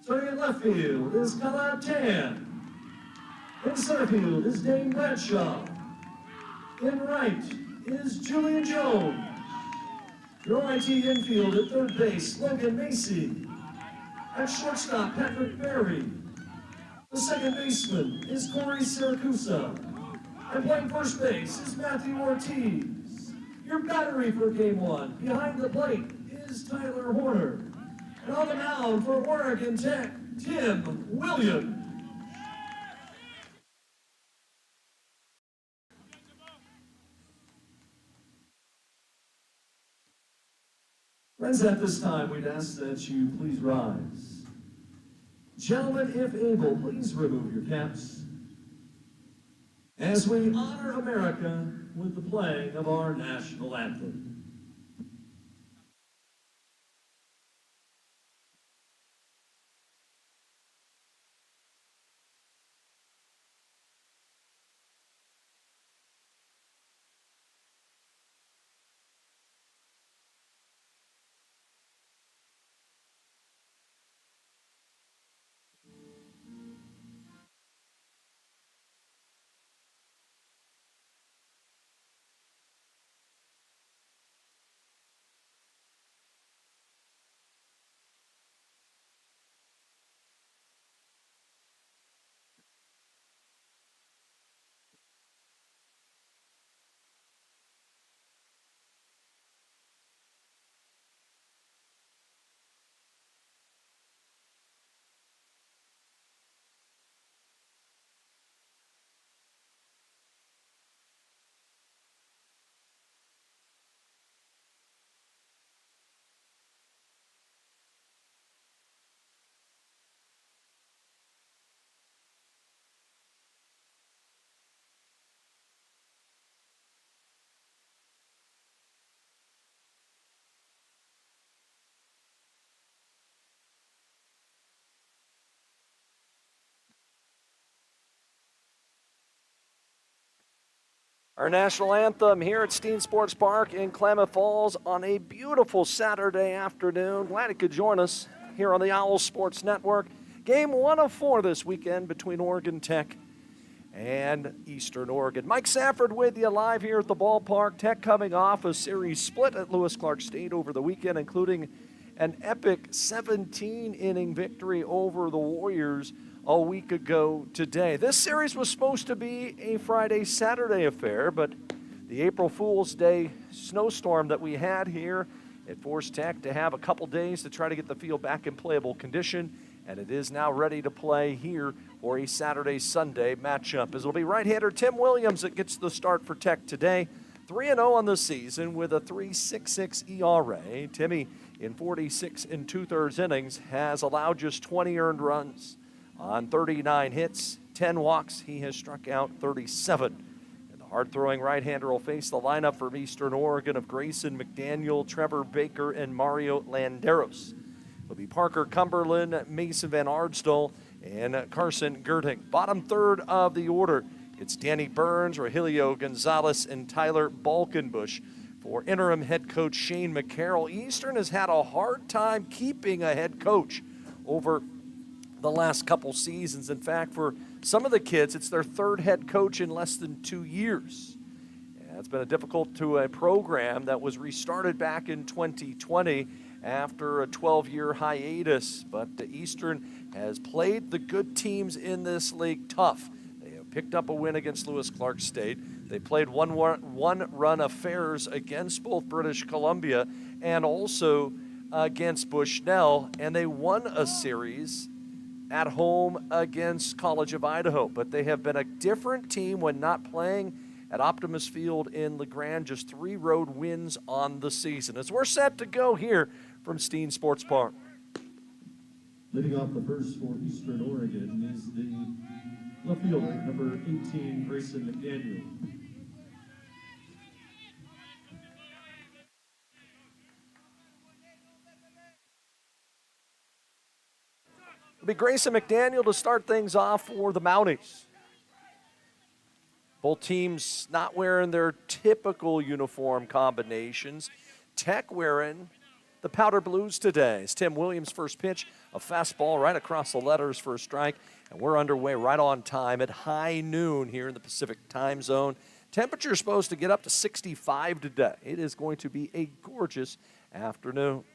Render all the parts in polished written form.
Starting in left field is Kala Tan. In center field is Dane Bradshaw. In right is Julian Jones. Your IT infield at third base, Logan Macy. At shortstop, Patrick Berry. The second baseman is Corey Siracusa. And playing first base is Matthew Ortiz. Your battery for game one, behind the plate, is Tyler Horner. And on the mound for Oregon Tech, Tim Williams. Friends, at this time, we'd ask that you please rise. Gentlemen, if able, please remove your caps as we honor America with the playing of our national anthem. Our national anthem here at Steen Sports Park in Klamath Falls on a beautiful Saturday afternoon. Glad you could join us here on the Owl Sports Network. Game 1 of 4 this weekend between Oregon Tech and Eastern Oregon. Mike Safford with you live here at the ballpark. Tech coming off a series split at Lewis Clark State over the weekend, including an epic 17-inning victory over the Warriors a week ago today. This series was supposed to be a Friday-Saturday affair, but the April Fool's Day snowstorm that we had here, it forced Tech to have a couple days to try to get the field back in playable condition, and it is now ready to play here for a Saturday-Sunday matchup. As it'll be right-hander Tim Williams that gets the start for Tech today. 3-0 on the season with a 3.66 ERA. Timmy, in 46 2/3 innings, has allowed just 20 earned runs on 39 hits, 10 walks. He has struck out 37. And the hard-throwing right-hander will face the lineup from Eastern Oregon of Grayson McDaniel, Trevor Baker, and Mario Landeros. It'll be Parker Cumberland, Mason Van Arsdale, and Carson Gerting. Bottom third of the order, it's Danny Burns, Rogelio Gonzalez, and Tyler Balkenbush. For interim head coach Shane McCarroll, Eastern has had a hard time keeping a head coach over the last couple seasons. In fact, for some of the kids, it's their third head coach in less than 2 years. Yeah, it's been a difficult to a program that was restarted back in 2020 after a 12-year hiatus. But Eastern has played the good teams in this league tough. They have picked up a win against Lewis Clark State. They played one-run affairs against both British Columbia and also against Bushnell, and they won a series at home against College of Idaho. But they have been a different team when not playing at Optimus Field in LeGrand. Just 3 road wins on the season. As we're set to go here from Steen Sports Park. Leading off the first for Eastern Oregon is the left fielder, number 18, Grayson McDaniel. It'll be Grayson McDaniel to start things off for the Mounties. Both teams not wearing their typical uniform combinations. Tech wearing the Powder Blues today. It's Tim Williams' first pitch, a fastball right across the letters for a strike, and we're underway right on time at high noon here in the Pacific time zone. Temperature is supposed to get up to 65 today. It is going to be a gorgeous afternoon.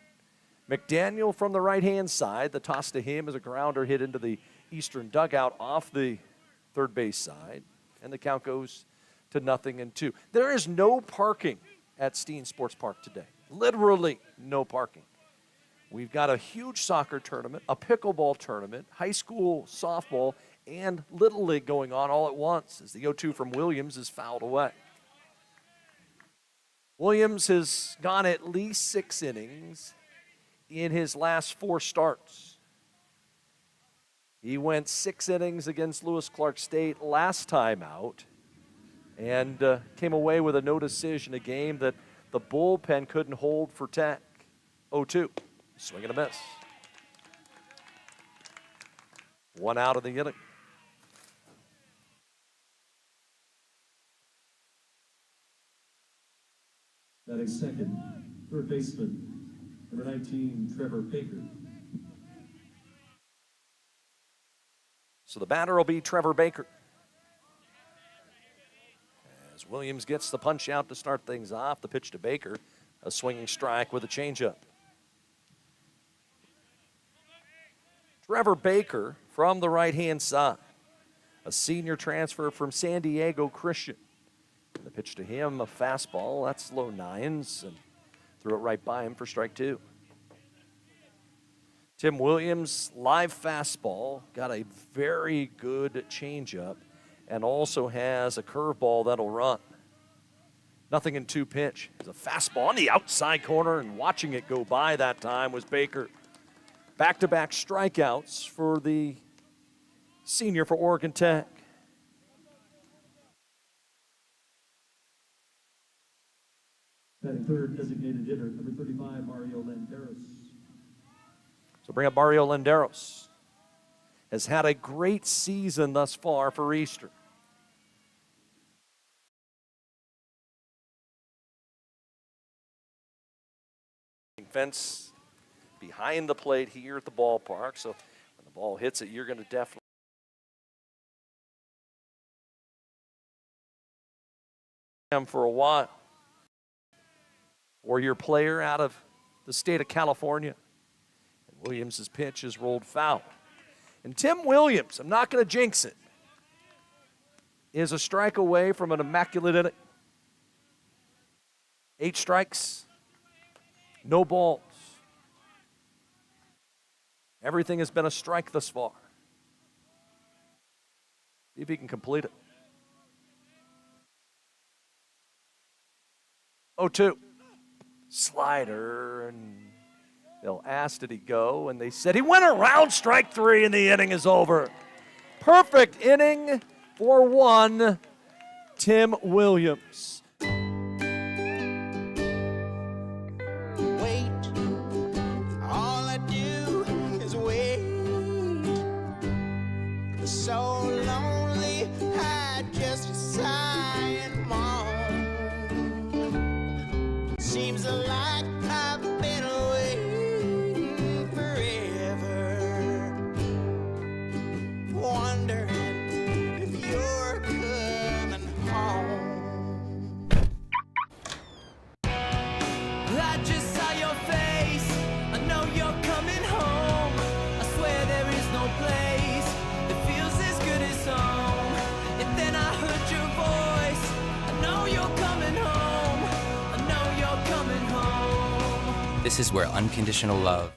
McDaniel from the right-hand side. The toss to him is a grounder hit into the eastern dugout off the third base side, and the count goes to 0-2. There is no parking at Steen Sports Park today. Literally no parking. We've got a huge soccer tournament, a pickleball tournament, high school softball, and Little League going on all at once as the 0-2 from Williams is fouled away. Williams has gone at least 6 innings in his last 4 starts. He went 6 innings against Lewis Clark State last time out and came away with a no decision, a game that the bullpen couldn't hold for Tech. 0-2, swing and a miss. 1 out of the inning. Batting second, third baseman, number 19, Trevor Baker. So the batter will be Trevor Baker. As Williams gets the punch out to start things off, the pitch to Baker, a swinging strike with a changeup. Trevor Baker from the right-hand side, a senior transfer from San Diego Christian. The pitch to him, a fastball, that's low 9s, and threw it right by him for strike 2. Tim Williams, live fastball, got a very good changeup, and also has a curveball that'll run. 0-2 pitch. It's a fastball on the outside corner, and watching it go by that time was Baker. Back-to-back strikeouts for the senior for Oregon Tech. Batting third, designated hitter, number 35, Mario Landeros. So bring up Mario Landeros. Has had a great season thus far for Eastern. Fence behind the plate here at the ballpark, so when the ball hits it, you're going to definitely for a while. Or your player out of the state of California. And Williams' pitch is rolled foul. And Tim Williams, I'm not going to jinx it, is a strike away from an immaculate inning. 8 strikes, no balls. Everything has been a strike thus far. See if he can complete it. 0-2. Slider, and they'll ask, did he go? And they said he went around strike 3 and the inning is over. Perfect inning for 1, Tim Williams. Wait, all I do is wait. So lonely, I just sigh and moan. Seems like I've been waiting forever, wondering if you're coming home. I just saw your face, I know you're coming home. I swear there is no place that feels as good as home. And then I heard your voice, I know you're coming home. I know you're coming home. This is where unconditional love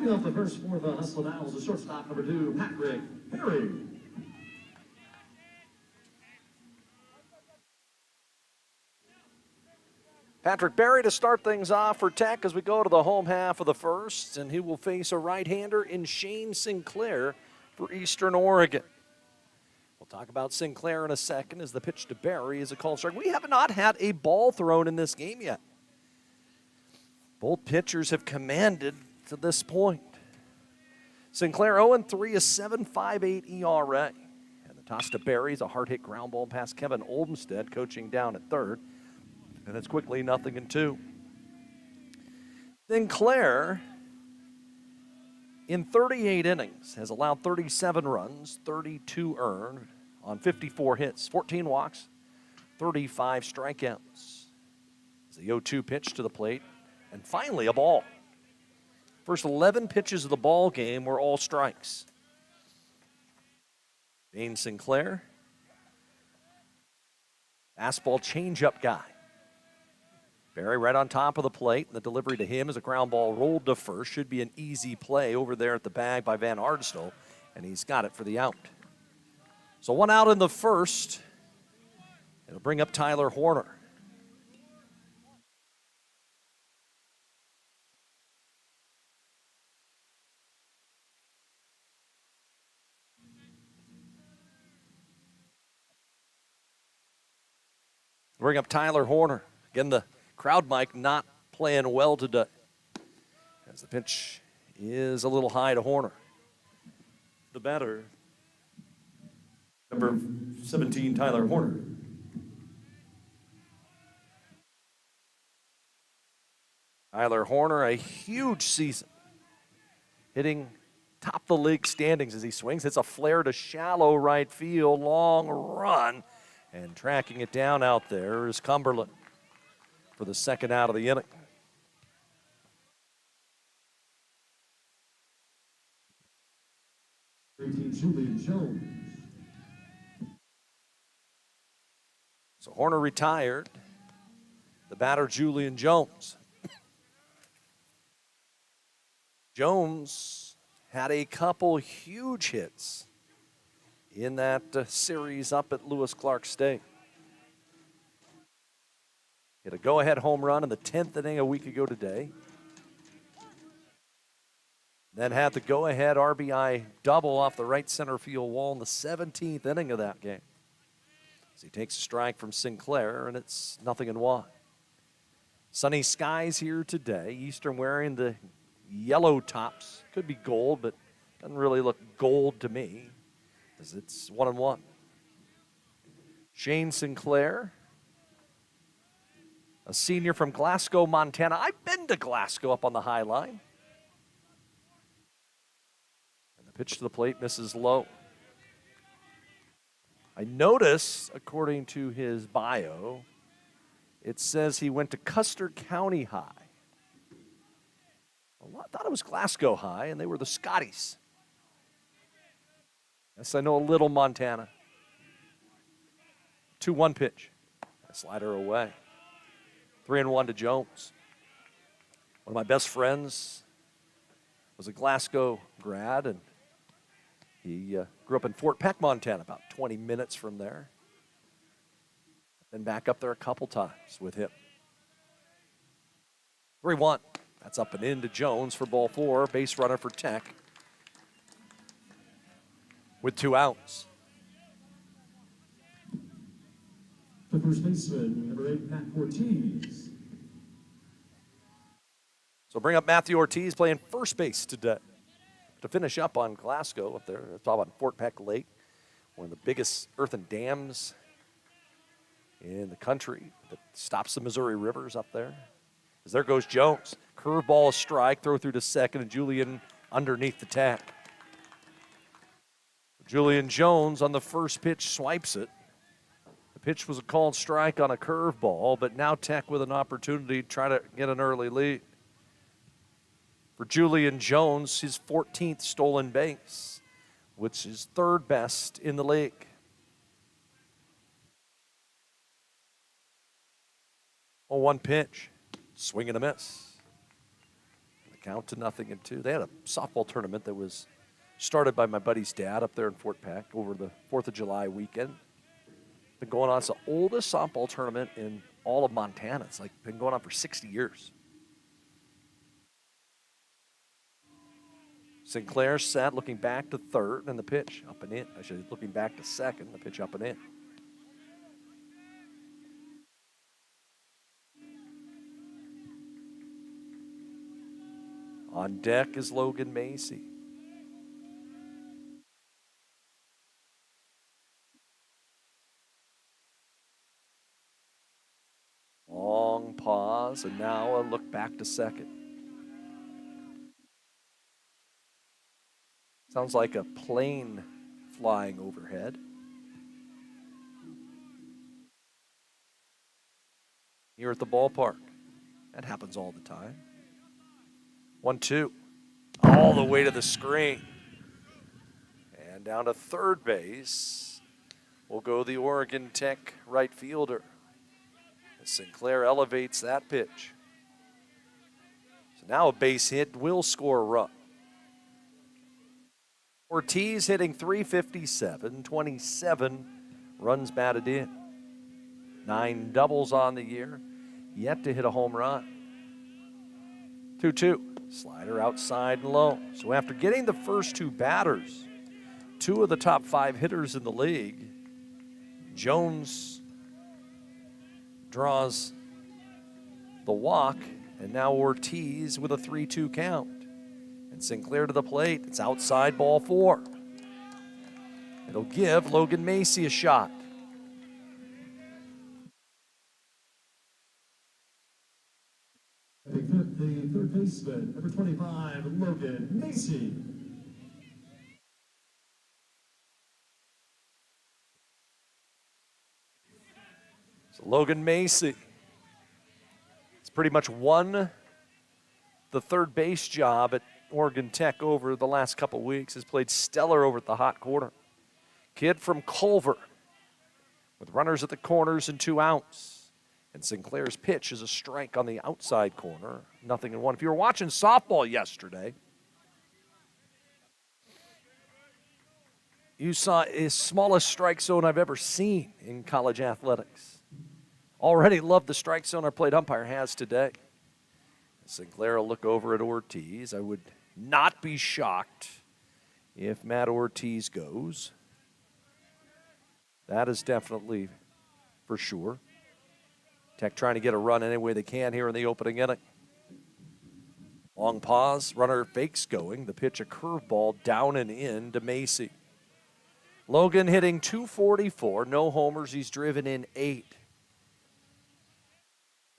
Leading off the first for the Hustle Owls, the shortstop number 2, Patrick Perry. Patrick Berry to start things off for Tech as we go to the home half of the first, and he will face a right-hander in Shane Sinclair for Eastern Oregon. We'll talk about Sinclair in a second as the pitch to Berry is a called strike. We have not had a ball thrown in this game yet. Both pitchers have commanded to this point. Sinclair 0-3, a 7.58 ERA. And the toss to Berry is a hard-hit ground ball past Kevin Olmstead, coaching down at third. And it's quickly 0-2. Sinclair, in 38 innings, has allowed 37 runs, 32 earned on 54 hits, 14 walks, 35 strikeouts. It's the 0-2 pitch to the plate, and finally a ball. First 11 pitches of the ball game were all strikes. Shane Sinclair, fastball changeup guy. Berry right on top of the plate. The delivery to him is a ground ball rolled to first. Should be an easy play over there at the bag by Van Arsdal, and he's got it for the out. So one out in the first. It'll bring up Tyler Horner. Bring up Tyler Horner. Again, the crowd mic not playing well today, as the pitch is a little high to Horner. The batter, number 17, Tyler Horner. Tyler Horner, a huge season, hitting top of the league standings as he swings. Hits a flare to shallow right field, long run, and tracking it down out there is Cumberland for the second out of the inning. Julian Jones. So Horner retired. The batter, Julian Jones. Jones had a couple huge hits in that series up at Lewis Clark State. Hit a go-ahead home run in the 10th inning a week ago today. Then had the go-ahead RBI double off the right center field wall in the 17th inning of that game. As he takes a strike from Sinclair, and it's 0-1. Sunny skies here today. Eastern wearing the yellow tops. Could be gold, but doesn't really look gold to me, as it's 1-1. Shane Sinclair, a senior from Glasgow, Montana. I've been to Glasgow up on the High Line. And the pitch to the plate misses low. I notice, according to his bio, it says he went to Custer County High. I thought it was Glasgow High, and they were the Scotties. Yes, I know a little Montana. 2-1 pitch. A slider away. 3-1 to Jones. One of my best friends was a Glasgow grad, and he grew up in Fort Peck, Montana, about 20 minutes from there. Been back up there a couple times with him. 3-1. That's up and in to Jones for ball 4. Base runner for Tech with 2 outs. The first baseman, number 8, Matt Ortiz. So bring up Matthew Ortiz playing first base today to finish up on Glasgow up there. It's all on Fort Peck Lake, one of the biggest earthen dams in the country that stops the Missouri rivers up there. As there goes Jones. Curveball strike, throw through to second, and Julian underneath the tag. Julian Jones on the first pitch swipes it. The pitch was a called strike on a curveball, but now Tech with an opportunity to try to get an early lead. For Julian Jones, his 14th stolen base, which is 3rd best in the league. Oh, 1 pitch. Swing and a miss. The count to 0-2. They had a softball tournament that was started by my buddy's dad up there in Fort Peck over the 4th of July weekend. Been going on. It's the oldest softball tournament in all of Montana. It's like been going on for 60 years. Sinclair set, looking back to third, and the pitch up and in. Actually, looking back to second, the pitch up and in. On deck is Logan Macy. Long pause, and now a look back to second. Sounds like a plane flying overhead. Here at the ballpark. That happens all the time. 1-2. All the way to the screen. And down to third base will go the Oregon Tech right fielder. As Sinclair elevates that pitch. So now a base hit will score a run. Ortiz hitting .357, 27 runs batted in. 9 doubles on the year, yet to hit a home run. 2-2, slider outside and low. So after getting the first 2 batters, 2 of the top 5 hitters in the league, Jones draws the walk, and now Ortiz with a 3-2 count. And Sinclair to the plate. It's outside, ball 4. It'll give Logan Macy a shot. The third baseman, number 25, Logan Macy. So Logan Macy has pretty much won the third base job at Oregon Tech over the last couple weeks. Has played stellar over at the hot corner. Kid from Culver with runners at the corners and 2 outs. And Sinclair's pitch is a strike on the outside corner. 0-1. If you were watching softball yesterday, you saw the smallest strike zone I've ever seen in college athletics. Already love the strike zone our plate umpire has today. Sinclair will look over at Ortiz. I would not be shocked if Matt Ortiz goes. That is definitely for sure. Tech trying to get a run any way they can here in the opening inning. Long pause, runner fakes going. The pitch, a curveball down and in to Macy. Logan hitting .244, no homers. He's driven in 8.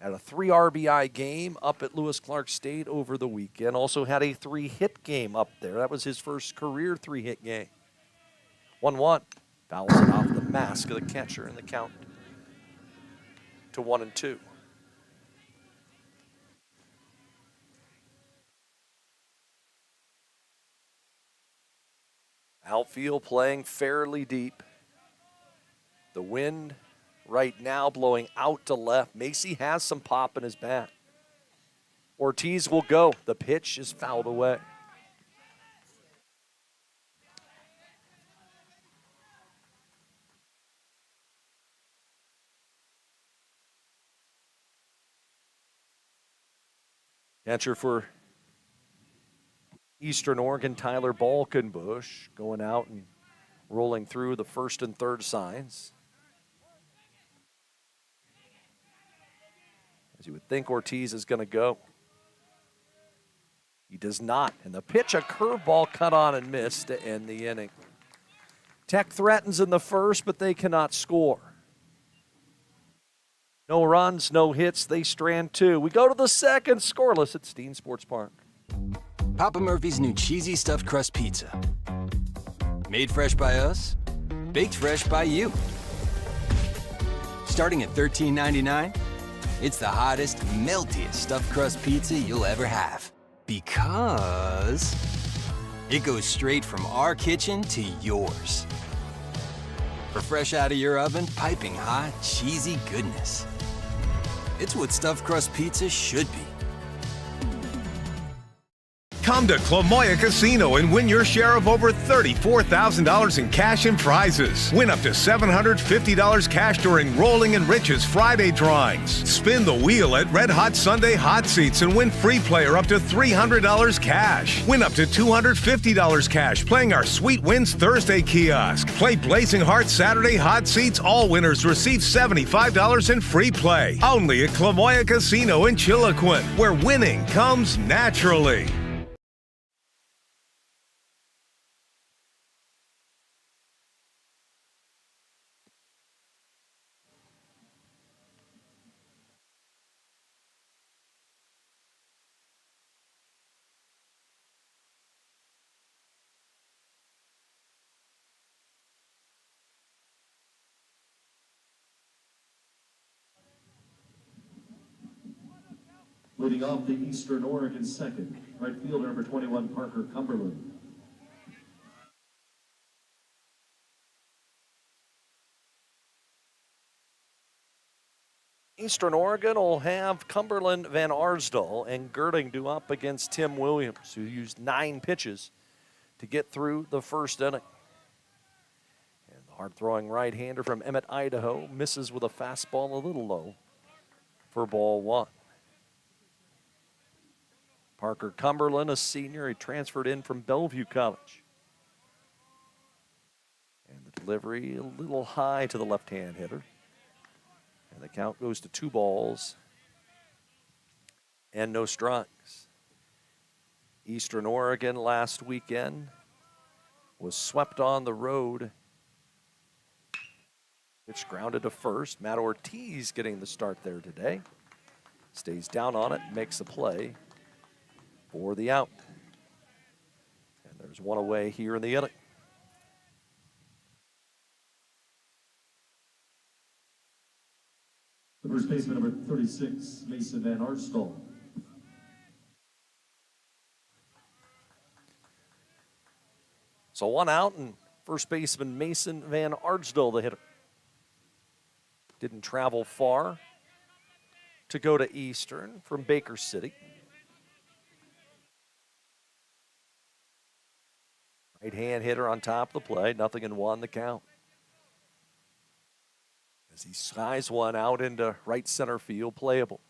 Had a 3 RBI game up at Lewis Clark State over the weekend. Also had a 3-hit game up there. That was his first career 3-hit game. 1-1. Fouls it off the mask of the catcher, and the count to 1-2. Outfield playing fairly deep. The wind right now blowing out to left. Macy has some pop in his bat. Ortiz will go. The pitch is fouled away. Catcher for Eastern Oregon, Tyler Balkenbush, going out and rolling through the first and third signs. As you would think Ortiz is going to go. He does not. And the pitch, a curveball cut on and missed to end the inning. Tech threatens in the first, but they cannot score. No runs, no hits. They strand 2. We go to the second, scoreless at Steen Sports Park. Papa Murphy's new cheesy stuffed crust pizza. Made fresh by us, baked fresh by you. Starting at $13.99, it's the hottest, meltiest stuffed crust pizza you'll ever have. Because it goes straight from our kitchen to yours. For fresh out of your oven, piping hot, cheesy goodness. It's what stuffed crust pizza should be. Come to Clamoya Casino and win your share of over $34,000 in cash and prizes. Win up to $750 cash during Rolling and Riches Friday drawings. Spin the wheel at Red Hot Sunday Hot Seats and win free player up to $300 cash. Win up to $250 cash playing our Sweet Wins Thursday kiosk. Play Blazing Hearts Saturday Hot Seats. All winners receive $75 in free play. Only at Clamoya Casino in Chiloquin, where winning comes naturally. Leading off the Eastern Oregon second, right fielder number 21, Parker Cumberland. Eastern Oregon will have Cumberland, Van Arsdal, and Girding due up against Tim Williams, who used 9 pitches to get through the first inning. And the hard-throwing right-hander from Emmett, Idaho, misses with a fastball a little low for ball 1. Parker Cumberland, a senior, he transferred in from Bellevue College. And the delivery a little high to the left-hand hitter. And the count goes to 2 balls and no strikes. Eastern Oregon last weekend was swept on the road. Pitch grounded to first. Matt Ortiz getting the start there today. Stays down on it, makes a play for the out. And there's one away here in the inning. The first baseman, number 36, Mason Van Arsdal. So 1 out, and first baseman Mason Van Arsdal, the hitter. Didn't travel far to go to Eastern from Baker City. Right-hand hitter on top of the plate, 0-1 the count. As he skies one out into right center field, playable.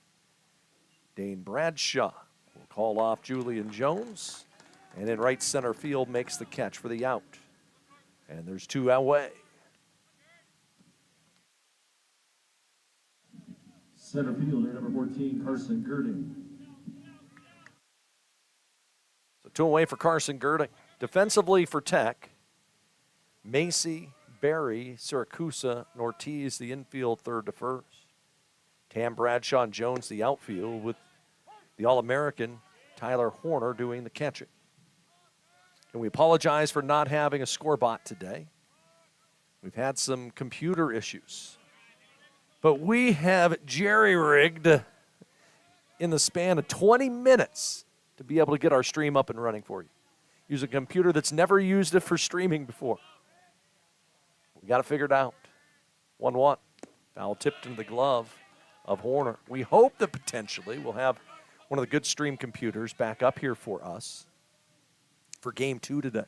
Dane Bradshaw will call off Julian Jones, and in right center field makes the catch for the out. And there's 2 away. Center fielder, number 14, Carson Girding. So 2 away for Carson Girding. Defensively for Tech, Macy, Barry, Siracusa, and Ortiz, the infield third to first. Tam Bradshaw and Jones, the outfield, with the All-American Tyler Horner doing the catching. And we apologize for not having a score bot today. We've had some computer issues. But we have jerry-rigged in the span of 20 minutes to be able to get our stream up and running for you. Use a computer that's never used it for streaming before. We got to figure it out. 1-1. Foul tipped into the glove of Horner. We hope that potentially we'll have one of the good stream computers back up here for us for game 2 today.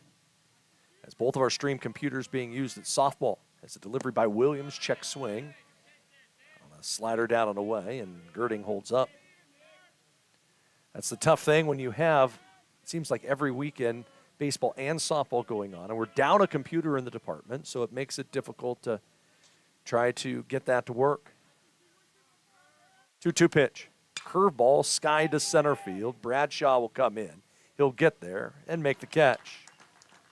As both of our stream computers being used at softball. As a delivery by Williams, check swing. On a slider down and away, and Girding holds up. That's the tough thing when you have, it seems like every weekend, baseball and softball going on, and we're down a computer in the department, so it makes it difficult to try to get that to work. 2-2 pitch. Curveball, sky to center field. Bradshaw will come in. He'll get there and make the catch.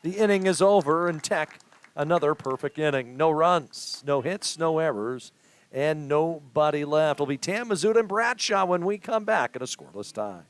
The inning is over, and Tech, another perfect inning. No runs, no hits, no errors, and nobody left. It'll be Tam Mizuta and Bradshaw when we come back at a scoreless tie.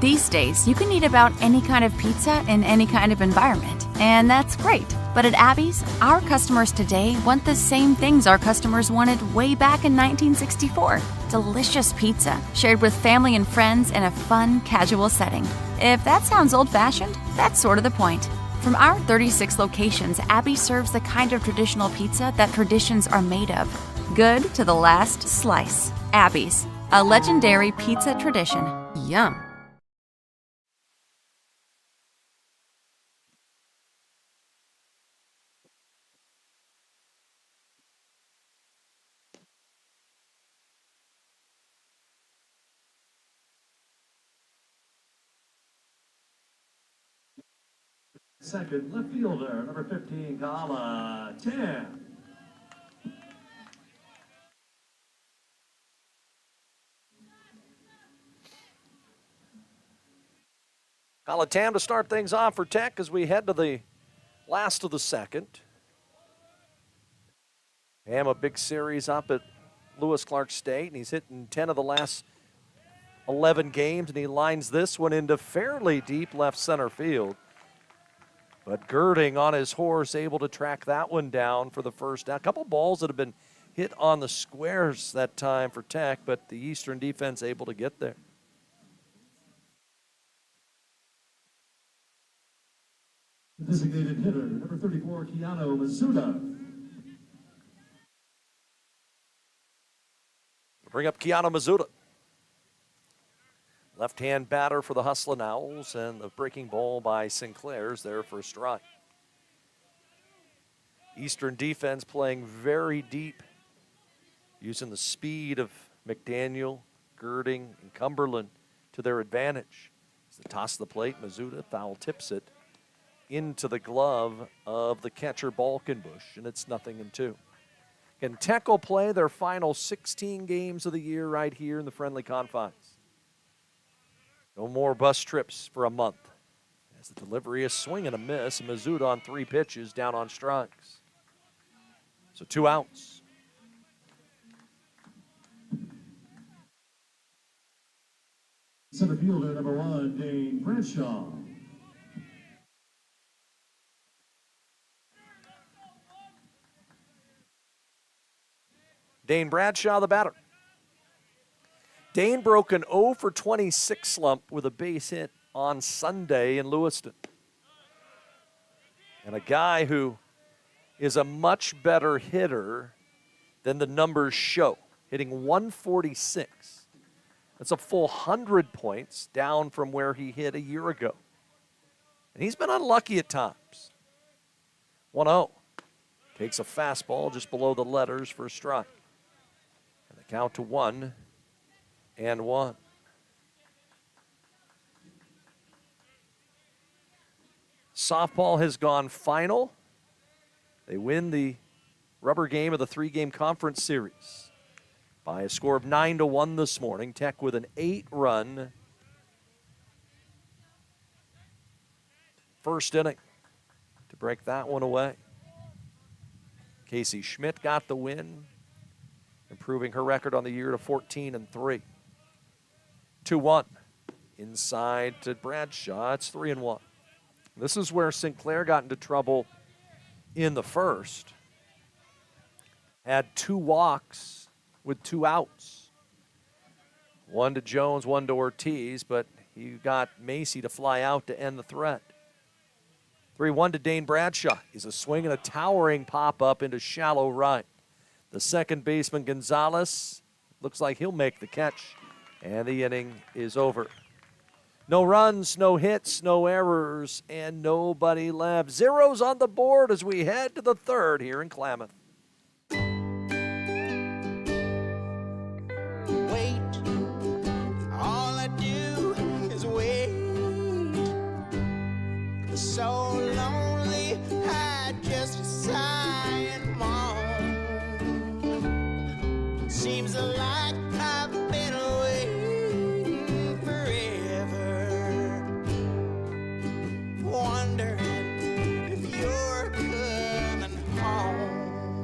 These days, you can eat about any kind of pizza in any kind of environment, and that's great. But at Abby's, our customers today want the same things our customers wanted way back in 1964. Delicious pizza, shared with family and friends in a fun, casual setting. If that sounds old-fashioned, that's sort of the point. From our 36 locations, Abby serves the kind of traditional pizza that traditions are made of. Good to the last slice. Abby's, a legendary pizza tradition. Yum. Second, left fielder, number 15, Gallatin. Gallatin to start things off for Tech as we head to the last of the second. Ham a big series up at Lewis Clark State, and he's hitting 10 of the last 11 games, and he lines this one into fairly deep left center field. But Girding on his horse, able to track that one down for the first down. A couple balls that have been hit on the squares that time for Tech, but the Eastern defense able to get there. Designated hitter, number 34, Keanu Mizuta. Bring up Keanu Mizuta. Left-hand batter for the Hustlin' Owls, and the breaking ball by Sinclair's there for a strike. Eastern defense playing very deep, using the speed of McDaniel, Girding, and Cumberland to their advantage. As they toss the plate, Mizuta foul tips it into the glove of the catcher Balkenbush, and it's 0-2. And Tech will play their final 16 games of the year right here in the friendly confines. No more bus trips for a month. As the delivery is swing and a miss, and Mizuta on 3 pitches down on strikes. So 2 outs. Center fielder, number 1, Dane Bradshaw. Dane Bradshaw, the batter. Dane broke an 0 for 26 slump with a base hit on Sunday in Lewiston. And a guy who is a much better hitter than the numbers show, hitting 146. That's a full 100 points down from where he hit a year ago. And he's been unlucky at times. 1-0. Takes a fastball just below the letters for a strike. And the count to 1-1. Softball has gone final. They win the rubber game of the 3-game conference series by a score of 9-1 this morning. Tech with an 8-run first inning to break that one away. Casey Schmidt got the win, improving her record on the year to 14-3. 2-1 inside to Bradshaw. It's 3-1. This is where Sinclair got into trouble in the first. Had 2 walks with 2 outs. 1 to Jones, 1 to Ortiz, but he got Macy to fly out to end the threat. 3-1 to Dane Bradshaw. He's a swing and a towering pop-up into shallow right. The second baseman, Gonzalez, looks like he'll make the catch, and the inning is over. No runs, no hits, no errors, and nobody left. Zeros on the board as we head to the third here in Klamath. Wait, all I do is wait. So lonely, I just sigh and moan. Seems like I've been waiting forever, wondering if you're coming home.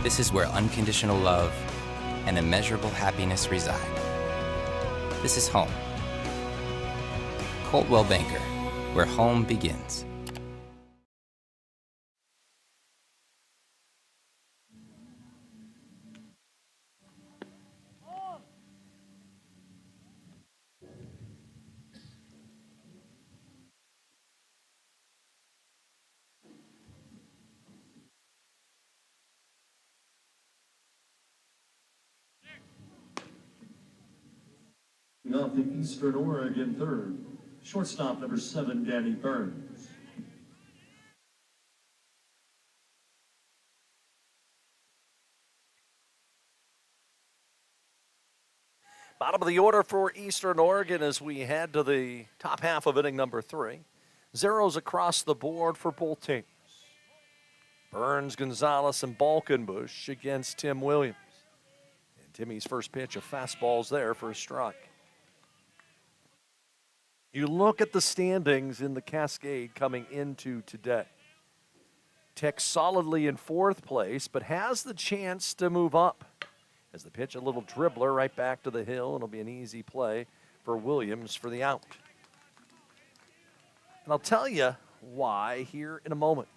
This is where unconditional love and immeasurable happiness reside. This is home. Coldwell Banker, where home begins. Off the Eastern Oregon third, shortstop number 7, Danny Burns. Bottom of the order for Eastern Oregon as we head to the top half of inning number 3. Zeros across the board for both teams. Burns, Gonzalez, and Balkenbush against Tim Williams. And Timmy's first pitch, a fastball's there for a strike. You look at the standings in the Cascade coming into today. Tech solidly in 4th place, but has the chance to move up. As the pitch, a little dribbler right back to the hill. It'll be an easy play for Williams for the out. And I'll tell you why here in a moment.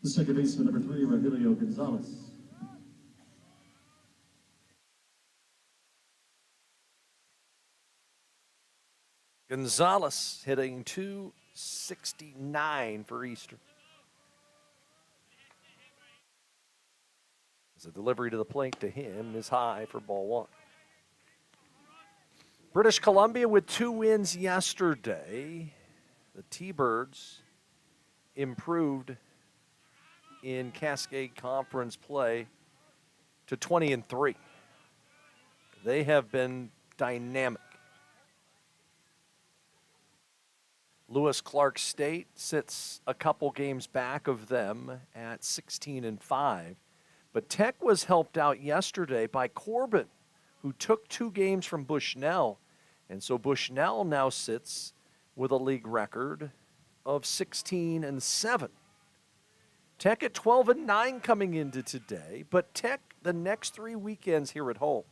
The second baseman number 3, Rogelio Gonzalez. Gonzalez hitting .269 for Eastern. As a delivery to the plate to him is high for ball 1. British Columbia with 2 wins yesterday. The T-Birds improved in Cascade Conference play to 20-3. They have been dynamic. Lewis Clark State sits a couple games back of them at 16-5. But Tech was helped out yesterday by Corbin, who took 2 games from Bushnell. And so Bushnell now sits with a league record of 16-7. Tech at 12-9 coming into today. But Tech, the next 3 weekends here at home,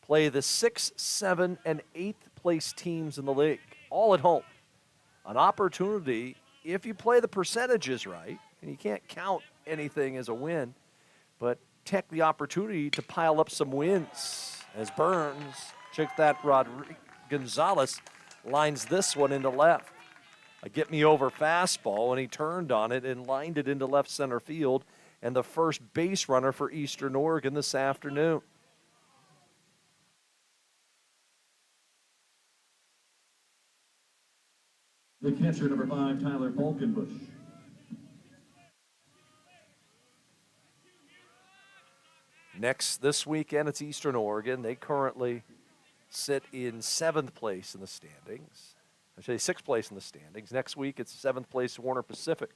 play the 6th, 7th, and 8th place teams in the league, all at home. An opportunity, if you play the percentages right, and you can't count anything as a win, but Tech the opportunity to pile up some wins as Burns, check that, Gonzalez lines this one into left. A get-me-over fastball, and he turned on it and lined it into left center field, and the first base runner for Eastern Oregon this afternoon. The catcher, number 5, Tyler Balkenbush. Next, this weekend, it's Eastern Oregon. They currently sit in 7th place in the standings. Actually, 6th place in the standings. Next week, it's 7th place Warner Pacific.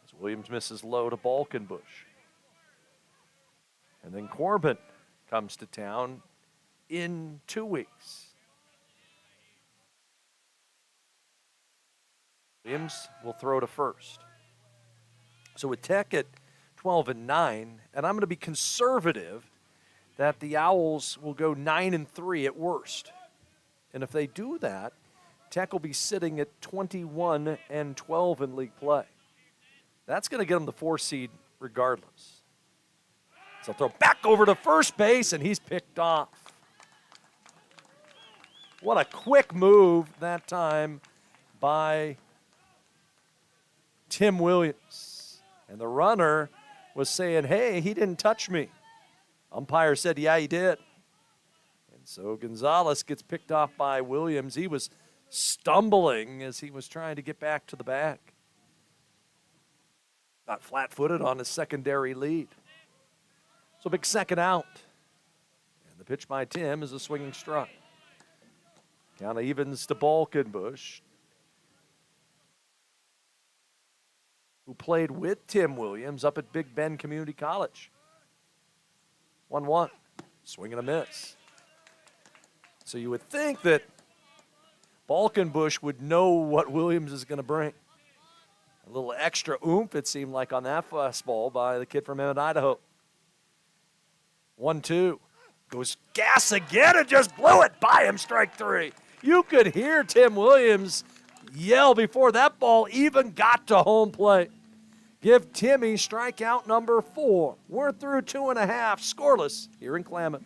As Williams misses low to Balkenbush. And then Corbin comes to town in 2 weeks. Williams will throw to first. So with Tech at 12-9, and I'm going to be conservative that the Owls will go 9-3 at worst. And if they do that, Tech will be sitting at 21-12 in league play. That's going to get them the 4 seed regardless. So throw back over to first base, and he's picked off. What a quick move that time by Tim Williams. And the runner was saying, hey, he didn't touch me. Umpire said, yeah, he did. And so Gonzalez gets picked off by Williams. He was stumbling as he was trying to get back to the bag. Got flat-footed on his secondary lead. So big second out. And the pitch by Tim is a swinging strike. Count evens to Balkenbush, who played with Tim Williams up at Big Bend Community College. 1-1, swing and a miss. So you would think that Balkenbush would know what Williams is going to bring. A little extra oomph, it seemed like, on that fastball by the kid from Emmett, Idaho. 1-2. Goes gas again and just blew it by him, strike three. You could hear Tim Williams yell before that ball even got to home plate. Give Timmy strikeout number 4. We're through 2.5, scoreless here in Klamath.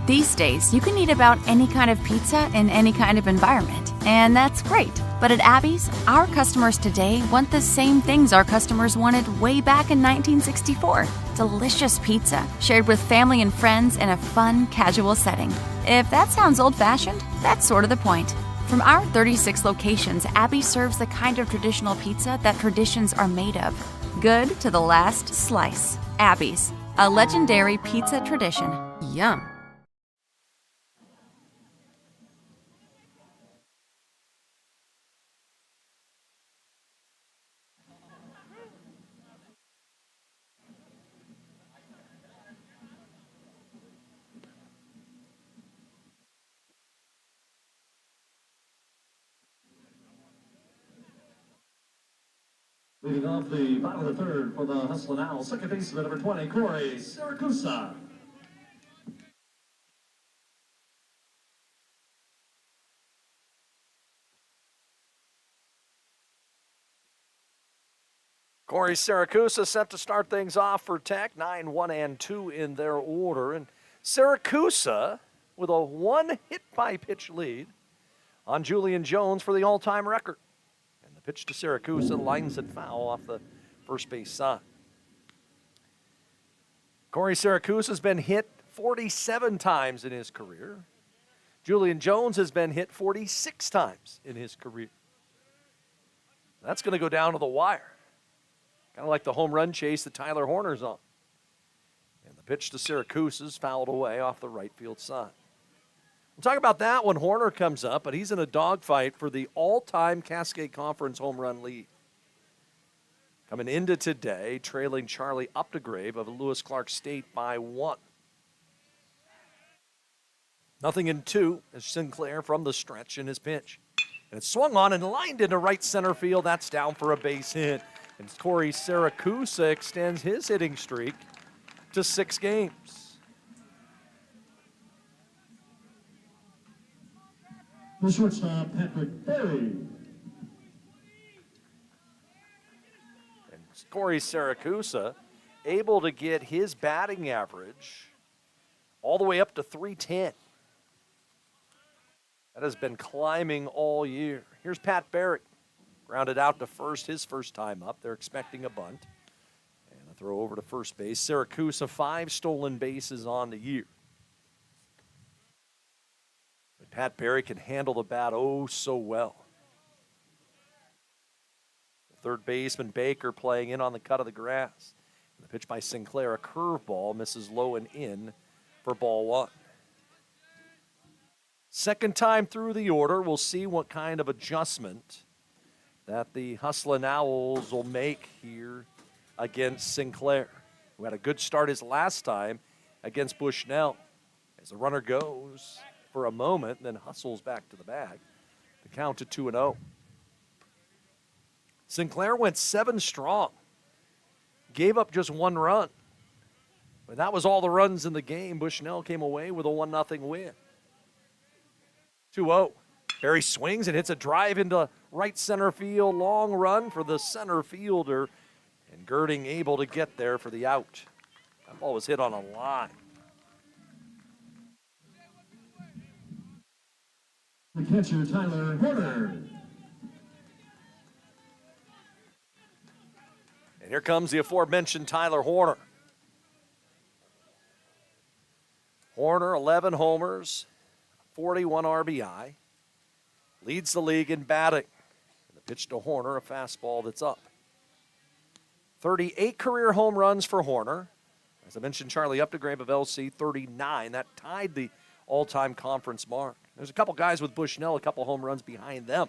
These days, you can eat about any kind of pizza in any kind of environment, and that's great. But at Abby's, our customers today want the same things our customers wanted way back in 1964. Delicious pizza, shared with family and friends in a fun, casual setting. If that sounds old-fashioned, that's sort of the point. From our 36 locations, Abby serves the kind of traditional pizza that traditions are made of. Good to the last slice. Abby's, a legendary pizza tradition. Yum. Leading off the bottom of the third for the Hustlin' Owls, second baseman number 20, Corey Siracusa. Corey Siracusa set to start things off for Tech, 9, 1, and 2 in their order. And Siracusa with a 1 hit by pitch lead on Julian Jones for the all-time record. And the pitch to Siracusa lines it foul off the first base side. Corey Siracusa has been hit 47 times in his career. Julian Jones has been hit 46 times in his career. That's going to go down to the wire. Kind of like the home run chase that Tyler Horner's on. And the pitch to Siracusa is fouled away off the right field side. We'll talk about that when Horner comes up, but he's in a dogfight for the all-time Cascade Conference home run lead. Coming into today, trailing Charlie Updegrave of Lewis Clark State by 1. 0-2 as Sinclair from the stretch in his pitch. And it's swung on and lined into right center field. That's down for a base hit. And Corey Siracusa extends his hitting streak to 6 games. The shortstop, Patrick Berry. And Corey Siracusa able to get his batting average all the way up to 310. That has been climbing all year. Here's Pat Berry. Grounded out to first, his first time up. They're expecting a bunt. And a throw over to first base. Siracusa, 5 stolen bases on the year. But Pat Berry can handle the bat oh so well. Third baseman Baker playing in on the cut of the grass. And the pitch by Sinclair, a curveball, misses low and in for ball 1. Second time through the order, we'll see what kind of adjustment that the Hustlin' Owls will make here against Sinclair, who had a good start his last time against Bushnell. As the runner goes for a moment, then hustles back to the bag. The count to 2-0. Sinclair went 7 strong, gave up just 1 run. But that was all the runs in the game. Bushnell came away with a 1-0 win. 2-0. Berry swings and hits a drive into right center field. Long run for the center fielder. And Girding able to get there for the out. That ball was hit on a line. The catcher, Tyler Horner. And here comes the aforementioned Tyler Horner. Horner, 11 homers, 41 RBI. leads the league in batting. And the pitch to Hoerner, a fastball that's up. 38 career home runs for Hoerner. As I mentioned, Charlie Updegrave of LC, 39. That tied the all-time conference mark. There's a couple guys with Bushnell, a couple home runs behind them.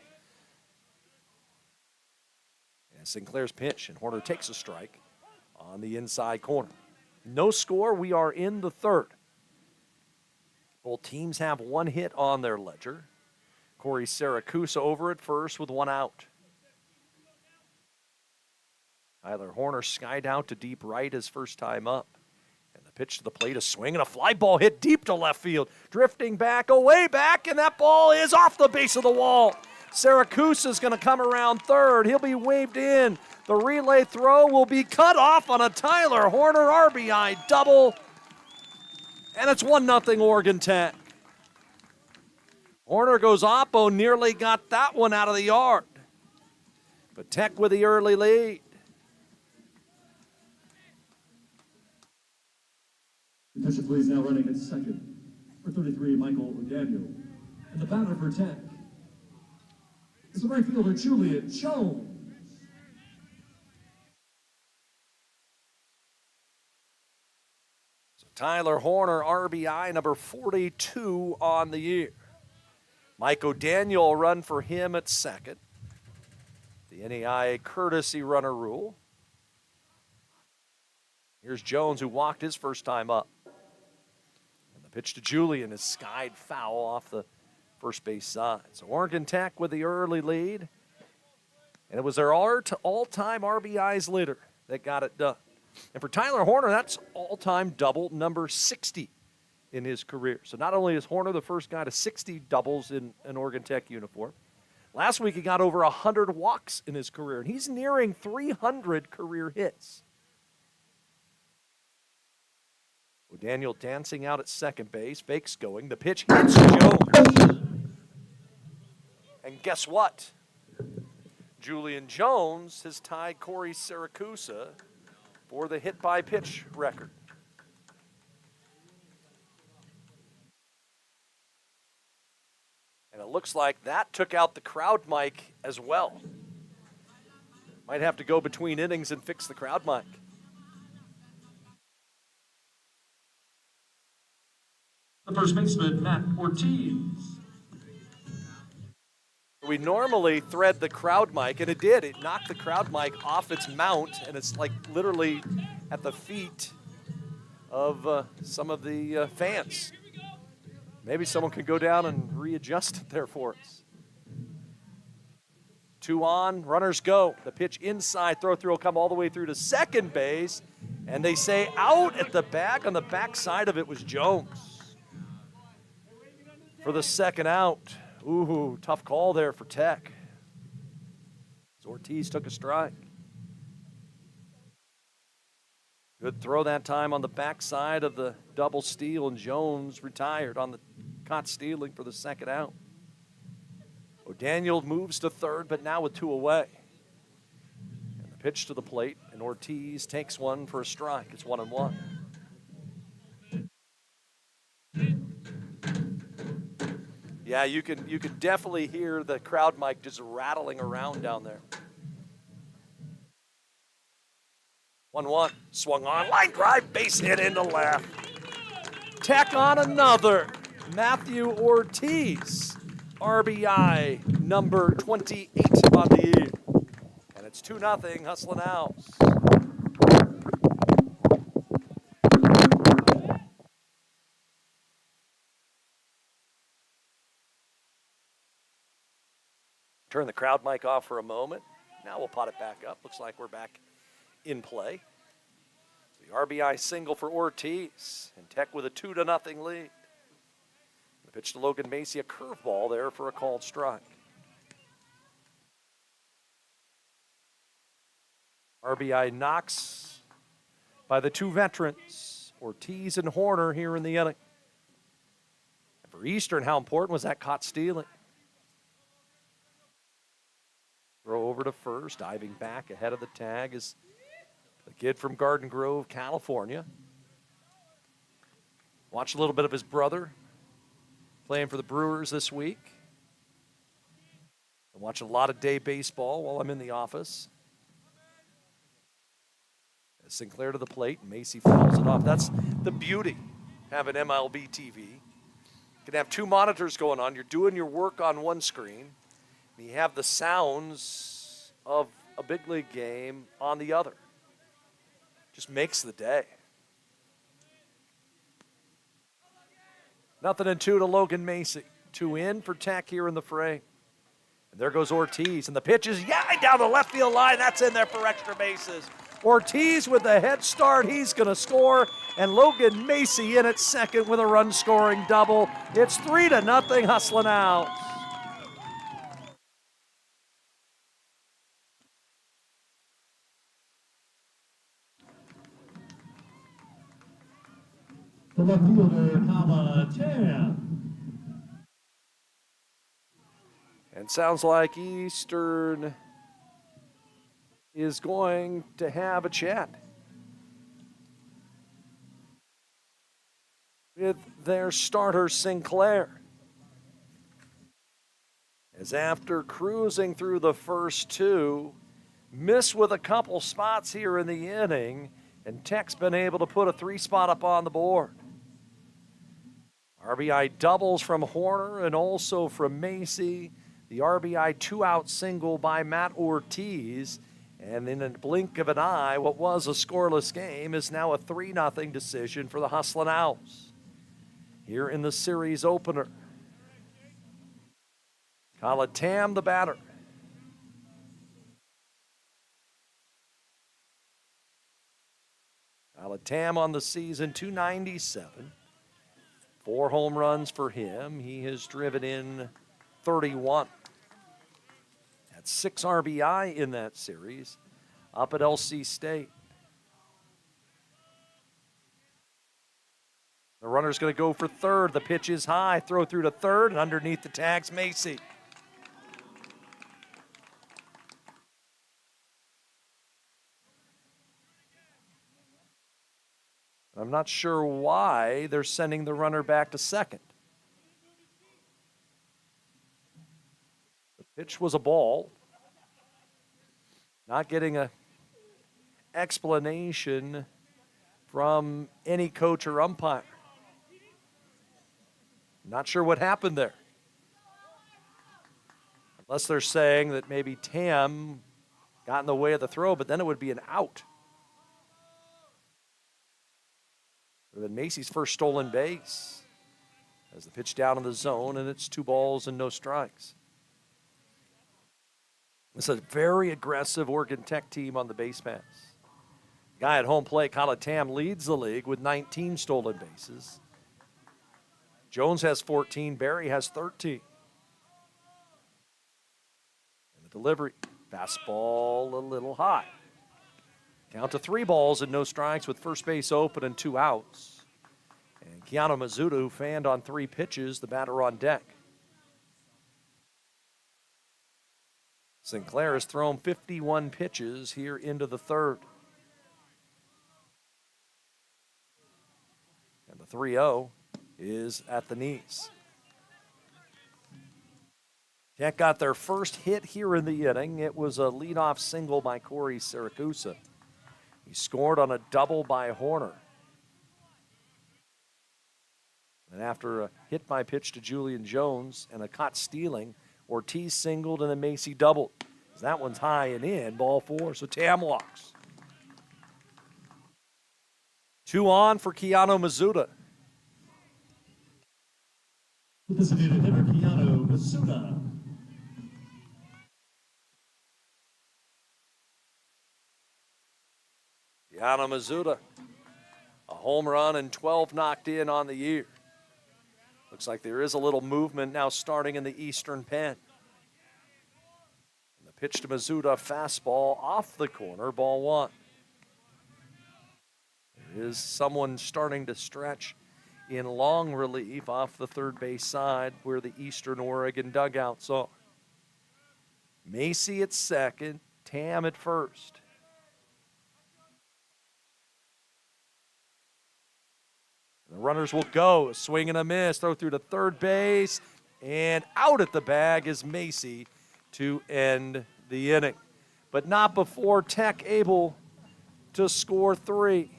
And Sinclair's pitch, and Hoerner takes a strike on the inside corner. No score. We are in the third. Both teams have one hit on their ledger. Corey Saracusa over at first with one out. Tyler Hoerner skied out to deep right his first time up. And the pitch to the plate, a swing and a fly ball hit deep to left field. Drifting back, away back, and that ball is off the base of the wall. Saracusa is going to come around third. He'll be waved in. The relay throw will be cut off on a Tyler Hoerner RBI double. And it's 1-0 Oregon Tech. Hoerner goes oppo, nearly got that one out of the yard. But Tech with the early lead. The pitcher, please, now running at second for 33, Michael O'Daniel. And the batter for Tech is the right fielder, Julian Jones. So Tyler Hoerner, RBI number 42 on the year. Mike O'Daniel, a run for him at second. The NEI courtesy runner rule. Here's Jones, who walked his first time up. And the pitch to Julian is skied foul off the first base side. So Oregon Tech with the early lead. And it was their all-time RBIs leader that got it done. And for Tyler Hoerner, that's all-time double number 60 in his career. So not only is Hoerner the first guy to 60 doubles in an Oregon Tech uniform, last week he got over 100 walks in his career, and he's nearing 300 career hits. O'Daniel dancing out at second base, fakes going, the pitch hits Jones. And guess what? Julian Jones has tied Corey Saracusa for the hit-by-pitch record. And it looks like that took out the crowd mic as well. Might have to go between innings and fix the crowd mic. The first baseman, Matt Ortiz. We normally thread the crowd mic, and it did. It knocked the crowd mic off its mount, and it's like literally at the feet of some of the fans. Maybe someone can go down and readjust it there for us. 2 on, runners go. The pitch inside, throw through will come all the way through to second base, and they say out at the back. On the back side of it was Jones for the second out. Ooh, tough call there for Tech. As Ortiz took a strike. Good throw that time on the backside of the double steal, and Jones retired on the caught stealing for the second out. O'Daniel moves to third, but now with 2 away. And the pitch to the plate, and Ortiz takes one for a strike. It's 1-1. Yeah, you can definitely hear the crowd mic just rattling around down there. 1-1, swung on, line drive, base hit into left. Tech on another. Matthew Ortiz, RBI number 28 on the year. And it's 2-0, Hustlin' Owls. Turn the crowd mic off for a moment. Now we'll pot it back up. Looks like we're back in play. The RBI single for Ortiz, and Tech with a 2-0 lead. The pitch to Logan Macy, a curveball there for a called strike. RBI knocks by the 2 veterans, Ortiz and Hoerner, here in the inning. And for Eastern, how important was that caught stealing? Throw over to first, diving back ahead of the tag is the kid from Garden Grove, California. Watch a little bit of his brother playing for the Brewers this week. I watch a lot of day baseball while I'm in the office. Sinclair to the plate, and Macy fouls it off. That's the beauty having MLB TV. You can have two monitors going on. You're doing your work on one screen, and you have the sounds of a big league game on the other. Just makes the day. 0-2 to Logan Macy. 2 in for Tech here in the fray. And there goes Ortiz, and the pitch is down the left field line. That's in there for extra bases. Ortiz with a head start. He's going to score. And Logan Macy in at second with a run-scoring double. It's 3-0, hustling out. The left fielder, Calatam. And sounds like Eastern is going to have a chat with their starter, Sinclair. As after cruising through the first two, missed with a couple spots here in the inning, and Tech's been able to put a 3-spot up on the board. RBI doubles from Horner and also from Macy. The RBI 2-out single by Matt Ortiz. And in a blink of an eye, what was a scoreless game is now a 3-0 decision for the Hustlin' Owls. Here in the series opener. Calatam, the batter. Calatam on the season, 297. 4 home runs for him. He has driven in 31. Had 6 RBI in that series up at LC State. The runner's going to go for third. The pitch is high. Throw through to third, and underneath the tags, Macy. I'm not sure why they're sending the runner back to second. The pitch was a ball. Not getting an explanation from any coach or umpire. Not sure what happened there. Unless they're saying that maybe Tam got in the way of the throw, but then it would be an out. It would have been Macy's first stolen base. As the pitch down in the zone, and it's 2 balls and no strikes. It's a very aggressive Oregon Tech team on the base pass. Guy at home plate, Calatam, leads the league with 19 stolen bases. Jones has 14, Barry has 13. And the delivery, fastball a little high. Count to 3 balls and no strikes with first base open and 2 outs. And Keanu Mizuta, who fanned on 3 pitches, the batter on deck. Sinclair has thrown 51 pitches here into the third. And the 3-0 is at the knees. Tech got their first hit here in the inning. It was a leadoff single by Corey Siracusa. He scored on a double by Horner. And after a hit by pitch to Julian Jones and a caught stealing, Ortiz singled and then Macy doubled. That one's high and in, ball 4, so Tam walks. 2 on for Keanu Mizuta. The designated hitter, Keanu Mizuta. Keanu Mizuta, a home run and 12 knocked in on the year. Looks like there is a little movement now starting in the eastern pen. And the pitch to Mizuta, fastball off the corner, ball 1. There is someone starting to stretch in long relief off the third base side where the eastern Oregon dugouts are. Macy at second, Tam at first. The runners will go, swing and a miss, throw through to third base, and out at the bag is Macy to end the inning. But not before Tech able to score 3.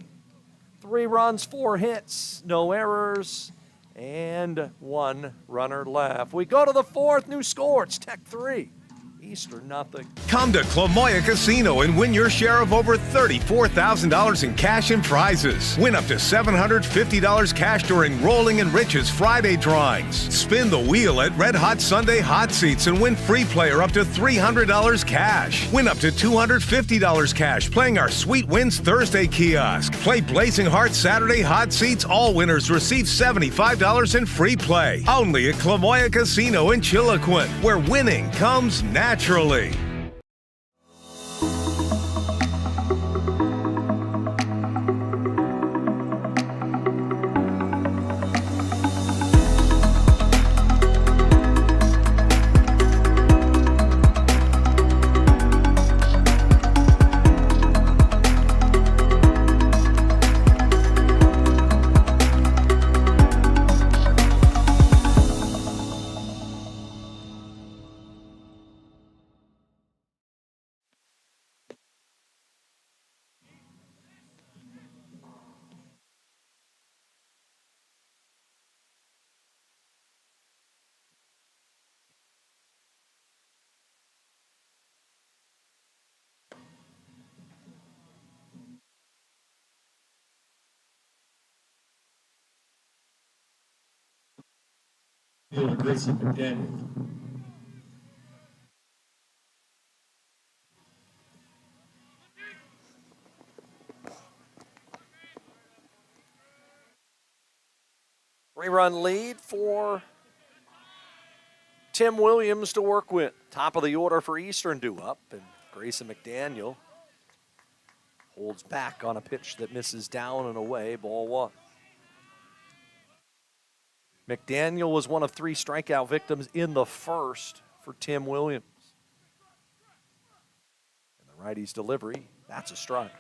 3 runs, 4 hits, no errors, and 1 runner left. We go to the 4th, new score, it's Tech 3, Eastern nothing. Come to Clamoya Casino and win your share of over $34,000 in cash and prizes. Win up to $750 cash during Rolling in Riches Friday drawings. Spin the wheel at Red Hot Sunday Hot Seats and win free player up to $300 cash. Win up to $250 cash playing our Sweet Wins Thursday kiosk. Play Blazing Heart Saturday Hot Seats. All winners receive $75 in free play. Only at Clamoya Casino in Chiloquin, where winning comes naturally. Fielder Gracie McDaniel. Three-run lead for Tim Williams to work with. Top of the order for Eastern due up, and Grayson McDaniel holds back on a pitch that misses down and away, ball 1. McDaniel was one of 3 strikeout victims in the first for Tim Williams. And the righty's delivery, that's a strike.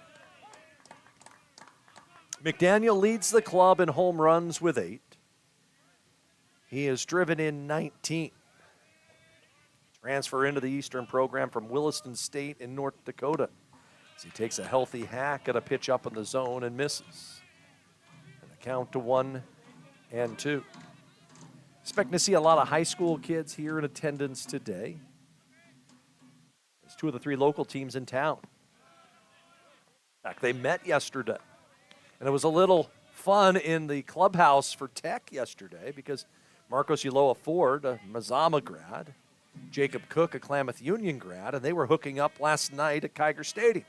McDaniel leads the club in home runs with 8. He has driven in 19. Transfer into the Eastern program from Williston State in North Dakota as he takes a healthy hack at a pitch up in the zone and misses. And a count to 1-2. Expecting to see a lot of high school kids here in attendance today. There's 2 of the 3 local teams in town. In fact, they met yesterday. And it was a little fun in the clubhouse for Tech yesterday because Marcos Ulloa Ford, a Mazama grad, Jacob Cook, a Klamath Union grad, and they were hooking up last night at Kiger Stadium.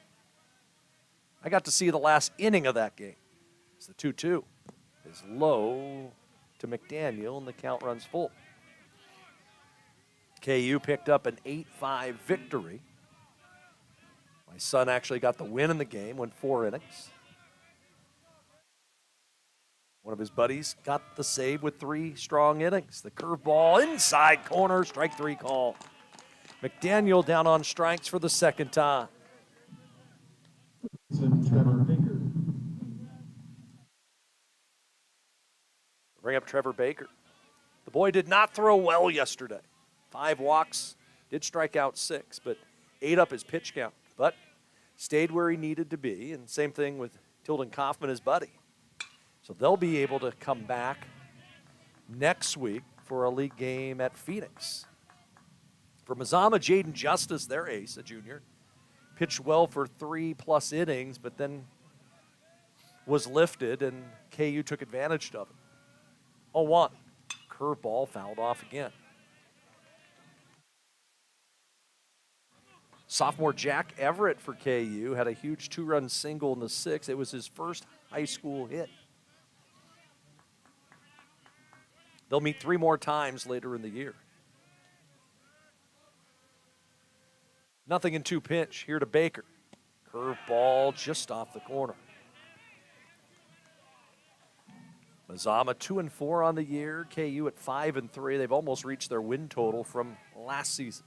I got to see the last inning of that game. It's the 2-2. It's low to McDaniel, and the count runs full. KU picked up an 8-5 victory. My son actually got the win in the game, went 4 innings. One of his buddies got the save with 3 strong innings. The curveball inside corner, strike 3 call. McDaniel down on strikes for the second time. Trevor Baker. Bring up Trevor Baker. The boy did not throw well yesterday. 5 walks, did strike out 6, but ate up his pitch count. But stayed where he needed to be, and same thing with Tilden Kaufman, his buddy. So they'll be able to come back next week for a league game at Phoenix. For Mazama, Jaden Justice, their ace, a junior, pitched well for 3+ innings, but then was lifted, and KU took advantage of it. 0-1. Curveball fouled off again. Sophomore Jack Everett for KU had a huge 2-run single in the 6th. It was his first high school hit. They'll meet 3 more times later in the year. 0-2 pitch here to Baker. Curveball just off the corner. Mazama 2-4 on the year. KU at 5-3. They've almost reached their win total from last season.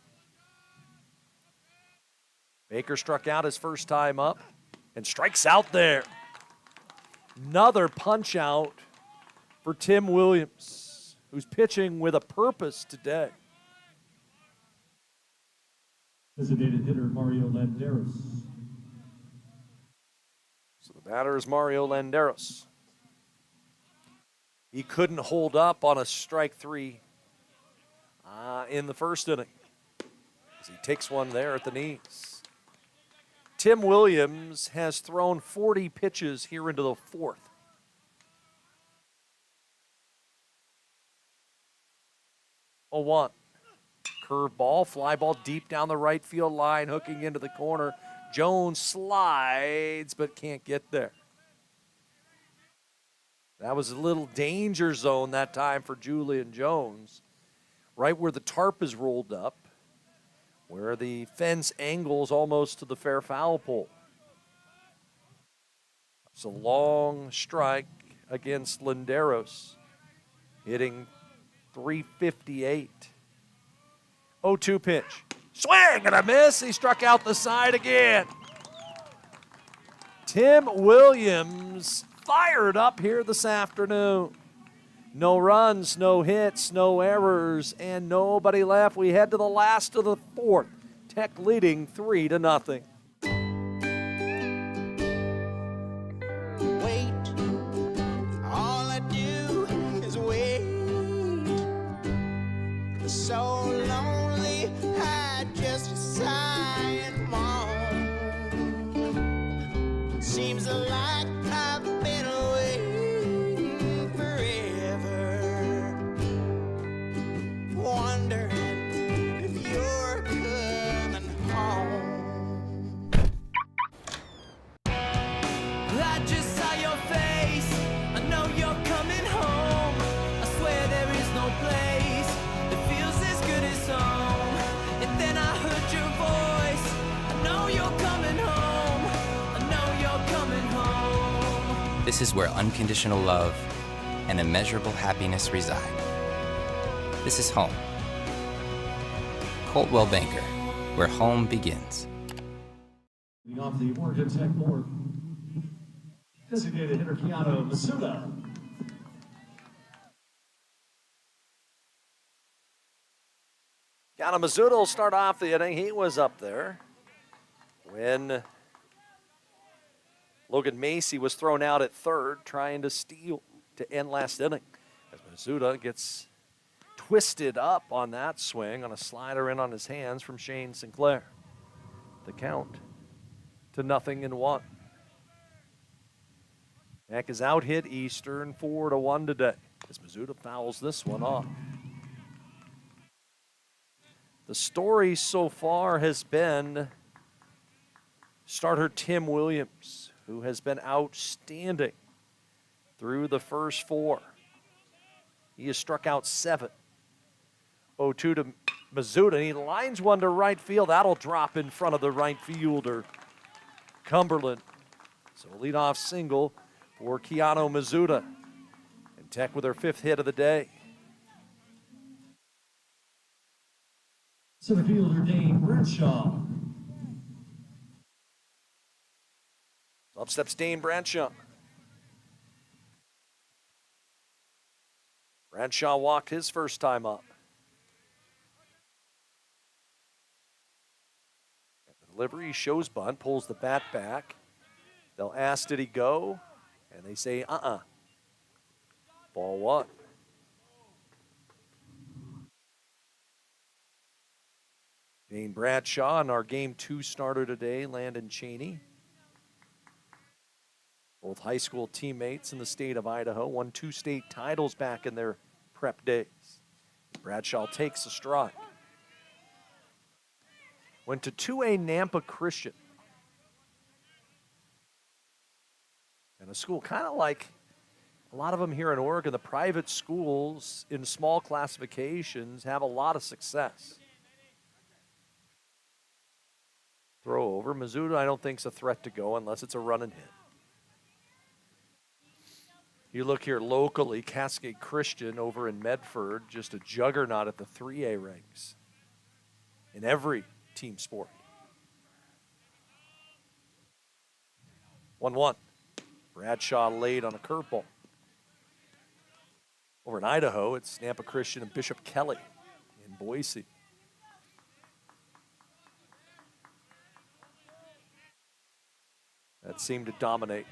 Baker struck out his first time up and strikes out there. Another punch out for Tim Williams, who's pitching with a purpose today. Designated hitter Mario Landeros. So the batter is Mario Landeros. He couldn't hold up on a strike three in the first inning as he takes one there at the knees. Tim Williams has thrown 40 pitches here into the fourth. A 1. Curveball, fly ball deep down the right field line, hooking into the corner. Jones slides, but can't get there. That was a little danger zone that time for Julian Jones. Right where the tarp is rolled up, where the fence angles almost to the fair foul pole. It's a long strike against Landeros, hitting .358. 0-2 pitch. Swing and a miss. He struck out the side again. Tim Williams fired up here this afternoon. No runs, no hits, no errors, and nobody left. We head to the last of the fourth. Tech leading 3-0. Wait, all I do is wait. So lonely, I just sigh and moan. Seems like I've been waiting forever, wondering if you're coming home. I just saw your face. I know you're coming home. I swear there is no place that feels as good as home. And then I heard your voice. I know you're coming home. I know you're coming home. This is where unconditional love and immeasurable happiness reside. This is home. Coldwell Banker, where home begins. Leading off the Oregon Tech board. Designated hitter Keanu Masuda. Keanu Masuda will start off the inning. He was up there when Logan Macy was thrown out at third, trying to steal to end last inning. As Masuda gets twisted up on that swing on a slider in on his hands from Shane Sinclair. The count to 0-1. Tech is out hit Eastern 4-1 today as Masuda fouls this one off. The story so far has been starter Tim Williams, who has been outstanding through the first four. He has struck out 7. 0-2 to Masuda, and he lines one to right field. That'll drop in front of the right fielder, Cumberland. So a leadoff single for Keanu Masuda. And Tech with their 5th hit of the day. Center fielder Dane Bradshaw. Up steps Dane Bradshaw. Bradshaw walked his first time up. Delivery, shows bunt, pulls the bat back. They'll ask, did he go? And they say, Ball 1. Dane Bradshaw and our Game 2 starter today, Landon Cheney. Both high school teammates in the state of Idaho, won 2 state titles back in their prep days. Bradshaw takes a stride. Went to 2A Nampa Christian. And a school kind of like a lot of them here in Oregon, the private schools in small classifications have a lot of success. Throw over. Masuda, I don't think, is a threat to go unless it's a run and hit. You look here locally, Cascade Christian over in Medford, just a juggernaut at the 3A ranks in every team sport. 1-1. Bradshaw laid on a curveball. Over in Idaho, it's Nampa Christian and Bishop Kelly in Boise. that seemed to dominate.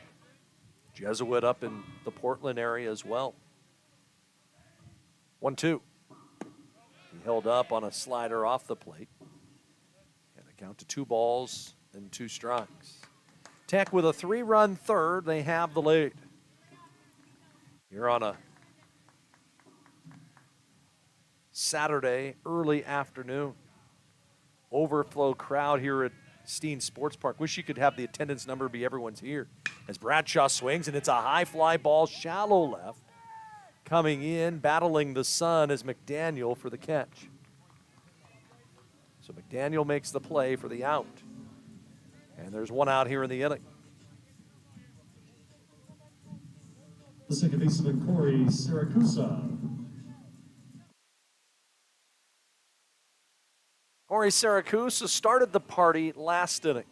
Jesuit up in the Portland area as well. 1-2. He held up on a slider off the plate. And a count to 2 balls and 2 strikes. Tech with a 3-run third. They have the lead. Here on a Saturday early afternoon. Overflow crowd here at Steen Sports Park. Wish you could have the attendance number be everyone's here. As Bradshaw swings, and it's a high fly ball, shallow left. Coming in, battling the sun is McDaniel for the catch. So McDaniel makes the play for the out. And there's 1 out here in the inning. The second baseman, Corey Siracusa. Corey Siracusa started the party last inning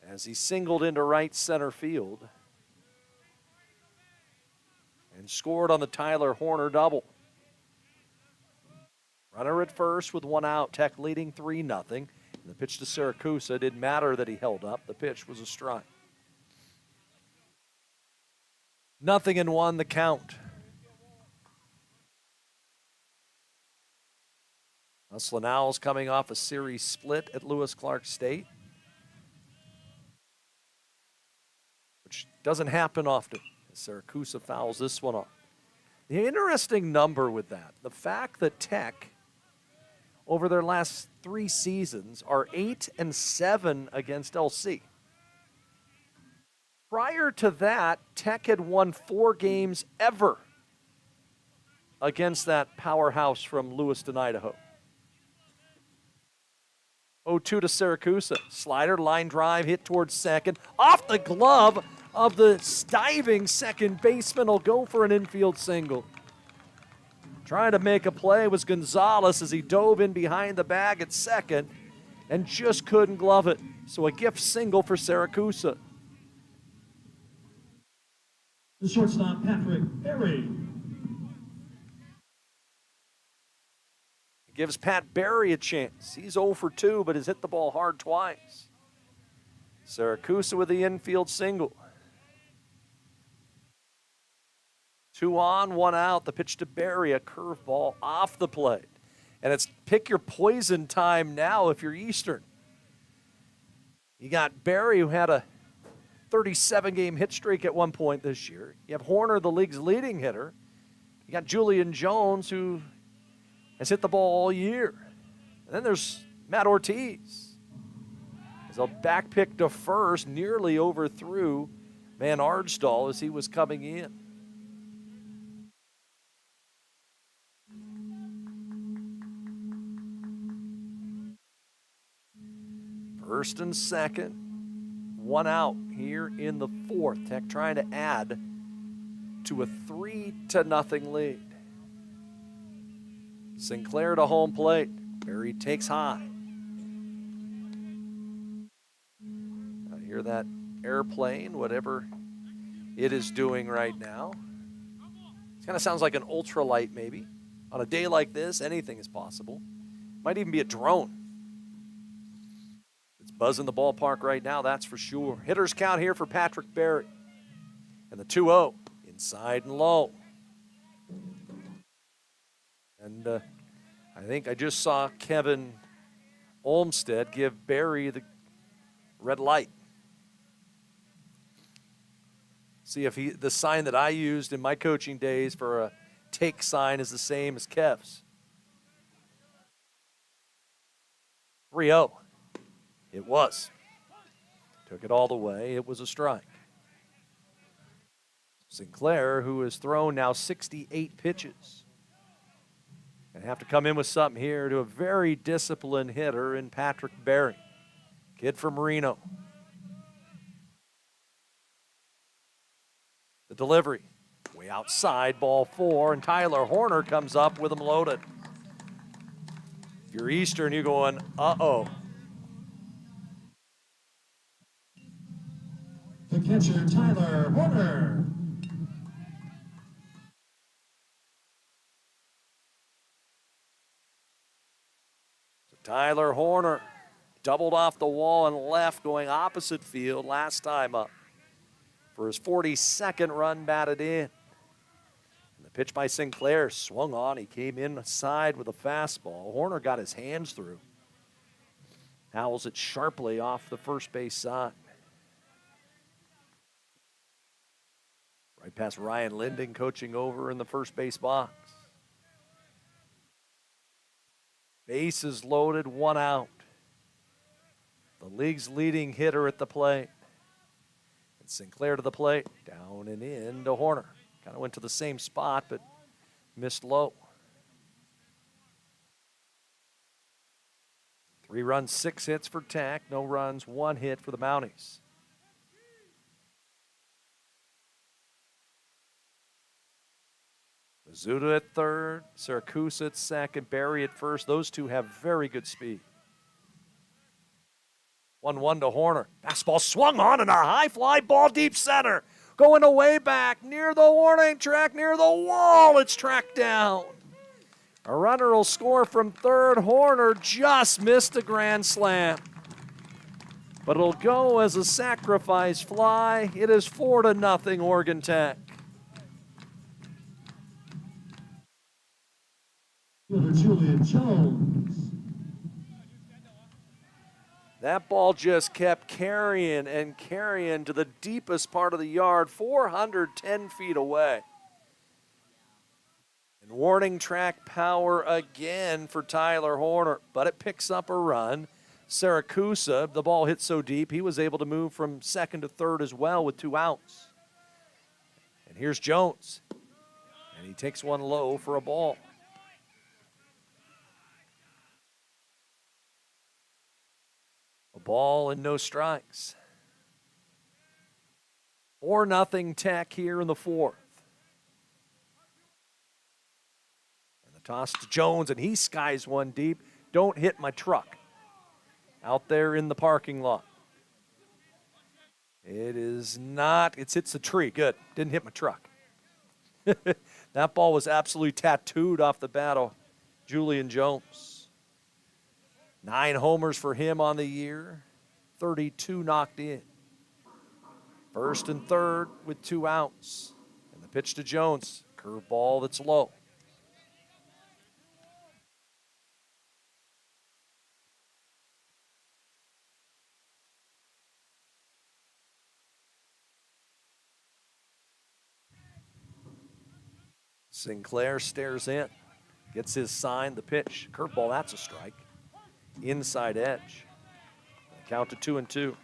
as he singled into right center field and scored on the Tyler Horner double. Runner at first with 1 out, Tech leading 3-0. The pitch to Siracusa didn't matter that he held up. The pitch was a strike. 0-1 the count. Us Owls coming off a series split at Lewis Clark State, which doesn't happen often. Siracusa fouls this one off. The interesting number with that, the fact that Tech, over their last 3 seasons, are 8-7 against LC. Prior to that, Tech had won 4 games ever against that powerhouse from Lewiston, Idaho. 0-2 to Siracusa. Slider, line drive, hit towards second. Off the glove of the diving second baseman. Will go for an infield single. Trying to make a play was Gonzalez as he dove in behind the bag at second and just couldn't glove it. So a gift single for Siracusa. The shortstop, Patrick Berry. Gives Pat Barry a chance. He's 0 for 2, but has hit the ball hard twice. Siracusa with the infield single. 2 on, 1 out. The pitch to Barry, a curveball off the plate. And it's pick your poison time now if you're Eastern. You got Barry, who had a 37-game hit streak at one point this year. You have Horner, the league's leading hitter. You got Julian Jones, who has hit the ball all year. And then there's Matt Ortiz. As a back pick to first, nearly overthrew Van Arsdal as he was coming in. First and second, 1 out here in the 4th. Tech trying to add to a 3-0 lead. Sinclair to home plate. Barry takes high. I hear that airplane, whatever it is doing right now. It kind of sounds like an ultralight maybe. On a day like this, anything is possible. Might even be a drone. It's buzzing the ballpark right now, that's for sure. Hitters count here for Patrick Barry. And the 2-0, inside and low. And I think I just saw Kevin Olmstead give Barry the red light. See if the sign that I used in my coaching days for a take sign is the same as Kev's. 3-0. It was. Took it all the way. It was a strike. Sinclair, who has thrown now 68 pitches. And have to come in with something here to a very disciplined hitter in Patrick Barry. Kid from Reno. The delivery. Way outside, ball 4, and Tyler Horner comes up with him loaded. If you're Eastern, you're going, uh-oh. The catcher, Tyler Horner. Tyler Horner, doubled off the wall and left, going opposite field last time up for his 42nd run batted in. And the pitch by Sinclair swung on. He came inside with a fastball. Hoerner got his hands through. Fouls it sharply off the first base side. Right past Ryan Linden coaching over in the first base box. Bases loaded, 1 out. The league's leading hitter at the plate. And Sinclair to the plate, down and in to Hoerner. Kind of went to the same spot, but missed low. 3 runs, 6 hits for Tech. No runs, 1 hit for the Mounties. Mizuta at third, Siracusa at second, Barry at first. Those two have very good speed. 1-1 to Hoerner. Fastball swung on and a high fly ball deep center. Going away back near the warning track, near the wall. It's tracked down. A runner will score from third. Hoerner just missed a grand slam. But it'll go as a sacrifice fly. It is 4-0 Oregon Tech. Fielder Julian Jones. That ball just kept carrying and carrying to the deepest part of the yard, 410 feet away. And warning track power again for Tyler Hoerner, but it picks up a run. Siracusa, the ball hit so deep, he was able to move from second to third as well with 2 outs. And here's Jones, and he takes one low for a ball. A ball and no strikes. 4-0 Tech here in the 4th. And the toss to Jones, and he skies one deep. Don't hit my truck. Out there in the parking lot. It is not, it hits the tree. Good. Didn't hit my truck. That ball was absolutely tattooed off the bat of Julian Jones. 9 homers for him on the year, 32 knocked in. First and third with 2 outs. And the pitch to Jones, curveball that's low. Sinclair stares in, gets his sign, the pitch, curveball, that's a strike. Inside edge. Count to 2-2.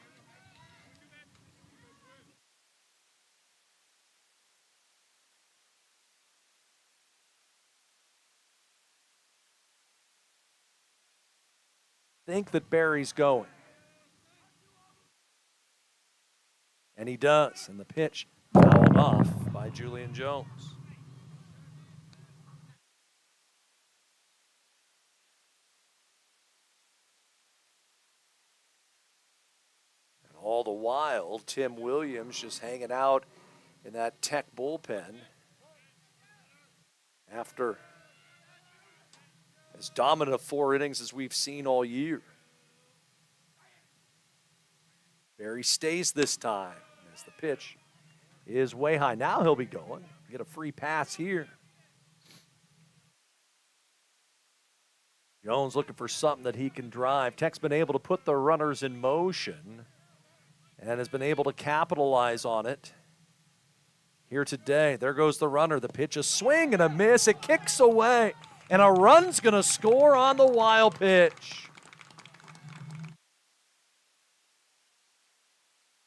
Think that Barry's going. And he does. And the pitch fouled off by Julian Jones. All the while, Tim Williams just hanging out in that Tech bullpen after as dominant of 4 innings as we've seen all year. Barry stays this time as the pitch is way high. Now he'll be going. Get a free pass here. Jones looking for something that he can drive. Tech's been able to put the runners in motion and has been able to capitalize on it here today. There goes the runner. The pitch, a swing and a miss. It kicks away, and a run's going to score on the wild pitch.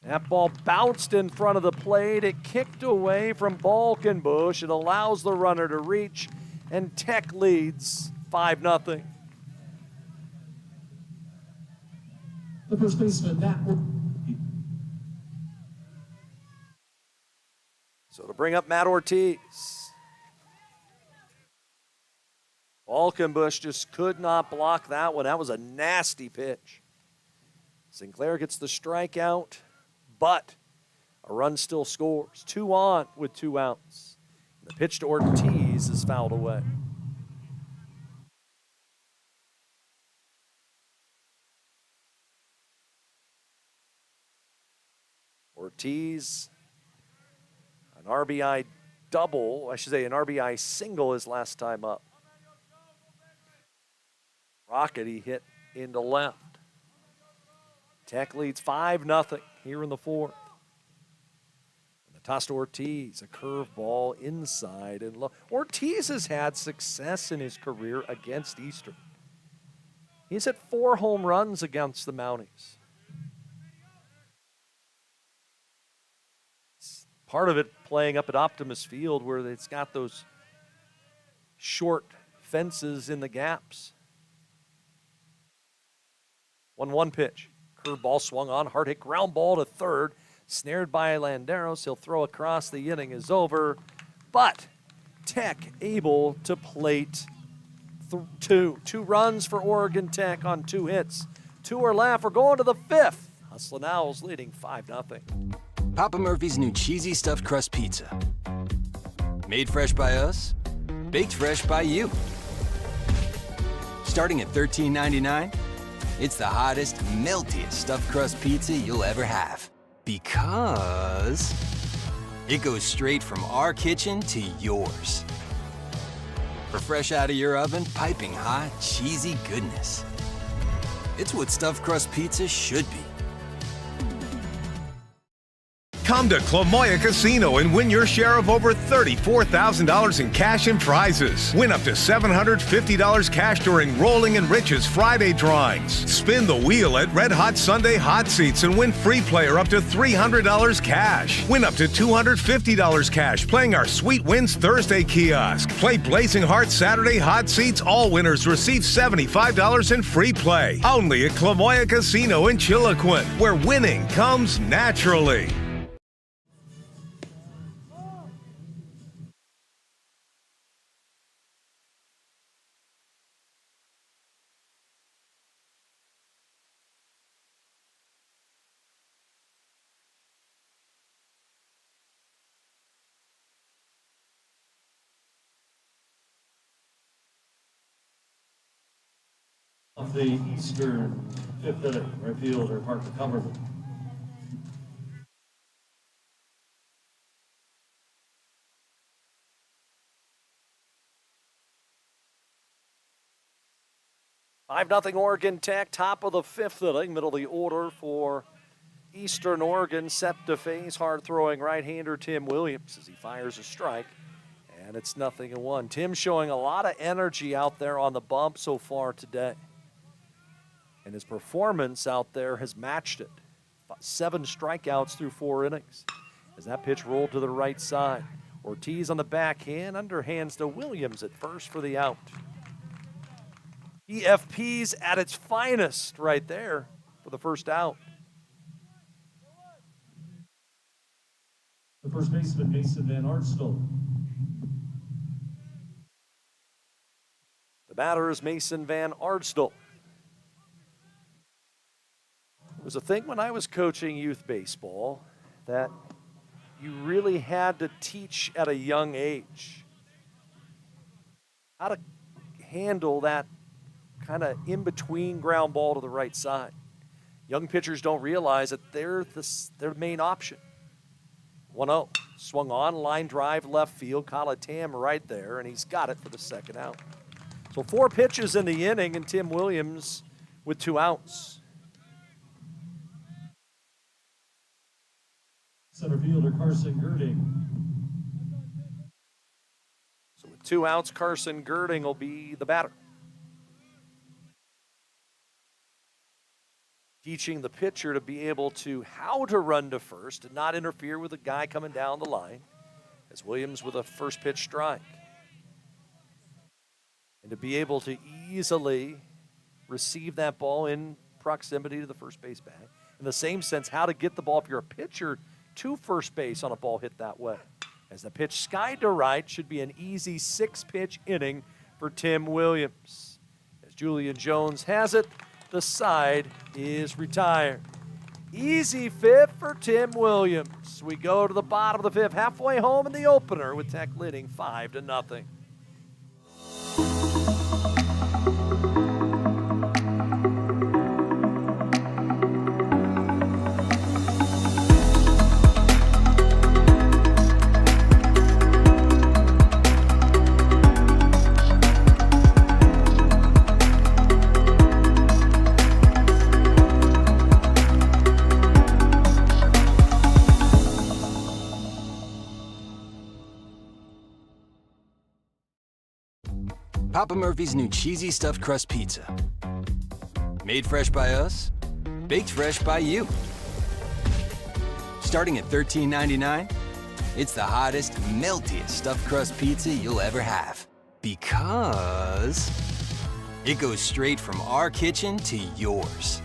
That ball bounced in front of the plate. It kicked away from Balkenbush. It allows the runner to reach, and Tech leads 5-0. The first baseman, Matt. So to bring up Matt Ortiz. Balkenbush just could not block that one. That was a nasty pitch. Sinclair gets the strikeout, but a run still scores. 2 on with 2 outs. The pitch to Ortiz is fouled away. Ortiz, an RBI double, I should say an RBI single his last time up. Rocket, he hit into left. Tech leads 5-0 here in the fourth. And the toss to Ortiz, a curveball inside and low. Ortiz has had success in his career against Eastern. He's hit 4 home runs against the Mounties. Part of it playing up at Optimus Field where it's got those short fences in the gaps. 1-1 pitch. Curveball swung on, hard hit ground ball to third. Snared by Landeros. He'll throw across. The inning is over. But Tech able to plate 2. 2 runs for Oregon Tech on 2 hits. 2 are left. We're going to the 5th. Hustlin' Owls leading 5-0. Papa Murphy's new cheesy stuffed crust pizza. Made fresh by us, baked fresh by you. Starting at $13.99, it's the hottest, meltiest stuffed crust pizza you'll ever have. Because it goes straight from our kitchen to yours. For fresh out of your oven, piping hot, cheesy goodness. It's what stuffed crust pizza should be. Come to Clamoya Casino and win your share of over $34,000 in cash and prizes. Win up to $750 cash during Rolling in Riches Friday drawings. Spin the wheel at Red Hot Sunday Hot Seats and win free player up to $300 cash. Win up to $250 cash playing our Sweet Wins Thursday kiosk. Play Blazing Heart Saturday Hot Seats. All winners receive $75 in free play. Only at Clamoya Casino in Chiloquin, where winning comes naturally. Off the Eastern 5th inning, right fielder Parker Cumberland. Five 0 Oregon Tech, top of the 5th inning, middle of the order for Eastern Oregon, set to face hard-throwing right-hander Tim Williams as he fires a strike, and it's 0-1. Tim showing a lot of energy out there on the bump so far today. And his performance out there has matched it. 7 strikeouts through 4 innings. As that pitch rolled to the right side. Ortiz on the backhand, underhands to Williams at first for the out. EFP's at its finest right there for the first out. The first baseman, Mason Van Arsdale. The batter is Mason Van Arsdale. It was a thing when I was coaching youth baseball that you really had to teach at a young age how to handle that kind of in-between ground ball to the right side. Young pitchers don't realize that they're their main option. 1-0, swung on, line drive left field, Colatam right there, and he's got it for the second out. So 4 pitches in the inning, and Tim Williams with 2 outs. Center fielder Carson Girding. So with 2 outs, Carson Girding will be the batter. Teaching the pitcher to be able to how to run to first and not interfere with the guy coming down the line, as Williams with a first pitch strike. And to be able to easily receive that ball in proximity to the first base bag. In the same sense, how to get the ball if you're a pitcher to first base on a ball hit that way. As the pitch skied to right, should be an easy 6-pitch inning for Tim Williams. As Julian Jones has it, the side is retired. Easy 5th for Tim Williams. We go to the bottom of the 5th, halfway home in the opener with Tech leading 5-0. Papa Murphy's new cheesy stuffed crust pizza. Made fresh by us, baked fresh by you. Starting at $13.99, it's the hottest, meltiest stuffed crust pizza you'll ever have. Because it goes straight from our kitchen to yours.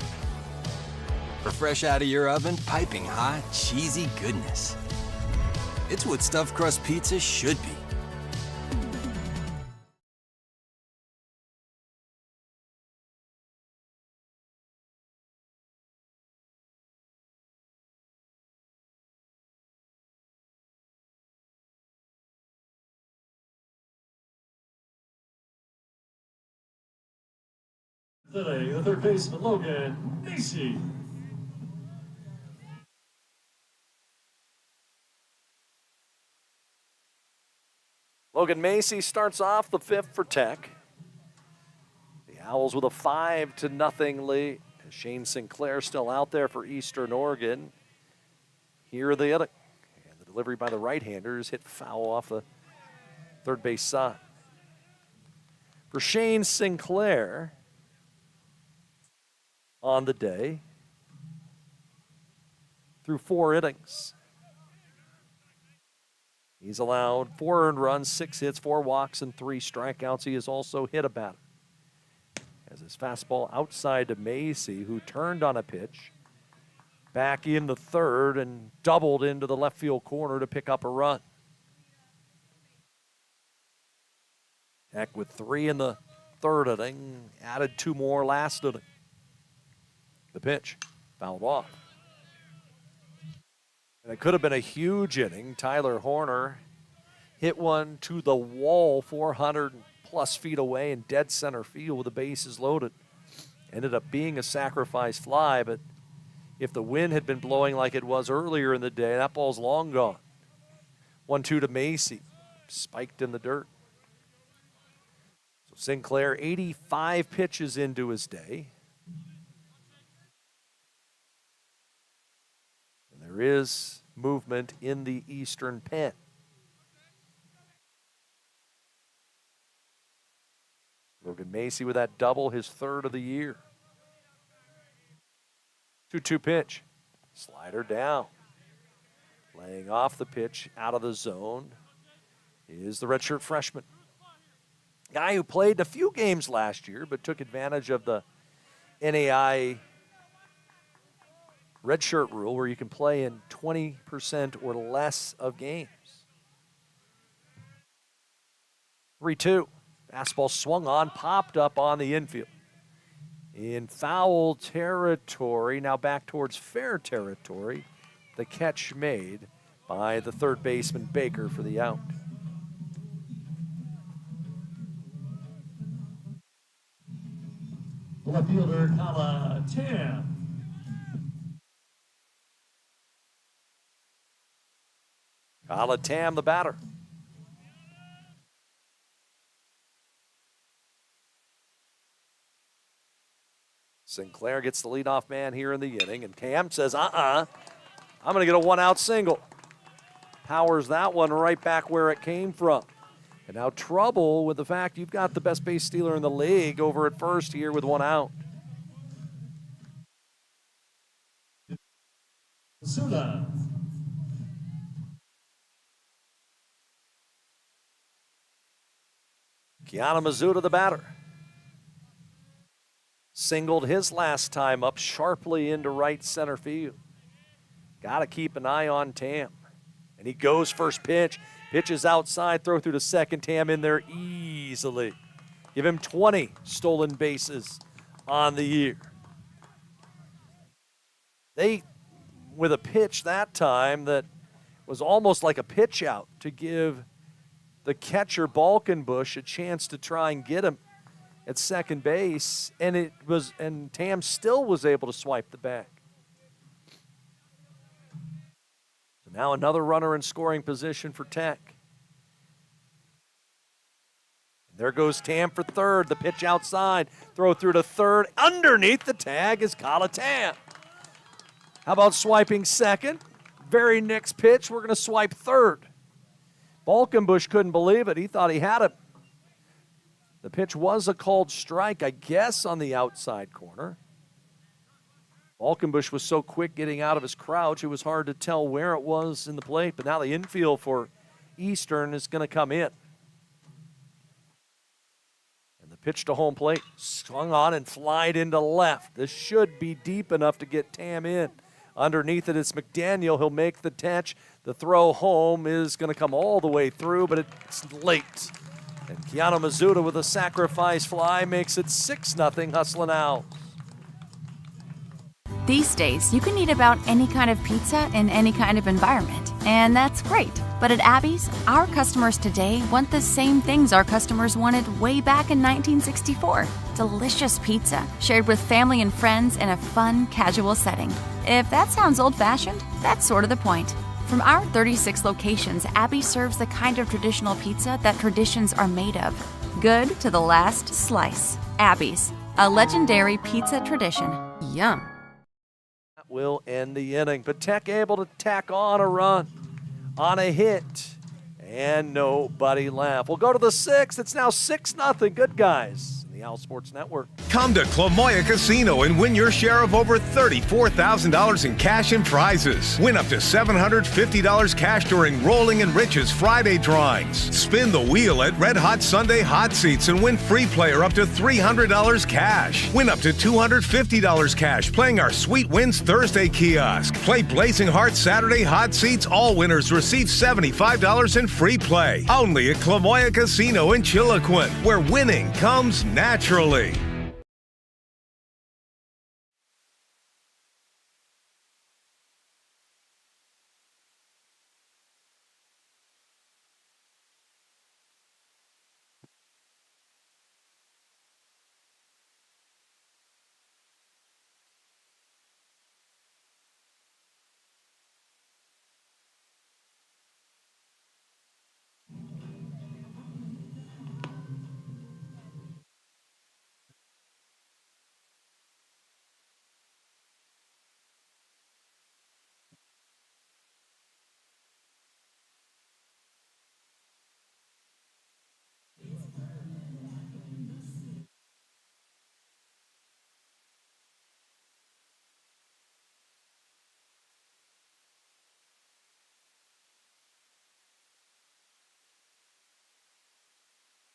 For fresh out of your oven, piping hot, cheesy goodness. It's what stuffed crust pizza should be. Today, the third baseman, Logan Macy. Logan Macy starts off the fifth for Tech. The Owls with a 5-0 lead. Shane Sinclair still out there for Eastern Oregon. Here are the inning. And the delivery by the right-handers hit foul off the third base side. For Shane Sinclair on the day, through 4 innings. He's allowed 4 earned runs, 6 hits, 4 walks, and 3 strikeouts. He has also hit a batter. As his fastball outside to Macy, who turned on a pitch, back in the third and doubled into the left field corner to pick up a run. Tech with 3 in the third inning, added 2 more last inning. The pitch fouled off. And it could have been a huge inning. Tyler Horner hit one to the wall 400+ feet away in dead center field with the bases loaded. Ended up being a sacrifice fly, but if the wind had been blowing like it was earlier in the day, that ball's long gone. 1-2 to Macy, spiked in the dirt. So Sinclair 85 pitches into his day. There is movement in the Eastern pen. Logan Macy with that double, his 3rd of the year. 2-2 pitch. Slider down. Laying off the pitch out of the zone is the redshirt freshman. Guy who played a few games last year but took advantage of the NAI redshirt rule where you can play in 20% or less of games. 3-2. Fastball swung on, popped up on the infield. In foul territory, now back towards fair territory. The catch made by the third baseman Baker for the out. Left fielder, Kala Tam. Kala Tam, the batter. Sinclair gets the leadoff man here in the inning, and Tam says, I'm going to get a 1-out single. Powers that one right back where it came from. And now trouble with the fact you've got the best base stealer in the league over at first here with 1 out. Zula. Kiana Mizuta, the batter. Singled his last time up sharply into right center field. Got to keep an eye on Tam. And he goes first pitch. Pitches outside, throw through to second. Tam in there easily. Give him 20 stolen bases on the year. They, with a pitch that time that was almost like a pitch out to give the catcher Balkenbush a chance to try and get him at second base, and Tam still was able to swipe the bag. So now another runner in scoring position for Tech. And there goes Tam for third. The pitch outside, throw through to third. Underneath the tag is Kala Tam. How about swiping second? Very next pitch, we're going to swipe third. Balkenbush couldn't believe it. He thought he had it. The pitch was a called strike, I guess, on the outside corner. Falkenbush was so quick getting out of his crouch, it was hard to tell where it was in the plate. But now the infield for Eastern is going to come in. And the pitch to home plate, swung on and flied into left. This should be deep enough to get Tam in. Underneath it, it's McDaniel. He'll make the catch. The throw home is going to come all the way through, but it's late. And Keanu Mizuta with a sacrifice fly makes it 6-0 Hustlin' Owls. These days, you can eat about any kind of pizza in any kind of environment, and that's great. But at Abby's, our customers today want the same things our customers wanted way back in 1964. Delicious pizza, shared with family and friends in a fun, casual setting. If that sounds old-fashioned, that's sort of the point. From our 36 locations, Abby serves the kind of traditional pizza that traditions are made of. Good to the last slice. Abby's, a legendary pizza tradition. Yum. That will end the inning. But Tech able to tack on a run on a hit. And nobody laughed. We'll go to the sixth. It's now 6-0 Good Guys. The Owl Sports Network. Come to Clamoya Casino and win your share of over $34,000 in cash and prizes. Win up to $750 cash during Rolling and Rich's Friday drawings. Spin the wheel at Red Hot Sunday Hot Seats and win free player up to $300 cash. Win up to $250 cash playing our Sweet Wins Thursday kiosk. Play Blazing Heart Saturday Hot Seats. All winners receive $75 in free play. Only at Clamoya Casino in Chiloquin, where winning comes naturally.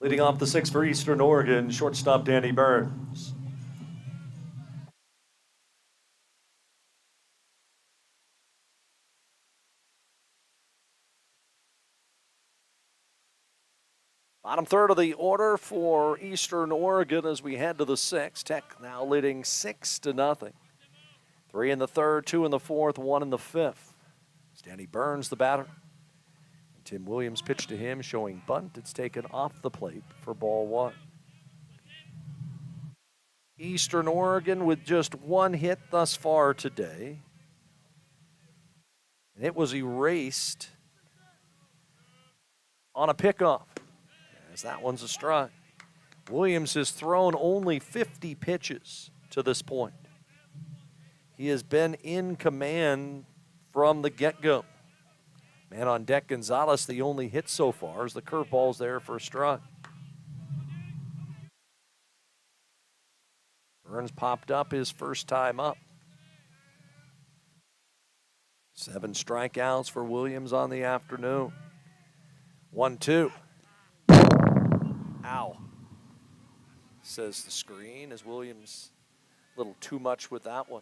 Leading off the sixth for Eastern Oregon, shortstop Danny Burns. Bottom third of the order for Eastern Oregon as we head to the sixth. Tech now leading 6-0. 3 in the third, 2 in the fourth, 1 in the fifth. It's Danny Burns, the batter. Tim Williams pitched to him, showing bunt. It's taken off the plate for ball one. Eastern Oregon with just one hit thus far today. And it was erased on a pickoff, as that one's a strike. Williams has thrown only 50 pitches to this point. He has been in command from the get-go. Man on deck, Gonzalez, the only hit so far, as the curveball's there for a strike. Burns popped up his first time up. 7 strikeouts for Williams on the afternoon. 1-2. Ow, says the screen, as Williams a little too much with that one.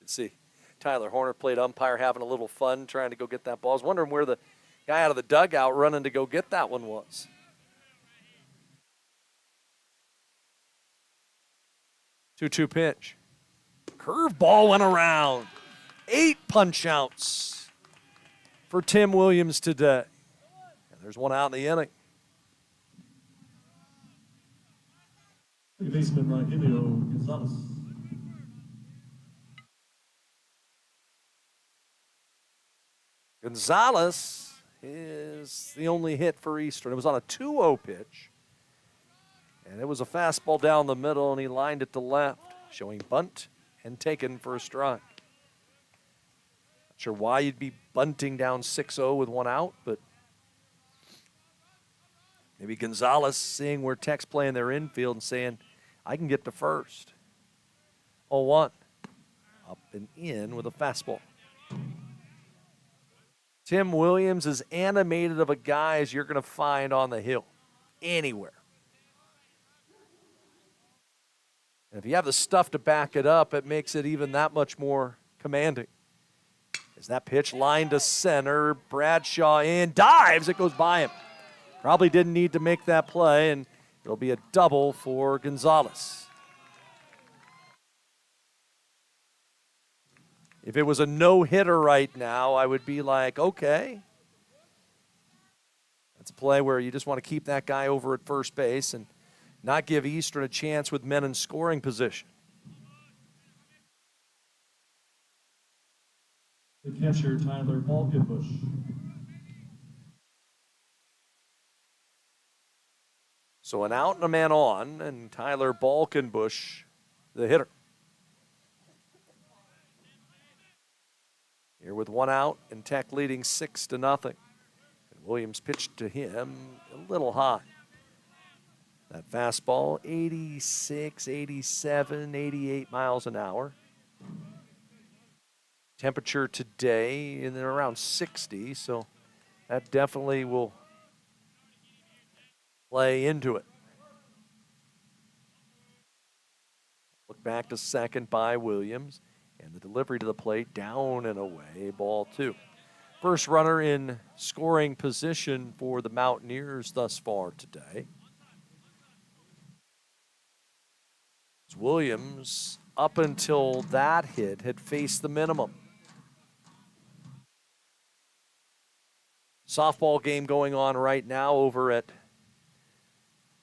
See Tyler Horner, played umpire, having a little fun trying to go get that ball. I was wondering where the guy out of the dugout running to go get that one was. 2-2 pitch. Curveball went around. 8 punch outs for Tim Williams today. And there's one out in the inning. Baseman Rogelio Gonzalez. Gonzalez is the only hit for Eastern. It was on a 2-0 pitch. And it was a fastball down the middle, and he lined it to left, showing bunt and taken for a strike. Not sure why you'd be bunting down 6-0 with one out, but maybe Gonzalez seeing where Tech's playing their infield and saying, I can get to first. 0-1. Up and in with a fastball. Tim Williams is animated of a guy as you're going to find on the hill. Anywhere. And if you have the stuff to back it up, it makes it even that much more commanding. As that pitch lined to center, Bradshaw in, dives, it goes by him. Probably didn't need to make that play, and it'll be a double for Gonzalez. If it was a no-hitter right now, I would be like, okay. That's a play where you just want to keep that guy over at first base and not give Eastern a chance with men in scoring position. The catcher, Tyler Balkenbush. So an out and a man on, and Tyler Balkenbush, the hitter. Here with one out, and Tech leading 6-0. And Williams pitched to him a little high. That fastball, 86, 87, 88 miles an hour. Temperature today in and around 60, so that definitely will play into it. Look back to second by Williams, and the delivery to the plate down and away, ball 2. First runner in scoring position for the Mountaineers thus far today. Williams, up until that hit, had faced the minimum. Softball game going on right now over at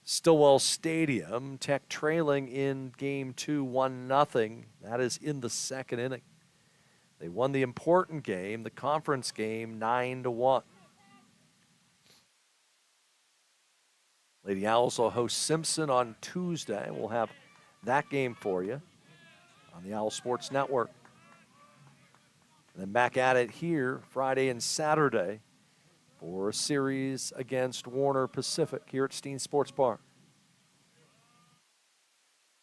Stillwell Stadium. Tech trailing in game 2, 1-0. That is in the second inning. They won the important game, the conference game, 9-1. Lady Owls will host Simpson on Tuesday. We'll have that game for you on the Owl Sports Network. And then back at it here Friday and Saturday for a series against Warner Pacific here at Steen Sports Park.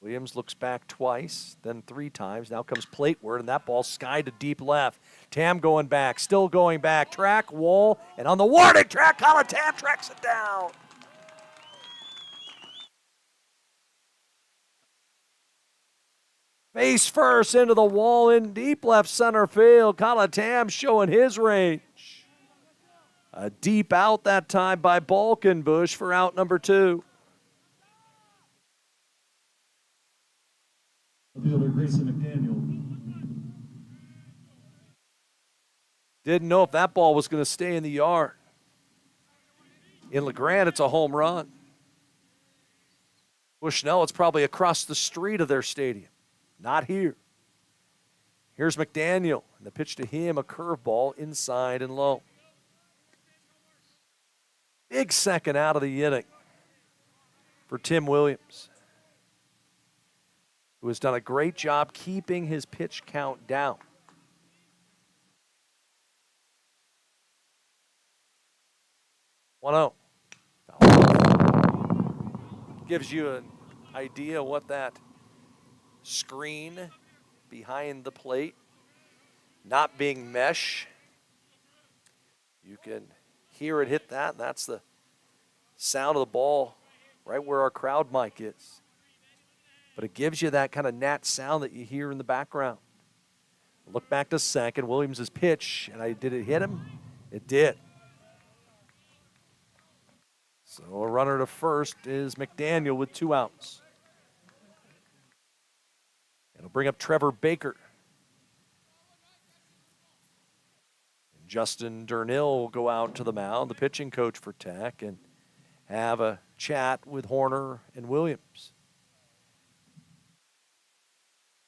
Williams looks back twice, then 3 times. Now comes plateward, and that ball sky to deep left. Tam going back, still going back. Track, wall, and on the warning track, Colin Tam tracks it down. Face first into the wall in deep left center field. Colin Tam showing his range. A deep out that time by Balkenbush for out number 2. Fielder Grayson McDaniel. Didn't know if that ball was going to stay in the yard. In LeGrand, it's a home run. Bushnell, it's probably across the street of their stadium. Not here. Here's McDaniel, and the pitch to him, a curveball inside and low. Big second out of the inning for Tim Williams, who has done a great job keeping his pitch count down. One-0. Gives you an idea what that screen behind the plate, not being mesh. You can hear it hit that, and that's the sound of the ball right where our crowd mic is. But it gives you that kind of gnat sound that you hear in the background. Look back to second, Williams' pitch, and did it hit him? It did. So a runner to first is McDaniel with 2 outs. It'll bring up Trevor Baker. And Justin Dernill will go out to the mound, the pitching coach for Tech, and have a chat with Horner and Williams.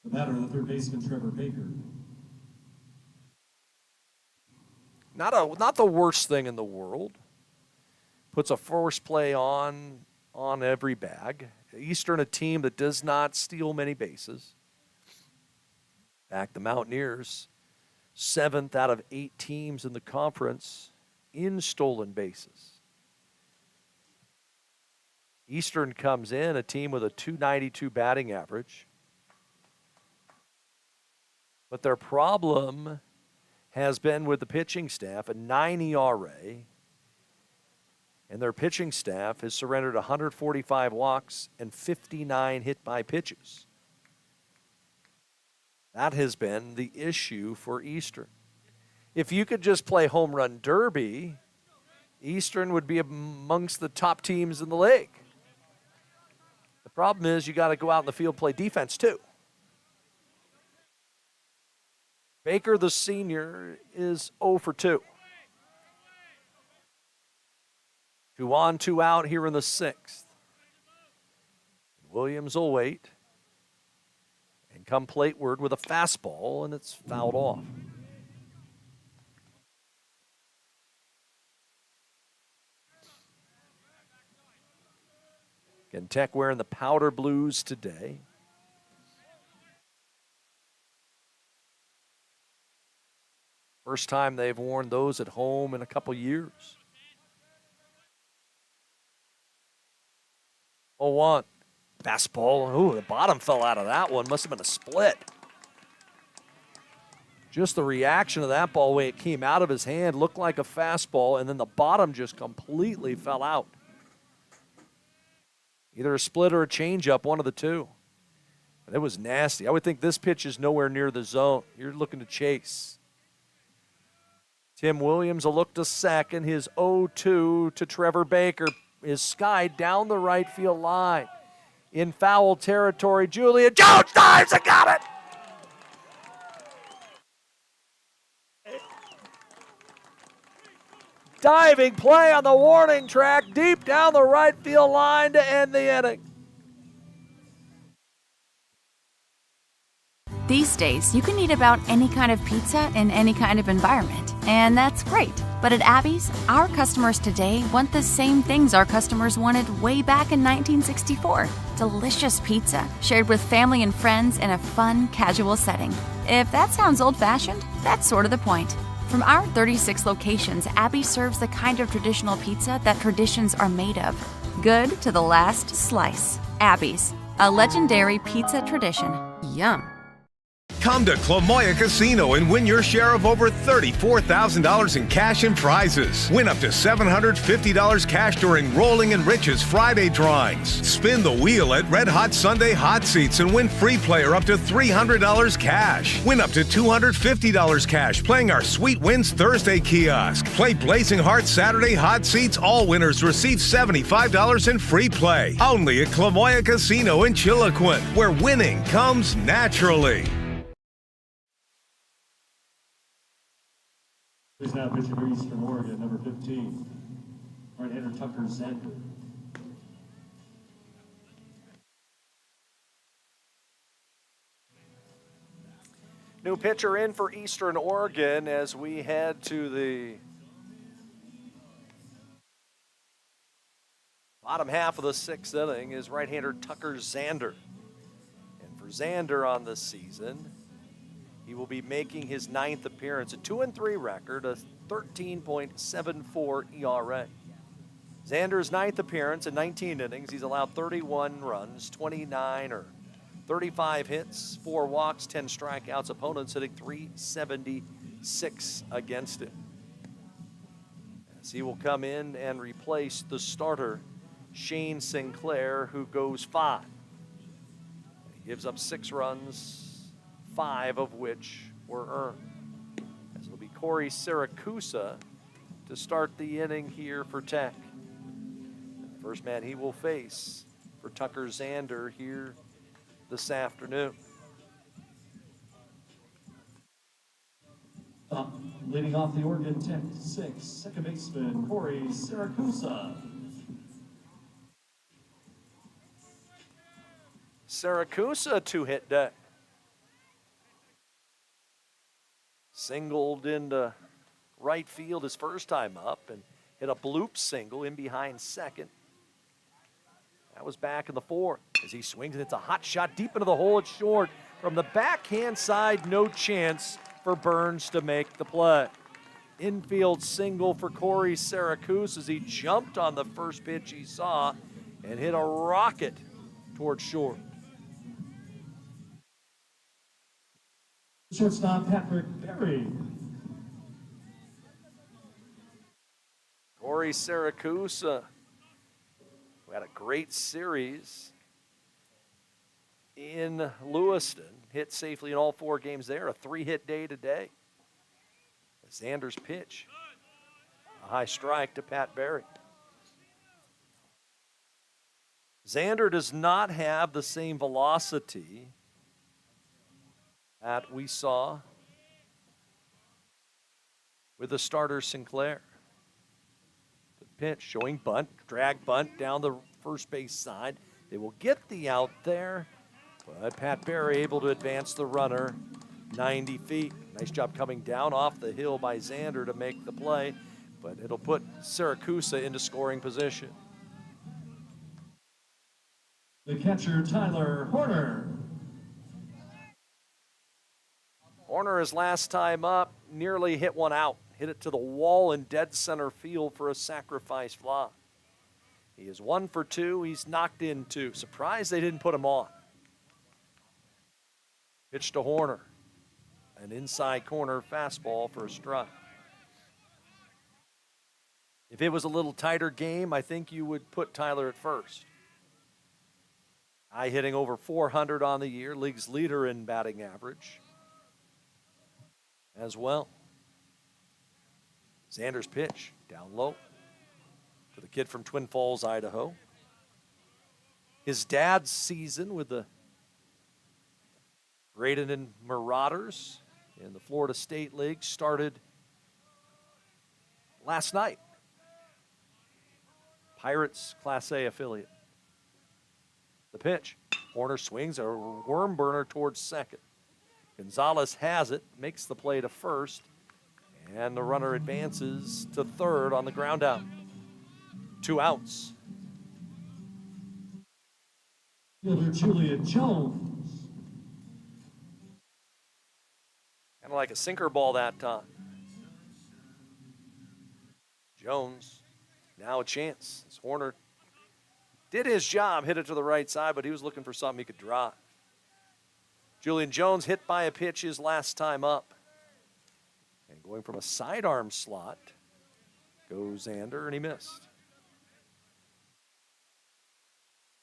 The batter, the third baseman, Trevor Baker. Not the worst thing in the world. Puts a force play on every bag. Eastern, a team that does not steal many bases. In fact, the Mountaineers 7th out of 8 teams in the conference in stolen bases. Eastern comes in, a team with a .292 batting average. But their problem has been with the pitching staff, a 9 ERA. And their pitching staff has surrendered 145 walks and 59 hit by pitches. That has been the issue for Eastern. If you could just play home run derby, Eastern would be amongst the top teams in the league. The problem is you got to go out in the field and play defense too. Baker, the senior, is 0 for 2. 2 on, 2 out here in the 6th. Williams will wait and come plateward with a fastball, and it's fouled off. Again, Tech wearing the powder blues today. First time they've worn those at home in a couple years. 0-1. Fastball. Ooh, the bottom fell out of that one. Must have been a split. Just the reaction of that ball, the way it came out of his hand, looked like a fastball, and then the bottom just completely fell out. Either a split or a changeup, one of the two. But it was nasty. I would think this pitch is nowhere near the zone. You're looking to chase. Tim Williams will look to second. His 0-2 to Trevor Baker is skied down the right field line. In foul territory, Julian Jones dives and got it! Diving play on the warning track deep down the right field line to end the inning. These days, you can eat about any kind of pizza in any kind of environment, and that's great. But at Abby's, our customers today want the same things our customers wanted way back in 1964. Delicious pizza, shared with family and friends in a fun, casual setting. If that sounds old-fashioned, that's sort of the point. From our 36 locations, Abby serves the kind of traditional pizza that traditions are made of. Good to the last slice. Abby's, a legendary pizza tradition. Yum. Come to Clamoya Casino and win your share of over $34,000 in cash and prizes. Win up to $750 cash during Rolling in Riches Friday drawings. Spin the wheel at Red Hot Sunday Hot Seats and win free player up to $300 cash. Win up to $250 cash playing our Sweet Wins Thursday kiosk. Play Blazing Heart Saturday Hot Seats. All winners receive $75 in free play. Only at Clamoya Casino in Chiloquin, where winning comes naturally. He's now pitching for Eastern Oregon, number 15, right-hander Tucker Zander. New pitcher in for Eastern Oregon as we head to the bottom half of the 6th inning is right-hander Tucker Zander. And for Zander on this season, he will be making his 9th appearance, a 2-3 record, a 13.74 ERA. Zander's 9th appearance in 19 innings. He's allowed 31 runs, 29 or 35 hits, 4 walks, 10 strikeouts. Opponents hitting .376 against him. As he will come in and replace the starter, Shane Sinclair, who goes 5. He gives up 6 runs, 5 of which were earned. As it'll be Corey Siracusa to start the inning here for Tech. The first man he will face for Tucker Zander here this afternoon. Leading off the Oregon Tech 6, second baseman Corey Siracusa. Siracusa, a 2-hit day. Singled into right field his first time up and hit a bloop single in behind second. That was back in the 4th. As he swings, and it's a hot shot deep into the hole. It's short. From the backhand side, no chance for Burns to make the play. Infield single for Corey Syracuse as he jumped on the first pitch he saw and hit a rocket towards short. Shortstop Patrick Berry. Corey Syracuse, who had a great series in Lewiston, hit safely in all 4 games there, a 3-hit day today. Xander's pitch, a high strike to Pat Berry. Xander does not have the same velocity that we saw with the starter Sinclair. The pitch showing bunt, drag bunt down the first base side. They will get the out there, but Pat Berry able to advance the runner 90 feet. Nice job coming down off the hill by Xander to make the play, but it'll put Syracuse into scoring position. The catcher, Tyler Horner. Horner, his last time up, nearly hit one out. Hit it to the wall in dead center field for a sacrifice fly. He is 1 for 2. He's knocked in 2. Surprised they didn't put him on. Pitch to Horner. An inside corner fastball for a strike. If it was a little tighter game, I think you would put Tyler at first. High hitting over 400 on the year, league's leader in batting average as well. Xander's pitch down low to the kid from Twin Falls, Idaho. His dad's season with the Bradenton Marauders in the Florida State League started last night. Pirates Class A affiliate. The pitch. Horner swings a worm burner towards second. Gonzalez has it, makes the play to first, and the runner advances to third on the ground out. 2 outs. Fielder Julian Jones. Kind of like a sinker ball that time. Jones, now a chance. As Horner did his job, hit it to the right side, but he was looking for something he could drive. Julian Jones hit by a pitch his last time up. And going from a sidearm slot goes Xander, and he missed.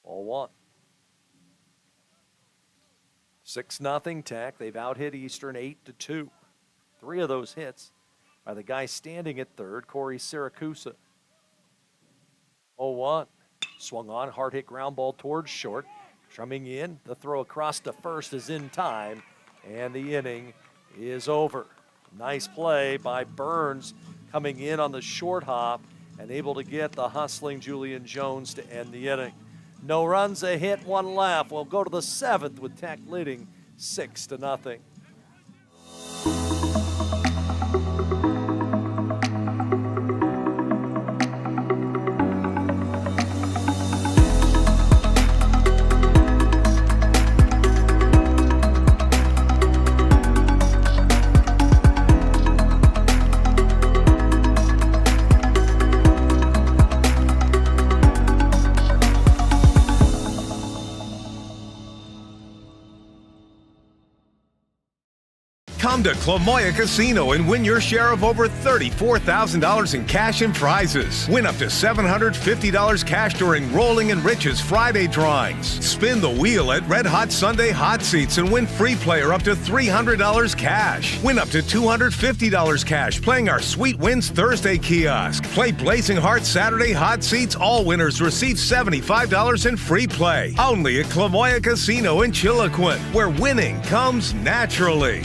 Ball 1. 6-0 Tech. They've out-hit Eastern 8-2. 3 of those hits by the guy standing at third, Corey Syracuse. 0-1. Swung on, hard hit ground ball towards short. Coming in, the throw across to first is in time, and the inning is over. Nice play by Burns coming in on the short hop and able to get the hustling Julian Jones to end the inning. No runs, a hit, 1 left. We'll go to the 7th with Tech leading 6-0. Come to Clamoya Casino and win your share of over $34,000 in cash and prizes. Win up to $750 cash during Rolling in Riches Friday drawings. Spin the wheel at Red Hot Sunday Hot Seats and win free player up to $300 cash. Win up to $250 cash playing our Sweet Wins Thursday kiosk. Play Blazing Hearts Saturday Hot Seats. All winners receive $75 in free play. Only at Clamoya Casino in Chiloquin, where winning comes naturally.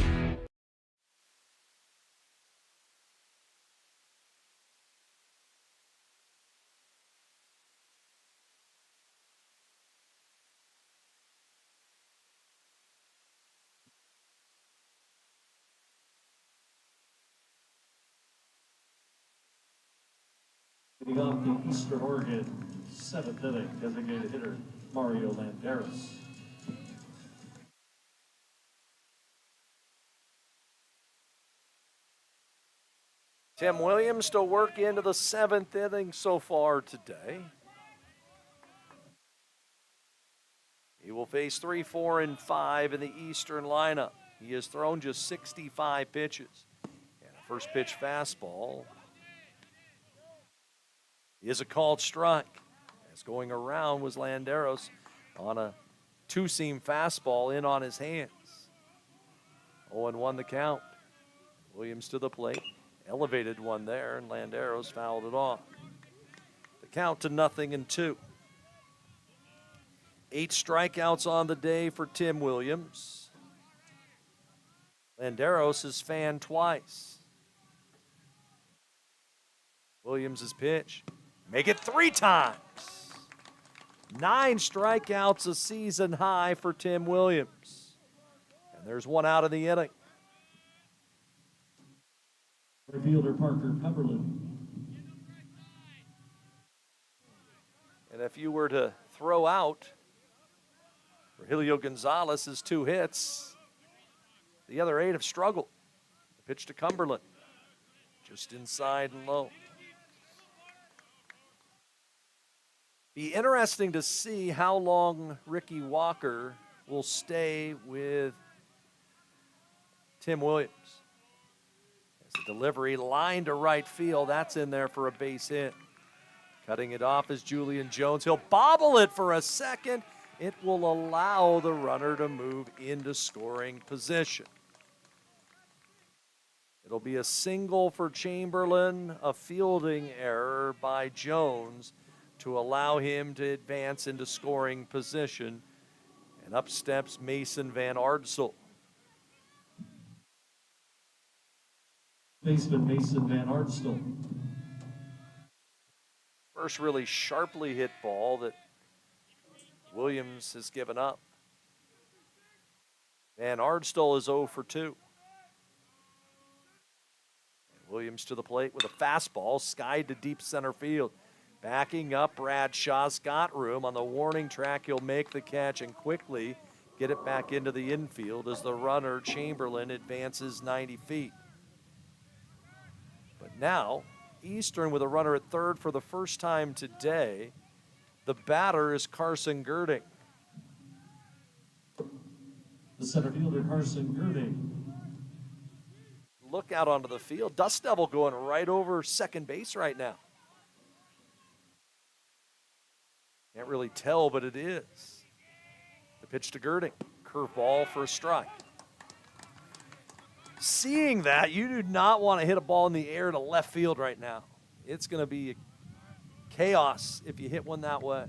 Leading off the Eastern Oregon 7th inning, designated hitter Mario Landeros. Tim Williams to work into the 7th inning so far today. He will face 3, 4, and 5 in the Eastern lineup. He has thrown just 65 pitches. And a first pitch fastball is a called strike. As going around was Landeros on a two-seam fastball in on his hands. 0-1 the count. Williams to the plate. Elevated one there, and Landeros fouled it off. The count to 0-2. 8 strikeouts on the day for Tim Williams. Landeros has fanned twice. Williams' pitch. Make it 3 times. 9 strikeouts, a season high for Tim Williams. And there's one out of the inning. Right fielder Parker Cumberland. And if you were to throw out Virgilio Gonzalez's 2 hits, the other 8 have struggled. The pitch to Cumberland, just inside and low. Be interesting to see how long Ricky Walker will stay with Tim Williams. As the delivery line to right field, that's in there for a base hit. Cutting it off is Julian Jones. He'll bobble it for a second. It will allow the runner to move into scoring position. It'll be a single for Chamberlain, a fielding error by Jones to allow him to advance into scoring position. And up steps Mason Van Ardsel. Baseman Mason Van Artstel. First really sharply hit ball that Williams has given up. Van Ardstel is 0 for 2. Williams to the plate with a fastball, skied to deep center field. Backing up, Bradshaw's got room. On the warning track, he'll make the catch and quickly get it back into the infield as the runner, Chamberlain, advances 90 feet. But now, Eastern with a runner at third for the first time today. The batter is Carson Girding. The center fielder Carson Girding. Look out onto the field. Dust Devil going right over second base right now. Can't really tell, but it is. The pitch to Girding. Curveball for a strike. Seeing that, you do not want to hit a ball in the air to left field right now. It's going to be chaos if you hit one that way.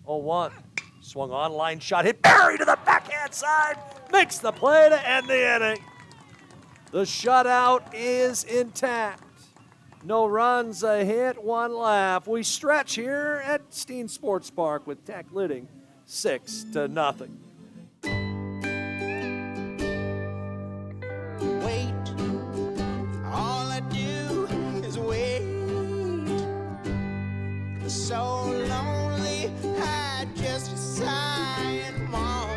0-1. Swung on, line shot, hit Barry to the backhand side. Makes the play to end the inning. The shutout is intact. No runs, a hit, 1 laugh. We stretch here at Steen Sports Park with Tech leading 6-0. Wait, all I do is wait. So lonely, I just sigh and moan.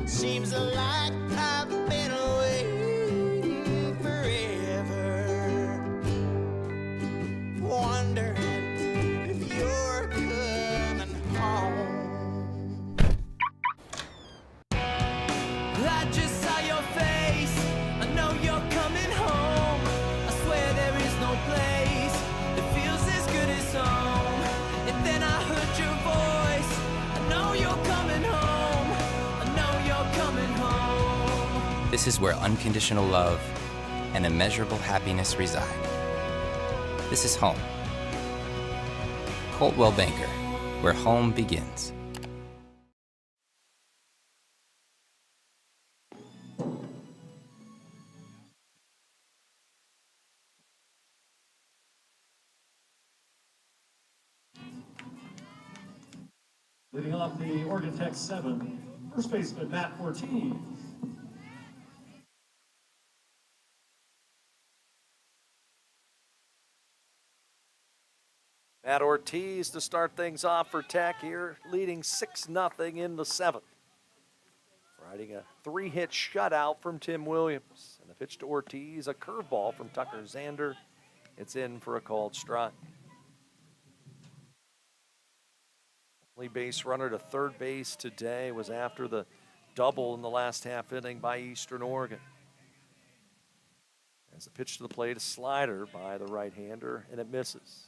Seems like I've been waiting forever, wondering if you're coming home. I just saw your face. I know you're coming home. I swear there is no place that feels as good as home. And then I heard your voice. I know you're coming home. I know you're coming home. This is where unconditional love and immeasurable happiness reside. This is home. Coltwell Banker, where home begins. Leading off the Oregon Tech 7, first baseman Matt Ortiz. Matt Ortiz to start things off for Tech here, leading 6-0 in the 7th. riding a 3-hit shutout from Tim Williams. And the pitch to Ortiz, a curveball from Tucker Xander. It's in for a called strike. Only base runner to third base today was after the double in the last half inning by Eastern Oregon. As a pitch to the plate, a slider by the right-hander, and it misses.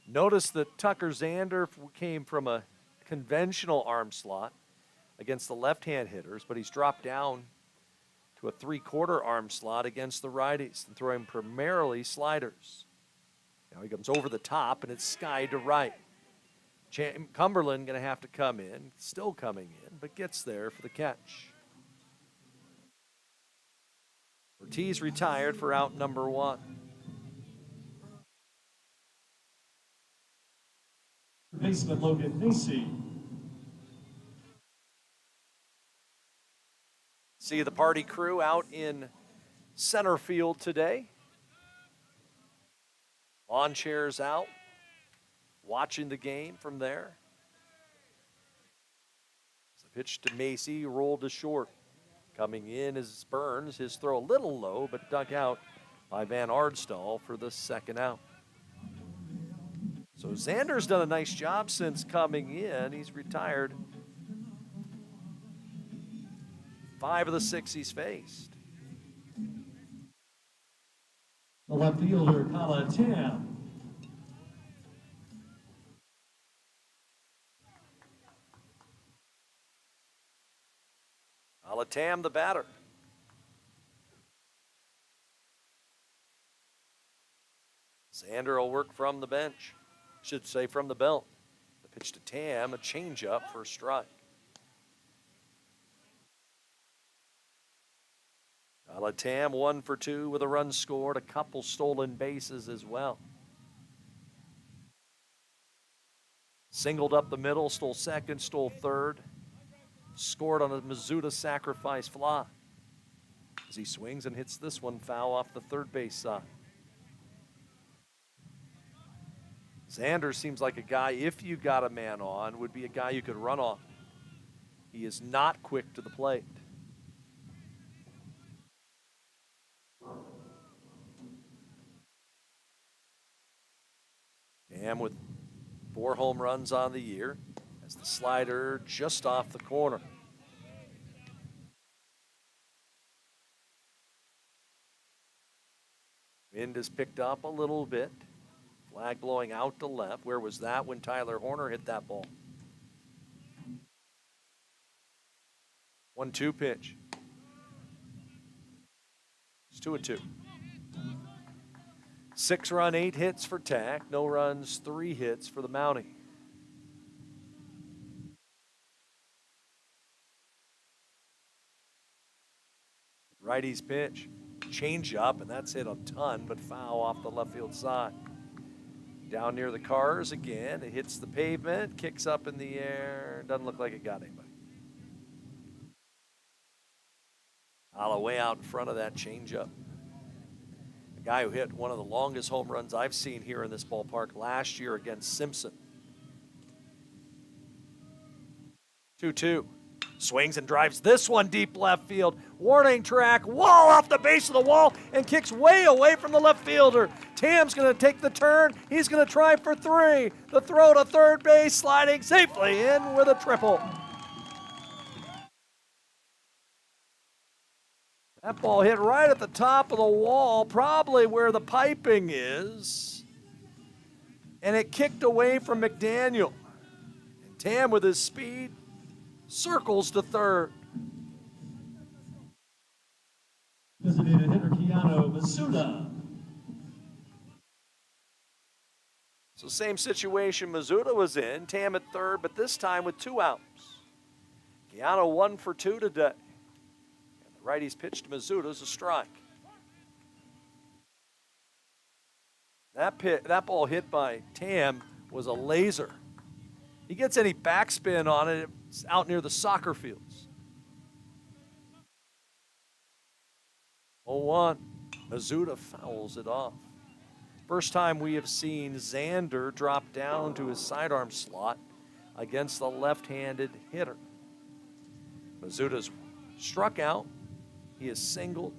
Notice that Tucker Xander came from a conventional arm slot against the left-hand hitters, but he's dropped down to a 3/4 arm slot against the righties and throwing primarily sliders. Now he comes over the top, and it's sky to right. Cumberland going to have to come in, still coming in, but gets there for the catch. Ortiz retired for out number 1. Baseman Logan Macy. See the party crew out in center field today. Lawn chairs out, watching the game from there. As the pitch to Macy, rolled to short. Coming in is Burns, his throw a little low, but dug out by Van Ardstall for the second out. So Xander's done a nice job since coming in. He's retired 5 of the 6 he's faced. The left fielder, Kala Tam. Alatam, the batter. Xander will work from the bench. Should say from the belt. The pitch to Tam, a changeup for a strike. Alatam 1 for 2 with a run scored, a couple stolen bases as well. Singled up the middle, stole second, stole third. Scored on a Mizuta sacrifice fly. As he swings and hits this one foul off the third base side. Xander seems like a guy, if you got a man on, would be a guy you could run on. He is not quick to the plate. Tam with 4 home runs on the year. As the slider just off the corner. Wind has picked up a little bit. Flag blowing out to left. Where was that when Tyler Horner hit that ball? 1-2 pitch. It's 2-2. 6 run, 8 hits for Tack. No runs, 3 hits for the Mountie. Righty's pitch, change up, and that's hit a ton, but foul off the left field side. Down near the cars again, it hits the pavement, kicks up in the air, doesn't look like it got anybody. Way out in front of that changeup. A guy who hit one of the longest home runs I've seen here in this ballpark last year against Simpson. 2-2. Swings and drives this one deep left field. Warning track, wall off the base of the wall and kicks way away from the left fielder. Tam's going to take the turn. He's going to try for 3. The throw to third base, sliding safely in with a triple. That ball hit right at the top of the wall, probably where the piping is. And it kicked away from McDaniel. And Tam with his speed circles to third. Designated hitter Keanu Masuda. So same situation Mizuta was in. Tam at third, but this time with 2 outs. Keanu 1 for 2 today. And the righty's pitch to Mizuta is a strike. That ball hit by Tam was a laser. He gets any backspin on it, it's out near the soccer fields. 0-1. Mizuta fouls it off. First time we have seen Xander drop down to his sidearm slot against the left-handed hitter. Mizuda's struck out, he is singled,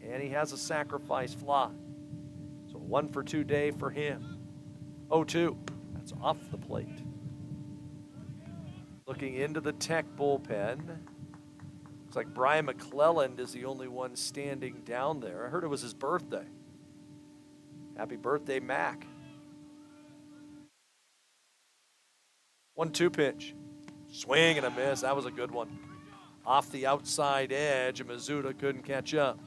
and he has a sacrifice fly. So 1 for 2 day for him. 0-2, that's off the plate. Looking into the Tech bullpen. Looks like Brian McClelland is the only one standing down there. I heard it was his birthday. Happy birthday, Mac. 1-2 pitch. Swing and a miss. That was a good one. Off the outside edge, and Mizuda couldn't catch up.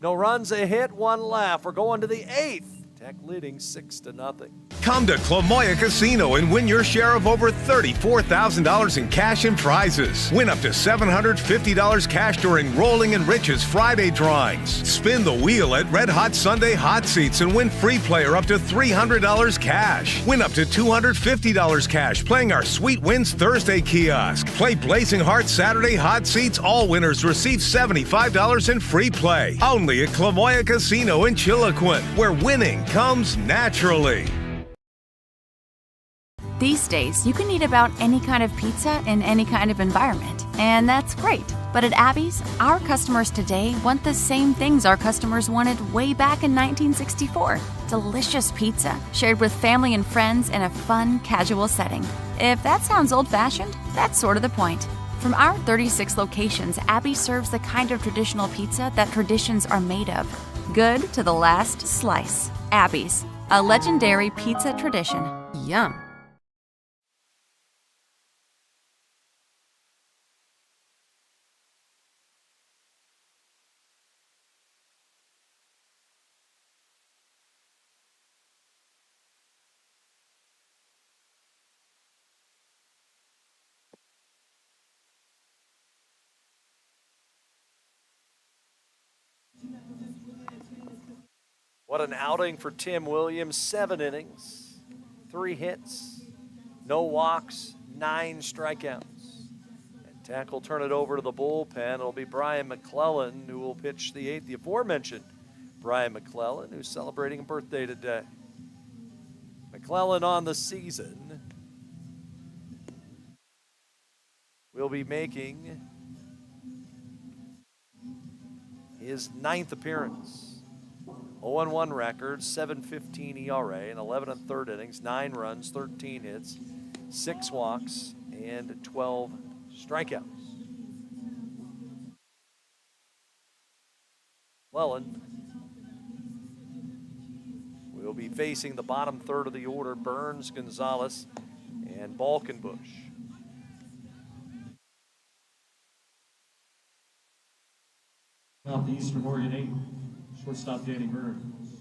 No runs, a hit, 1 left. We're going to the 8th. Tech leading 6-0. Come to Clamoya Casino and win your share of over $34,000 in cash and prizes. Win up to $750 cash during Rolling in Riches Friday drawings. Spin the wheel at Red Hot Sunday Hot Seats and win free player up to $300 cash. Win up to $250 cash playing our Sweet Wins Thursday kiosk. Play Blazing Heart Saturday Hot Seats. All winners receive $75 in free play. Only at Clamoya Casino in Chiloquin, where winning comes naturally. These days, you can eat about any kind of pizza in any kind of environment, and that's great. But at Abby's, our customers today want the same things our customers wanted way back in 1964. Delicious pizza, shared with family and friends in a fun, casual setting. If that sounds old-fashioned, that's sort of the point. From our 36 locations, Abby serves the kind of traditional pizza that traditions are made of. Good to the last slice. Abby's, a legendary pizza tradition. Yum. What an outing for Tim Williams. 7 innings, 3 hits, no walks, 9 strikeouts. And Tech will turn it over to the bullpen. It'll be Brian McClellan who will pitch the 8th. The aforementioned Brian McClellan, who's celebrating a birthday today. McClellan on the season will be making his 9th appearance. 0-1 record, 7.15 ERA, and 11 1/3 innings, 9 runs, 13 hits, 6 walks, and 12 strikeouts. McClellan will be facing the bottom third of the order, Burns, Gonzalez, and Balkenbush. Off the Eastern Oregon 8, shortstop Danny Burns.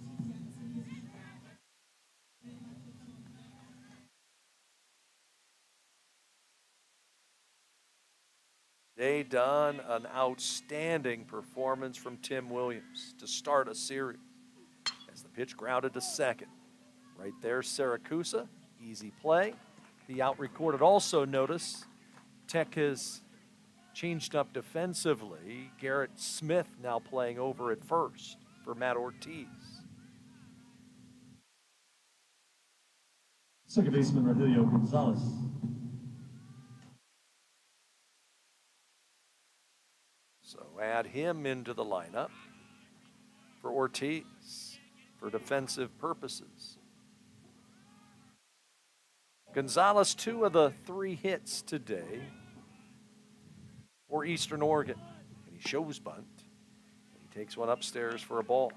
They done an outstanding performance from Tim Williams to start a series. As the pitch grounded to second. Right there, Saracusa, easy play. The out recorded also notice Tech has changed up defensively. Garrett Smith now playing over at first for Matt Ortiz. Second baseman Rogelio Gonzalez. So add him into the lineup for Ortiz for defensive purposes. Gonzalez, 2 of the 3 hits today for Eastern Oregon. And he shows bunt. And he takes one upstairs for a ball.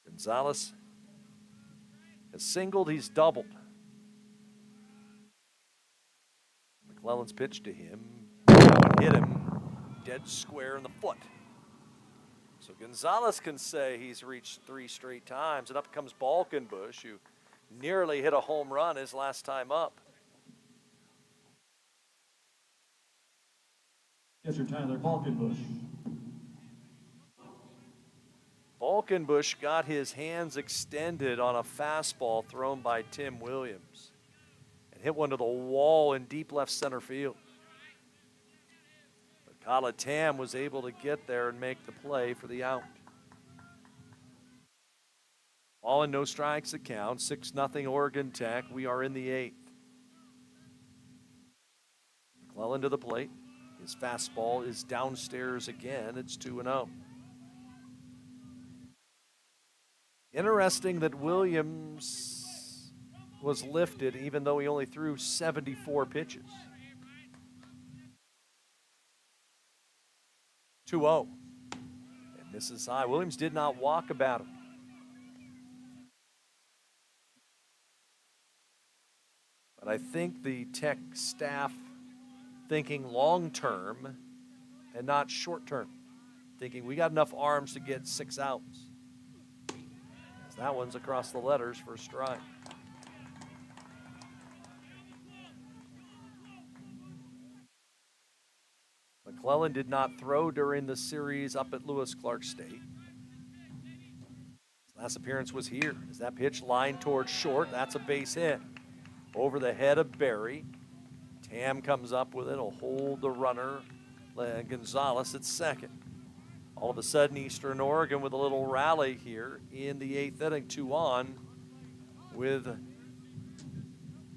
Gonzalez has singled, he's doubled. McClellan's pitch to him. Hit him dead square in the foot. So Gonzalez can say he's reached 3 straight times. And up comes Balkenbush, who nearly hit a home run his last time up. Catcher Tyler Balkenbush. Balkenbush got his hands extended on a fastball thrown by Tim Williams and hit one to the wall in deep left center field. But Calatam was able to get there and make the play for the out. All in, no strikes to count. 6-0 Oregon Tech. We are in the 8th. McClellan to the plate. His fastball is downstairs again. It's 2-0. Interesting that Williams was lifted even though he only threw 74 pitches. 2-0. And misses high. Williams did not walk about him. But I think the Tech staff thinking long-term and not short-term. Thinking we got enough arms to get 6 outs. That one's across the letters for a strike. McClellan did not throw during the series up at Lewis Clark State. His last appearance was here. As that pitch lined towards short, that's a base hit. Over the head of Barry. Tam comes up with it. He'll hold the runner. Gonzalez at second. All of a sudden, Eastern Oregon with a little rally here in the 8th inning, 2 on with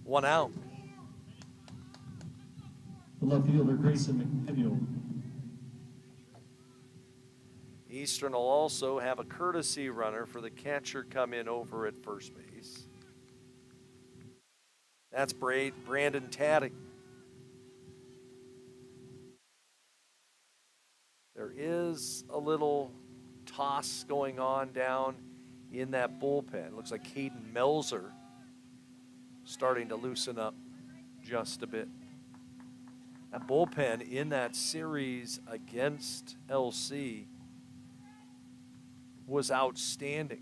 1 out. The left fielder, Grayson McDaniel. Eastern will also have a courtesy runner for the catcher come in over at first base. That's Brandon Taddy. There is a little toss going on down in that bullpen. Looks like Caden Melzer starting to loosen up just a bit. That bullpen in that series against LC was outstanding.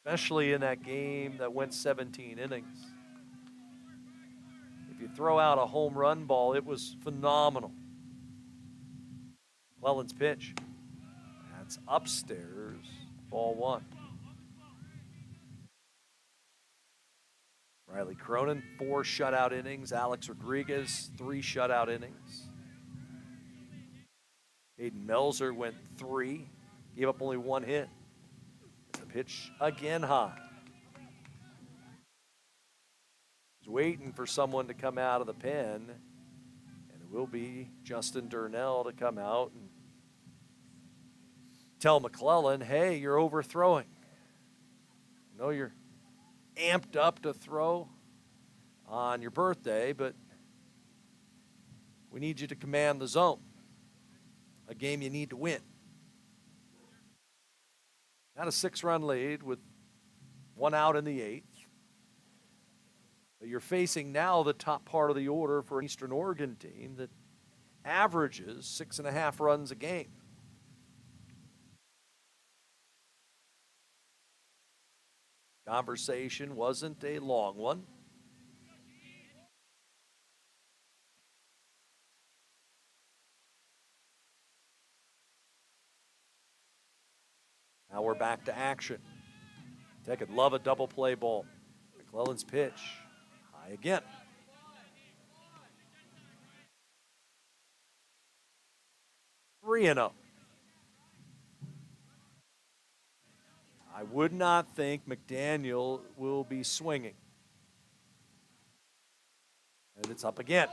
Especially in that game that went 17 innings. If you throw out a home run ball, it was phenomenal. McClellan's pitch. That's upstairs, ball 1. Riley Cronin, 4 shutout innings. Alex Rodriguez, 3 shutout innings. Caden Melzer went 3, gave up only 1 hit. The pitch again high. Waiting for someone to come out of the pen, and it will be Justin Durnell to come out and tell McClellan, hey, you're overthrowing. I know you're amped up to throw on your birthday, but we need you to command the zone, a game you need to win. Got a 6-run lead with 1 out in the 8th. But you're facing now the top part of the order for an Eastern Oregon team that averages 6.5 runs a game. Conversation wasn't a long one. Now we're back to action. Tech would love a double play ball. McClellan's pitch. Again. Three and up. I would not think McDaniel will be swinging. And it's up again.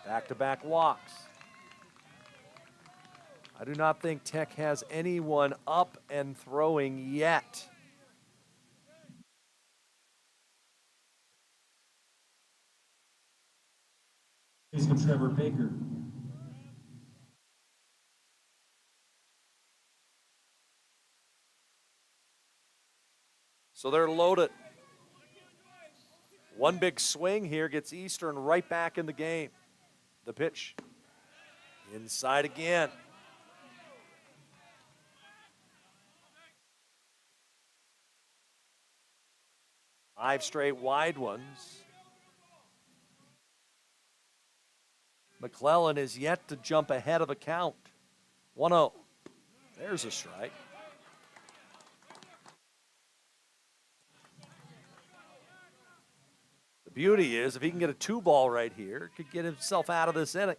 Back-to-back walks. I do not think Tech has anyone up and throwing yet. Trevor Baker. So they're loaded. One big swing here gets Eastern right back in the game. The pitch. Inside again. Five straight wide ones. McClellan is yet to jump ahead of a count. 1-0. There's a strike. The beauty is if he can get a 2-ball right here, could get himself out of this inning.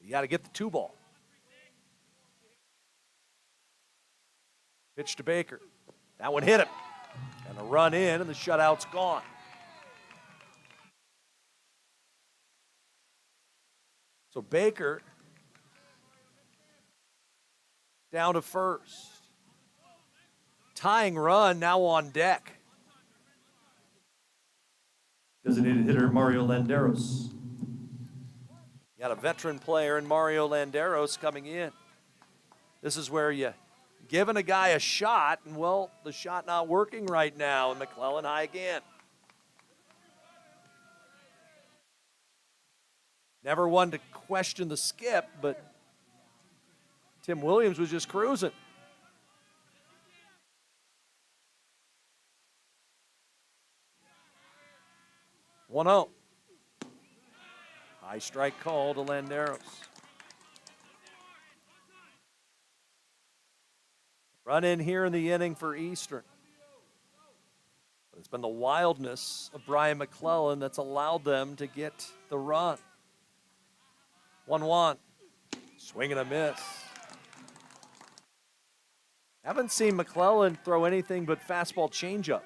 You got to get the 2-ball. Pitch to Baker. That one hit him. And a run in, and the shutout's gone. So Baker down to first. Tying run now on deck. Designated hitter Mario Landeros. You got a veteran player in Mario Landeros coming in. This is where you giving a guy a shot, and well, the shot not working right now, and McClellan high again. Never one to question the skip, but Tim Williams was just cruising. One out. High strike call to Landeros. Run in here in the inning for Eastern. But it's been the wildness of Brian McClellan that's allowed them to get the run. 1-1. Swing and a miss. Haven't seen McClellan throw anything but fastball changeup.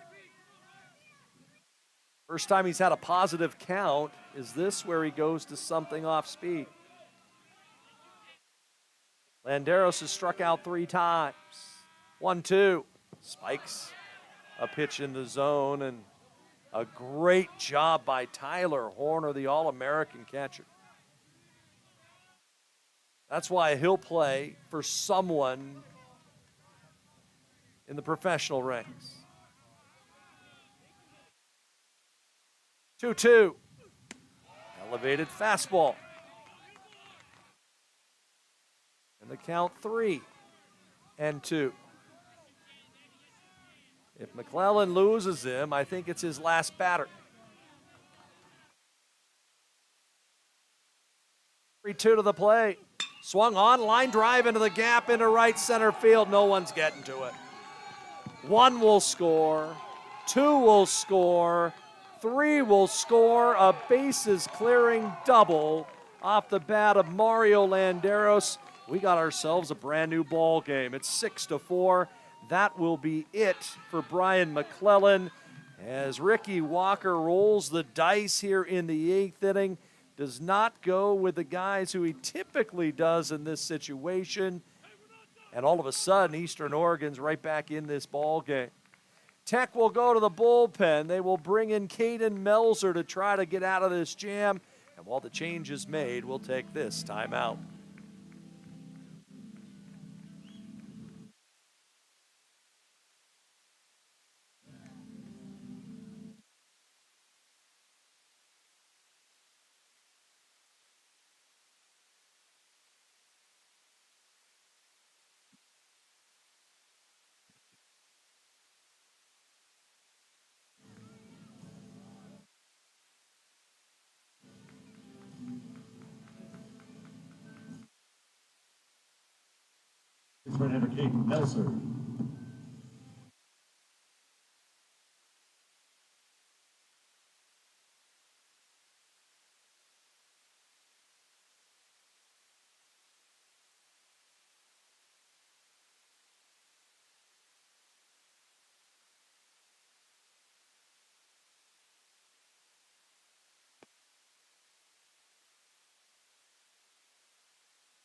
First time he's had a positive count. Is this where he goes to something off speed? Landeros has struck out 3 times. 1-2. Spikes a pitch in the zone, and a great job by Tyler Horner, the All-American catcher. That's why he'll play for someone in the professional ranks. 2-2. Elevated fastball. And the count 3-2. If McClellan loses him, I think it's his last batter. 3-2 to the plate. Swung on, line drive into the gap into right center field. No one's getting to it. 1 will score. 2 will score. 3 will score. A bases clearing double off the bat of Mario Landeros. We got ourselves a brand new ball game. It's 6-4. That will be it for Brian McClellan as Ricky Walker rolls the dice here in the 8th inning. Does not go with the guys who he typically does in this situation. And all of a sudden, Eastern Oregon's right back in this ball game. Tech will go to the bullpen. They will bring in Caden Melzer to try to get out of this jam. And while the change is made, we'll take this timeout. Right-hander Caden Melzer.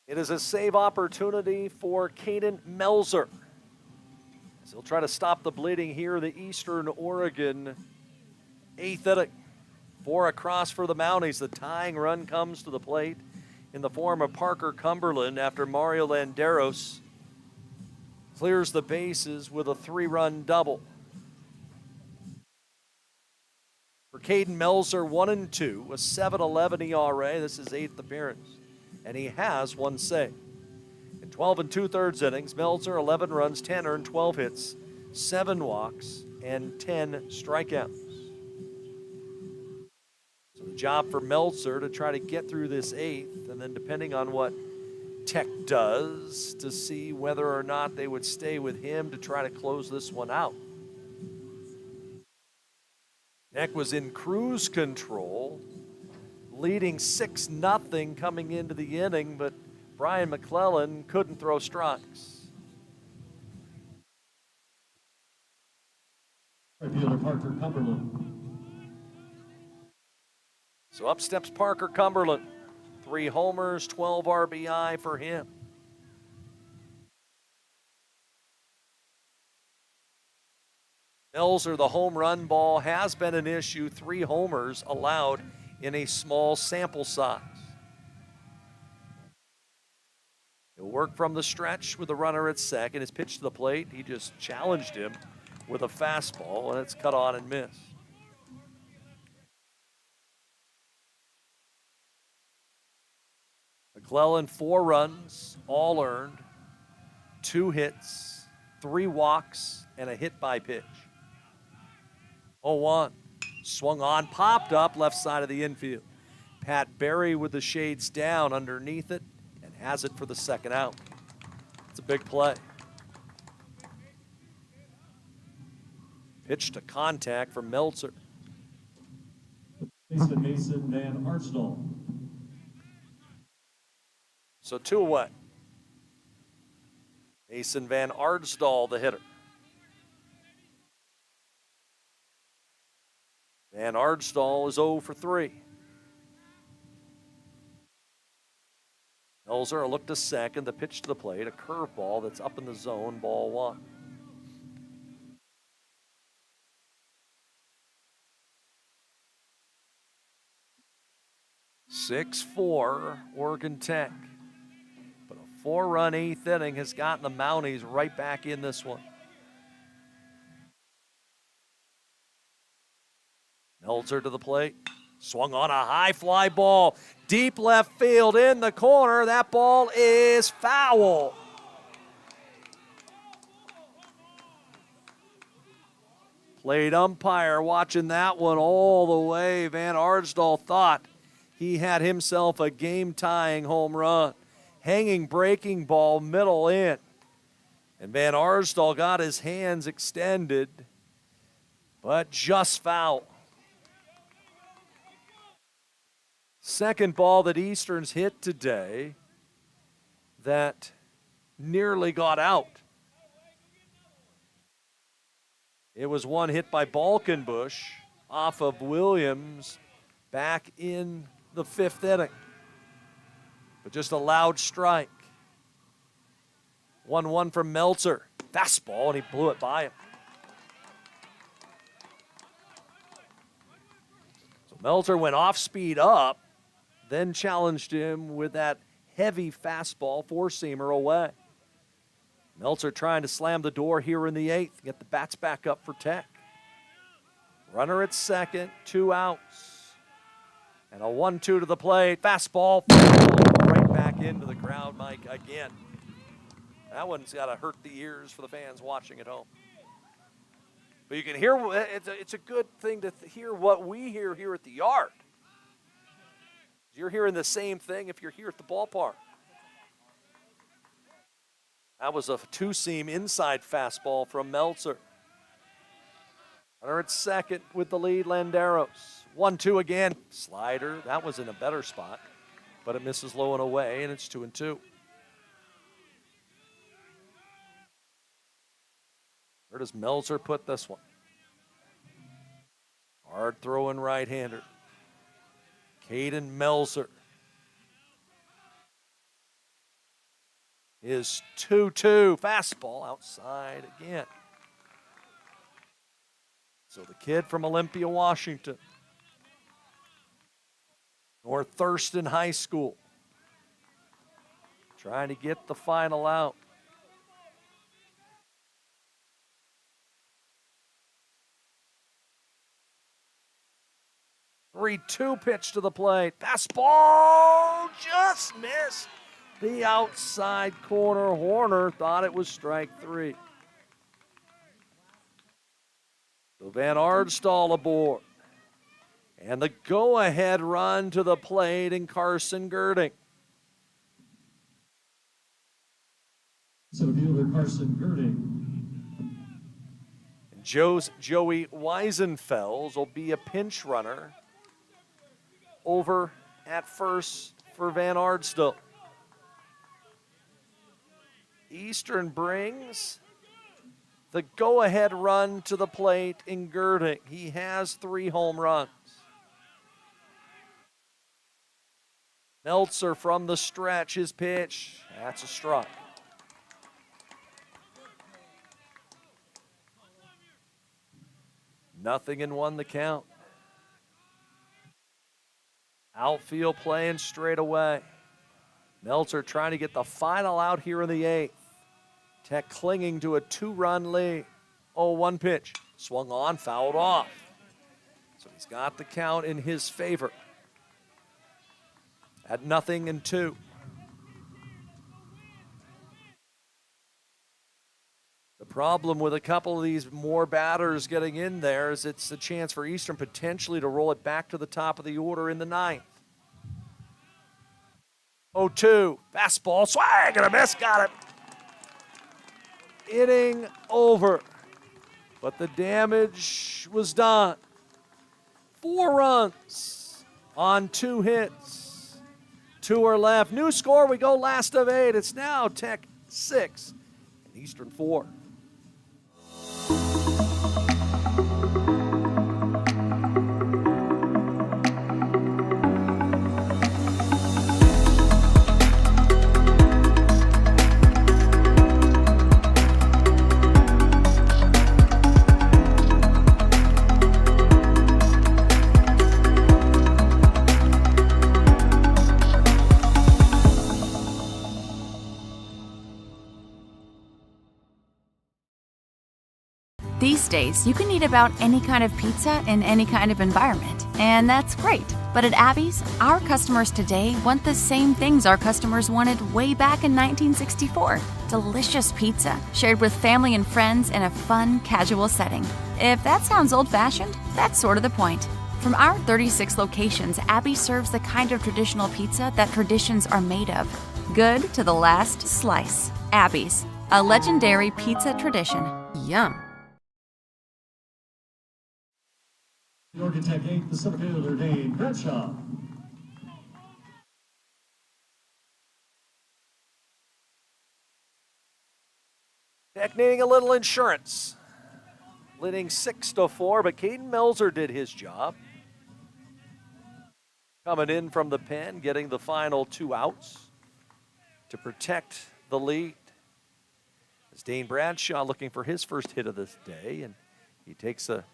It is a save opportunity for Caden Melzer. As he'll try to stop the bleeding here in the Eastern Oregon 8th inning. 4 across for the Mounties. The tying run comes to the plate in the form of Parker Cumberland after Mario Landeros clears the bases with a 3-run double. For Caden Melzer, 1-2, a 7.11 ERA. This is 8th appearance. And he has 1 save. In 12 2/3 innings, Melzer 11 runs, 10 earned, 12 hits, 7 walks, and 10 strikeouts. So the job for Melzer to try to get through this 8th, and then depending on what Tech does, to see whether or not they would stay with him to try to close this one out. Tech was in cruise control, leading 6-0 coming into the inning, but Brian McClellan couldn't throw strikes. Right fielder Parker Cumberland. So up steps Parker Cumberland. 3 homers, 12 RBI for him. Melzer, the home run ball has been an issue. 3 homers allowed in a small sample size. He'll work from the stretch with the runner at second. His pitch to the plate, he just challenged him with a fastball, and it's cut on and missed. McClellan, 4 runs, all earned, 2 hits, 3 walks, and a hit by pitch. 0-1. Swung on, popped up left side of the infield. Pat Berry with the shades down underneath it and has it for the second out. It's a big play. Pitch to contact from Melzer. Mason Van Arsdal. So 2 away. Mason Van Arsdal, the hitter. Van Arsdal is 0 for 3. Melzer, a look to second, the pitch to the plate, a curveball that's up in the zone, ball 1. (6-4) Oregon Tech. But a 4-run 8th inning has gotten the Mounties right back in this one. Melzer to the plate. Swung on a high fly ball. Deep left field in the corner. That ball is foul. Plate umpire watching that one all the way. Van Arsdal thought he had himself a game-tying home run. Hanging breaking ball middle in. And Van Arsdal got his hands extended, but just foul. Second ball that Eastern's hit today that nearly got out. It was one hit by Balkenbush off of Williams back in the 5th inning. But just a loud strike. 1-1 from Melzer. Fastball, and he blew it by him. So Melzer went off speed up, then challenged him with that heavy fastball, 4-seamer away. Melzer trying to slam the door here in the 8th, get the bats back up for Tech. Runner at second, 2 outs. And a 1-2 to the plate, fastball, right back into the crowd, Mike, again. That one's got to hurt the ears for the fans watching at home. But you can hear, it's a good thing to hear what we hear here at the yard. You're hearing the same thing if you're here at the ballpark. That was a 2-seam inside fastball from Melzer. Runner at second with the lead, Landeros. 1-2 again. Slider, that was in a better spot, but it misses low and away, and it's 2-2. Where does Melzer put this one? Hard throwing right-hander. Caden Melzer is 2-2. Fastball outside again. So the kid from Olympia, Washington. North Thurston High School. Trying to get the final out. Three-two pitch to the plate. Fastball just missed the outside corner. Horner thought it was strike 3. So Van Arsdal aboard. And the go-ahead run to the plate in Carson Girding. Center fielder Carson Girding. Joey Weisenfels will be a pinch runner over at first for Van Arsdal. Eastern brings the go-ahead run to the plate in Girding. He has 3 home runs. Meltzer from the stretch, his pitch, that's a strike. Nothing in 1 the count. Outfield playing straight away. Meltzer trying to get the final out here in the 8th. Tech clinging to a 2-run lead. 0-1 pitch. Swung on, fouled off. So he's got the count in his favor. At 0-2. The problem with a couple of these more batters getting in there is it's a chance for Eastern potentially to roll it back to the top of the order in the 9th. 0-2, fastball, swing and a miss, got it. Inning over, but the damage was done. 4 runs on 2 hits. 2 are left. New score, we go last of 8. It's now Tech 6 and Eastern 4. These days, you can eat about any kind of pizza in any kind of environment, and that's great. But at Abby's, our customers today want the same things our customers wanted way back in 1964. Delicious pizza, shared with family and friends in a fun, casual setting. If that sounds old-fashioned, that's sort of the point. From our 36 locations, Abby serves the kind of traditional pizza that traditions are made of. Good to the last slice. Abby's, a legendary pizza tradition. Yum. Georgia Tech 8th, the center fielder, Dane Bradshaw. Tech needing a little insurance. Leading 6-4, but Caden Melzer did his job. Coming in from the pen, getting the final 2 outs to protect the lead. As Dane Bradshaw looking for his first hit of this day, and he takes a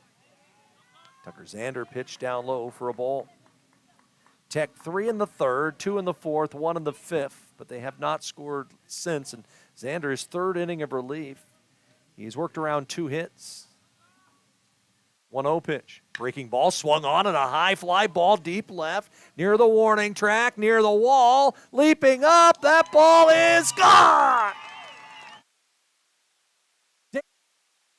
Tucker Zander pitch down low for a ball. Tech 3 in the 3rd, 2 in the 4th, 1 in the 5th, but they have not scored since. And Zander's 3rd inning of relief. He's worked around 2 hits. 1-0 pitch. Breaking ball swung on and a high fly ball deep left near the warning track, near the wall. Leaping up, that ball is gone!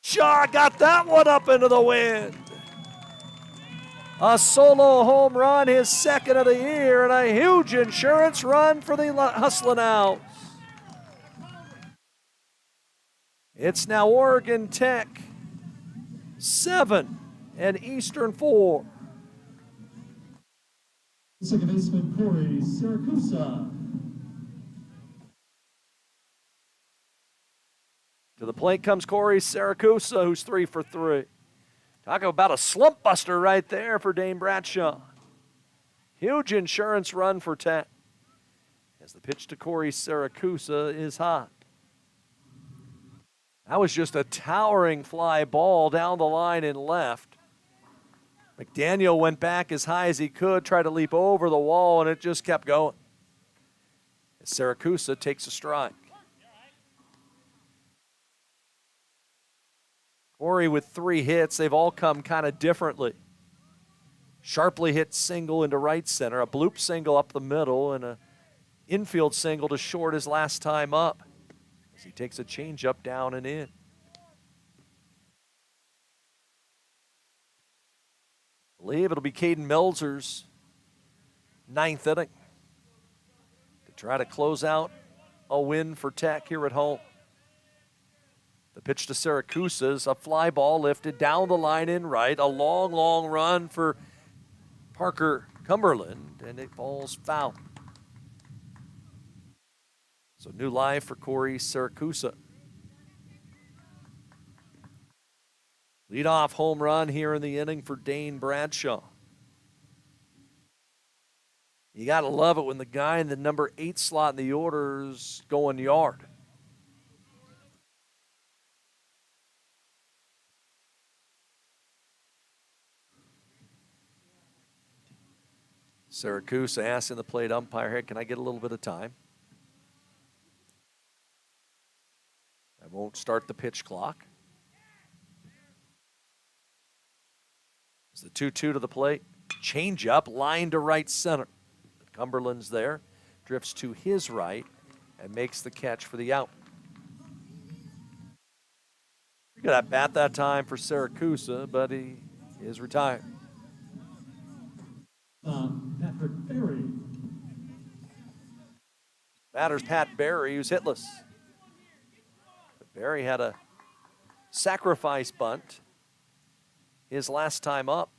Shaw got that one up into the wind. A solo home run, his 2nd of the year, and a huge insurance run for the Hustlin' Owls. It's now Oregon Tech 7 and Eastern 4. Second baseman Corey Siracusa. To the plate comes Corey Siracusa, who's 3 for 3. Talk about a slump buster right there for Dane Bradshaw. Huge insurance run for Tech. As the pitch to Corey Siracusa is hot. That was just a towering fly ball down the line in left. McDaniel went back as high as he could, tried to leap over the wall, and it just kept going. As Siracusa takes a strike. Corey with 3 hits. They've all come kind of differently. Sharply hit single into right center, a bloop single up the middle, and a infield single to short his last time up. As he takes a changeup down and in. I believe it'll be Caden Melzer's 9th inning to try to close out a win for Tech here at home. The pitch to Siracusa is a fly ball lifted down the line in right. A long, long run for Parker Cumberland, and it falls foul. So new life for Corey Siracusa. Leadoff home run here in the inning for Dane Bradshaw. You got to love it when the guy in the number 8 slot in the order's going yard. Siracusa asking the plate umpire, hey, can I get a little bit of time? I won't start the pitch clock. It's the 2-2 to the plate. Change up, line to right center. Cumberland's there, drifts to his right, and makes the catch for the out. We got at bat that time for Siracusa, but he is retired. Patrick Berry. Batter's Pat Berry, who's hitless. But Berry had a sacrifice bunt his last time up.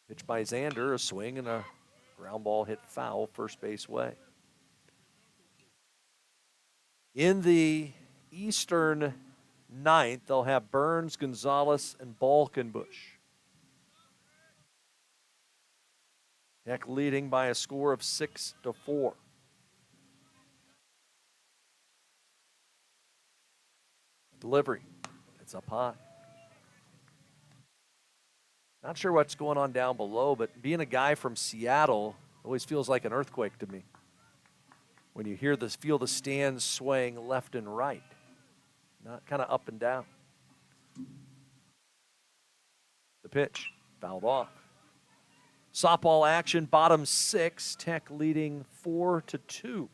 Pitch by Xander, a swing and a ground ball hit foul first base way. In the Eastern ninth, they'll have Burns, Gonzalez, and Balkenbush. Tech leading by a score of 6-4. Delivery. It's up high. Not sure what's going on down below, but being a guy from Seattle always feels like an earthquake to me. When you feel the stands swaying left and right, not kind of up and down. The pitch, fouled off. Softball action, bottom 6, Tech leading 4-2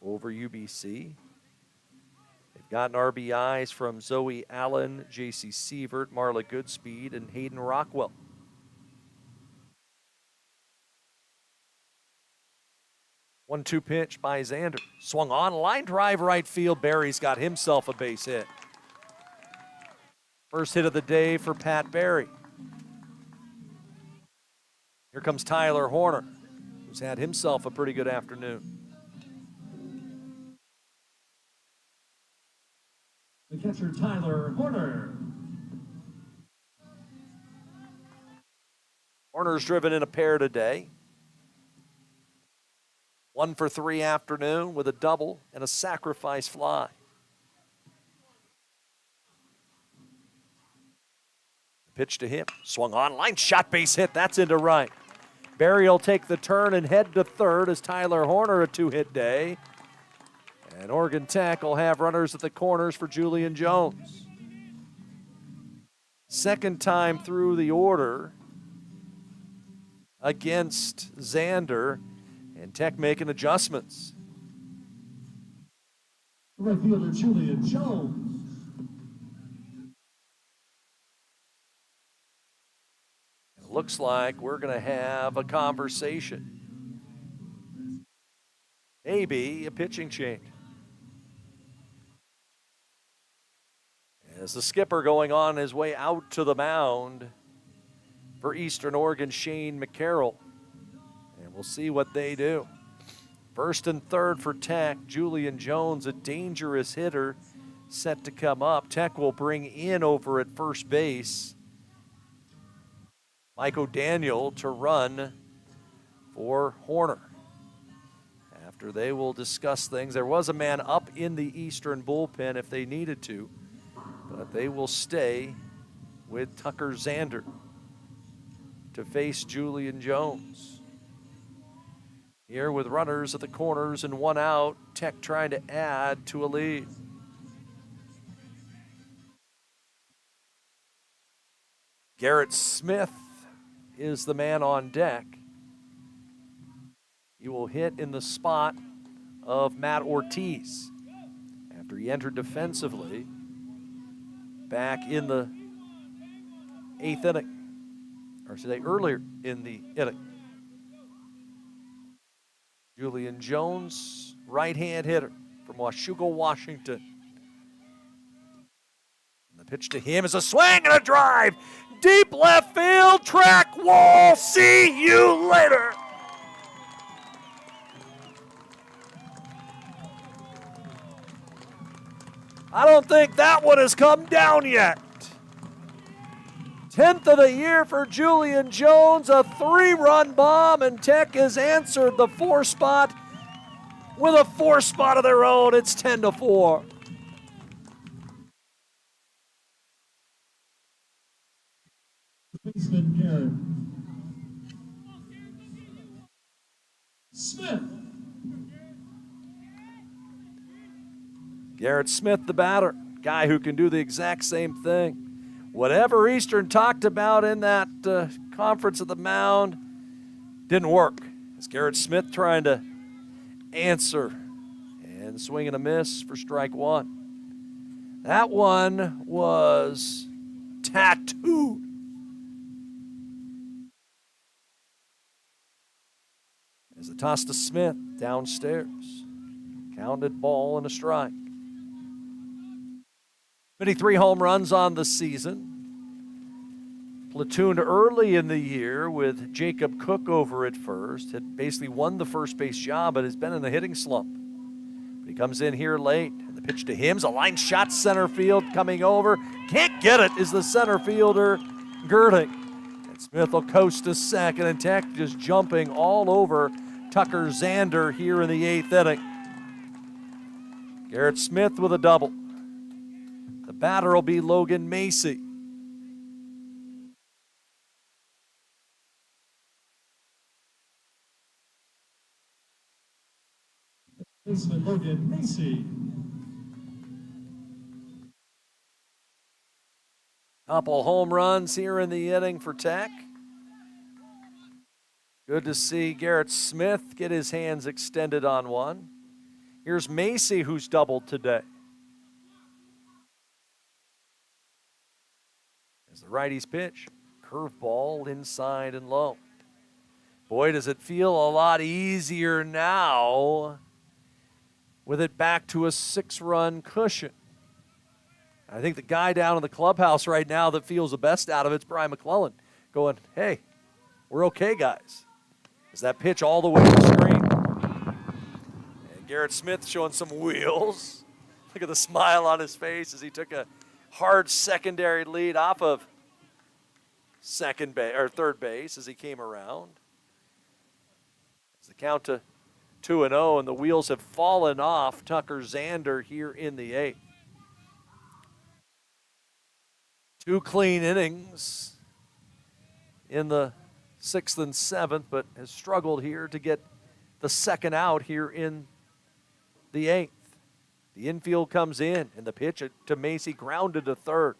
over UBC. They've gotten RBIs from Zoe Allen, J.C. Sievert, Marla Goodspeed, and Hayden Rockwell. One-two pitch by Xander. Swung on, line drive right field. Berry's got himself a base hit. First hit of the day for Pat Berry. Here comes Tyler Horner, who's had himself a pretty good afternoon. The catcher, Tyler Horner. Horner's driven in a pair today. 1 for 3 afternoon with a double and a sacrifice fly. Pitch to him. Swung on, line shot, base hit. That's into right. Berry will take the turn and head to third as Tyler Horner a 2-hit day. And Oregon Tech will have runners at the corners for Julian Jones. Second time through the order against Xander, and Tech making adjustments. Right fielder, Julian Jones. It looks like we're going to have a conversation. Maybe a pitching change. As the skipper going on his way out to the mound for Eastern Oregon, Shane McCarroll. And we'll see what they do. First and third for Tech. Julian Jones, a dangerous hitter, set to come up. Tech will bring in over at first base Mike O'Daniel to run for Horner. After they will discuss things. There was a man up in the Eastern bullpen if they needed to, but they will stay with Tucker Xander to face Julian Jones. Here with runners at the corners and one out, Tech trying to add to a lead. Garrett Smith is the man on deck. He will hit in the spot of Matt Ortiz after he entered defensively back in the 8th inning, or should I say earlier in the inning. Julian Jones, right-hand hitter from Washougal, Washington. And the pitch to him is a swing and a drive. Deep left field, track wall, see you later. I don't think that one has come down yet. 10th of the year for Julian Jones, a 3-run bomb, and Tech has answered the 4 spot with a 4 spot of their own. It's 10-4. Baseman Garrett Smith. Garrett Smith, the batter, guy who can do the exact same thing. Whatever Eastern talked about in that conference at the mound didn't work. It's Garrett Smith trying to answer and swing and a miss for strike 1. That one was tattooed. As the toss to Smith downstairs. Counted ball and a strike. 53 home runs on the season. Platooned early in the year with Jacob Cook over at first. Had basically won the first base job, but has been in the hitting slump. But he comes in here late. And the pitch to him's a line shot center field coming over. Can't get it is the center fielder, Girding. And Smith will coast to second, and Tech just jumping all over Tucker Zander here in the 8th inning. Garrett Smith with a double. The batter will be Logan Macy. Baseman Logan Macy. Couple home runs here in the inning for Tech. Good to see Garrett Smith get his hands extended on one. Here's Macy, who's doubled today. As the righties pitch, curveball inside and low. Boy, does it feel a lot easier now with it back to a 6-run cushion. I think the guy down in the clubhouse right now that feels the best out of it's Brian McClellan going, hey, we're okay, guys. Is that pitch all the way to the screen? And Garrett Smith showing some wheels. Look at the smile on his face as he took a hard secondary lead off of third base as he came around. It's the count to 2-0, and the wheels have fallen off Tucker Zander here in the 8th. 2 clean innings in the 6th and 7th, but has struggled here to get the second out here in the 8th. The infield comes in, and the pitch to Macy grounded to third.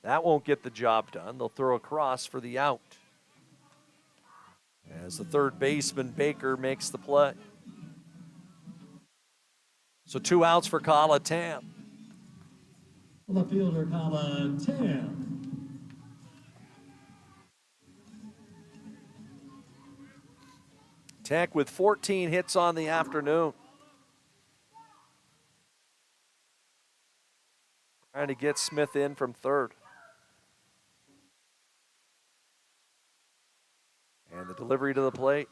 That won't get the job done. They'll throw across for the out. As the third baseman, Baker, makes the play. So 2 outs for Kala Tam. Left fielder Kala Tam. Tech with 14 hits on the afternoon. Trying to get Smith in from third. And the delivery to the plate.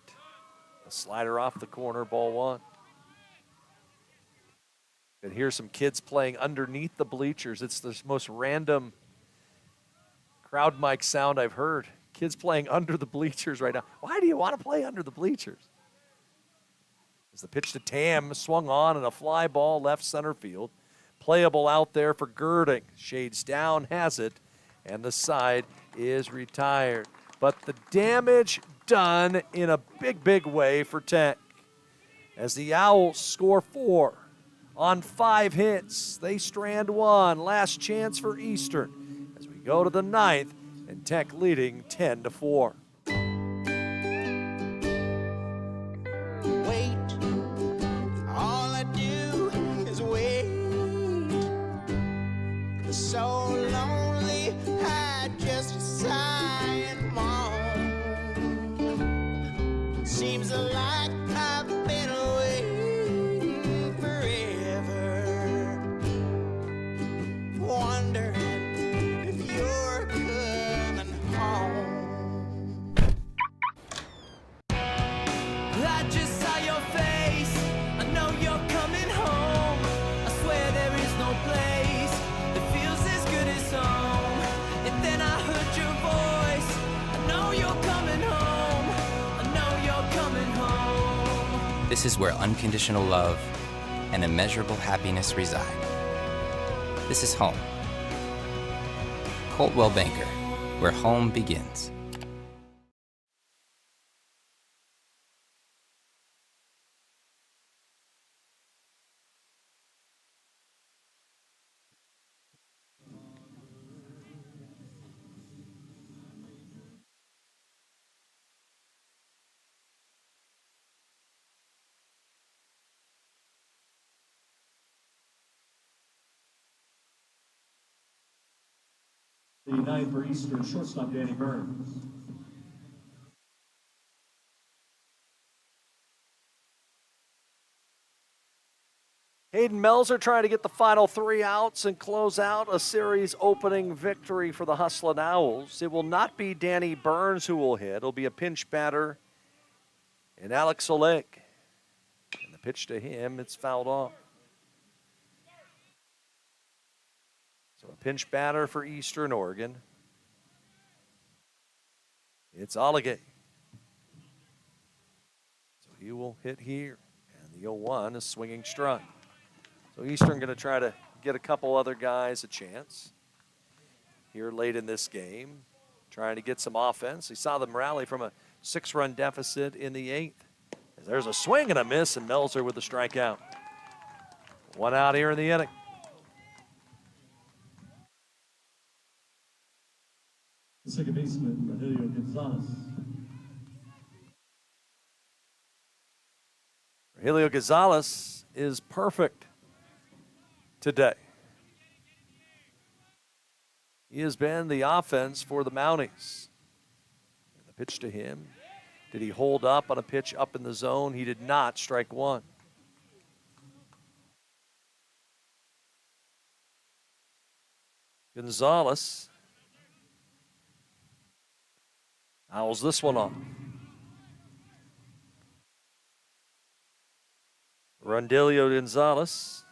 A slider off the corner, ball 1. And here's some kids playing underneath the bleachers. It's the most random crowd mic sound I've heard. Kids playing under the bleachers right now. Why do you want to play under the bleachers? As the pitch to Tam swung on and a fly ball left center field. Playable out there for Girding. Shades down, has it, and the side is retired. But the damage done in a big, big way for Tech. As the Owls score 4 on 5 hits. They strand 1. Last chance for Eastern as we go to the 9th, and Tech leading 10-4. Wait, all I do is wait. So lonely, I just sigh and moan. Seems like I've been waiting forever, wondering if you're coming home. This is where unconditional love and immeasurable happiness reside. This is home. Coldwell Banker, where home begins. The ninth for Eastern, shortstop Danny Burns. Hayden Melzer trying to get the final 3 outs and close out a series opening victory for the Hustlin' Owls. It will not be Danny Burns who will hit. It'll be a pinch batter and Alex Oleg. And the pitch to him, it's fouled off. So a pinch batter for Eastern Oregon. It's Oleg. So he will hit here. And the 0-1 is swinging strike. So Eastern going to try to get a couple other guys a chance here late in this game, trying to get some offense. We saw them rally from a 6-run deficit in the 8th. There's a swing and a miss, and Melzer with the strikeout. 1 out here in the inning. The second baseman, Rogelio Gonzalez. Rogelio Gonzalez is perfect today. He has been the offense for the Mounties. And the pitch to him. Did he hold up on a pitch up in the zone? He did not. Strike 1. Gonzalez fouls this one off. Rogelio Gonzalez,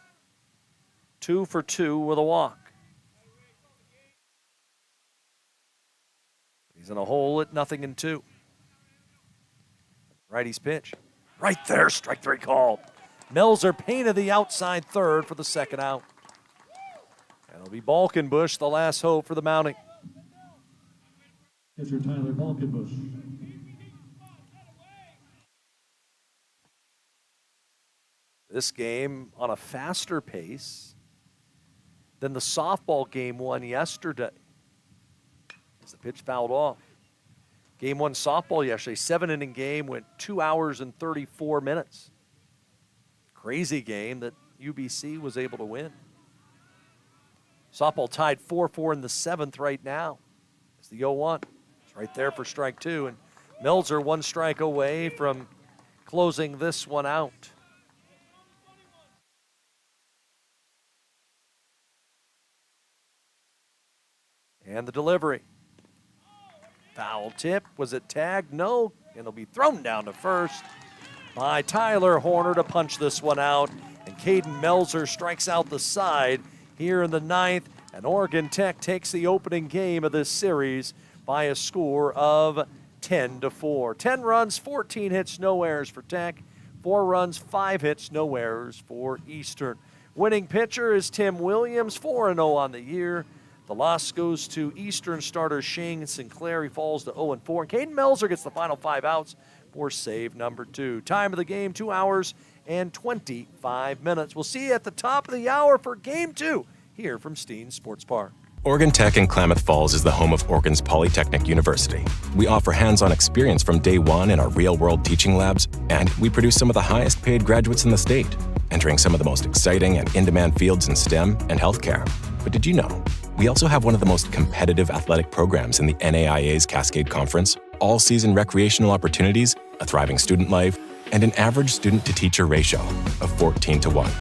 2 for 2 with a walk. He's in a hole at 0-2. Righty's pitch. Right there, strike 3 called. Melzer painted the outside third for the second out. And it'll be Balkenbush, the last hope for the Mountie. Pitcher Tyler Balkenbush. This game on a faster pace than the softball game one yesterday. As the pitch fouled off. Game 1 softball yesterday, 7-inning game, went 2 hours and 34 minutes. Crazy game that UBC was able to win. Softball tied 4-4 in the 7th right now. It's the 0-1. It's right there for strike 2. And Melzer 1 strike away from closing this one out. And the delivery. Foul tip. Was it tagged? No. And it'll be thrown down to first by Tyler Horner to punch this one out. And Caden Melzer strikes out the side here in the 9th. And Oregon Tech takes the opening game of this series by a score of 10-4. 10 runs, 14 hits, no errors for Tech. 4 runs, 5 hits, no errors for Eastern. Winning pitcher is Tim Williams, 4-0 on the year. The loss goes to Eastern starter Shane Sinclair. He falls to 0-4. And Caden Melzer gets the final 5 outs for save number 2. Time of the game, 2 hours and 25 minutes. We'll see you at the top of the hour for Game 2 here from Steen Sports Park. Oregon Tech in Klamath Falls is the home of Oregon's Polytechnic University. We offer hands-on experience from day one in our real-world teaching labs, and we produce some of the highest-paid graduates in the state, entering some of the most exciting and in-demand fields in STEM and healthcare. But did you know? We also have one of the most competitive athletic programs in the NAIA's Cascade Conference, all-season recreational opportunities, a thriving student life, and an average student-to-teacher ratio of 14-1.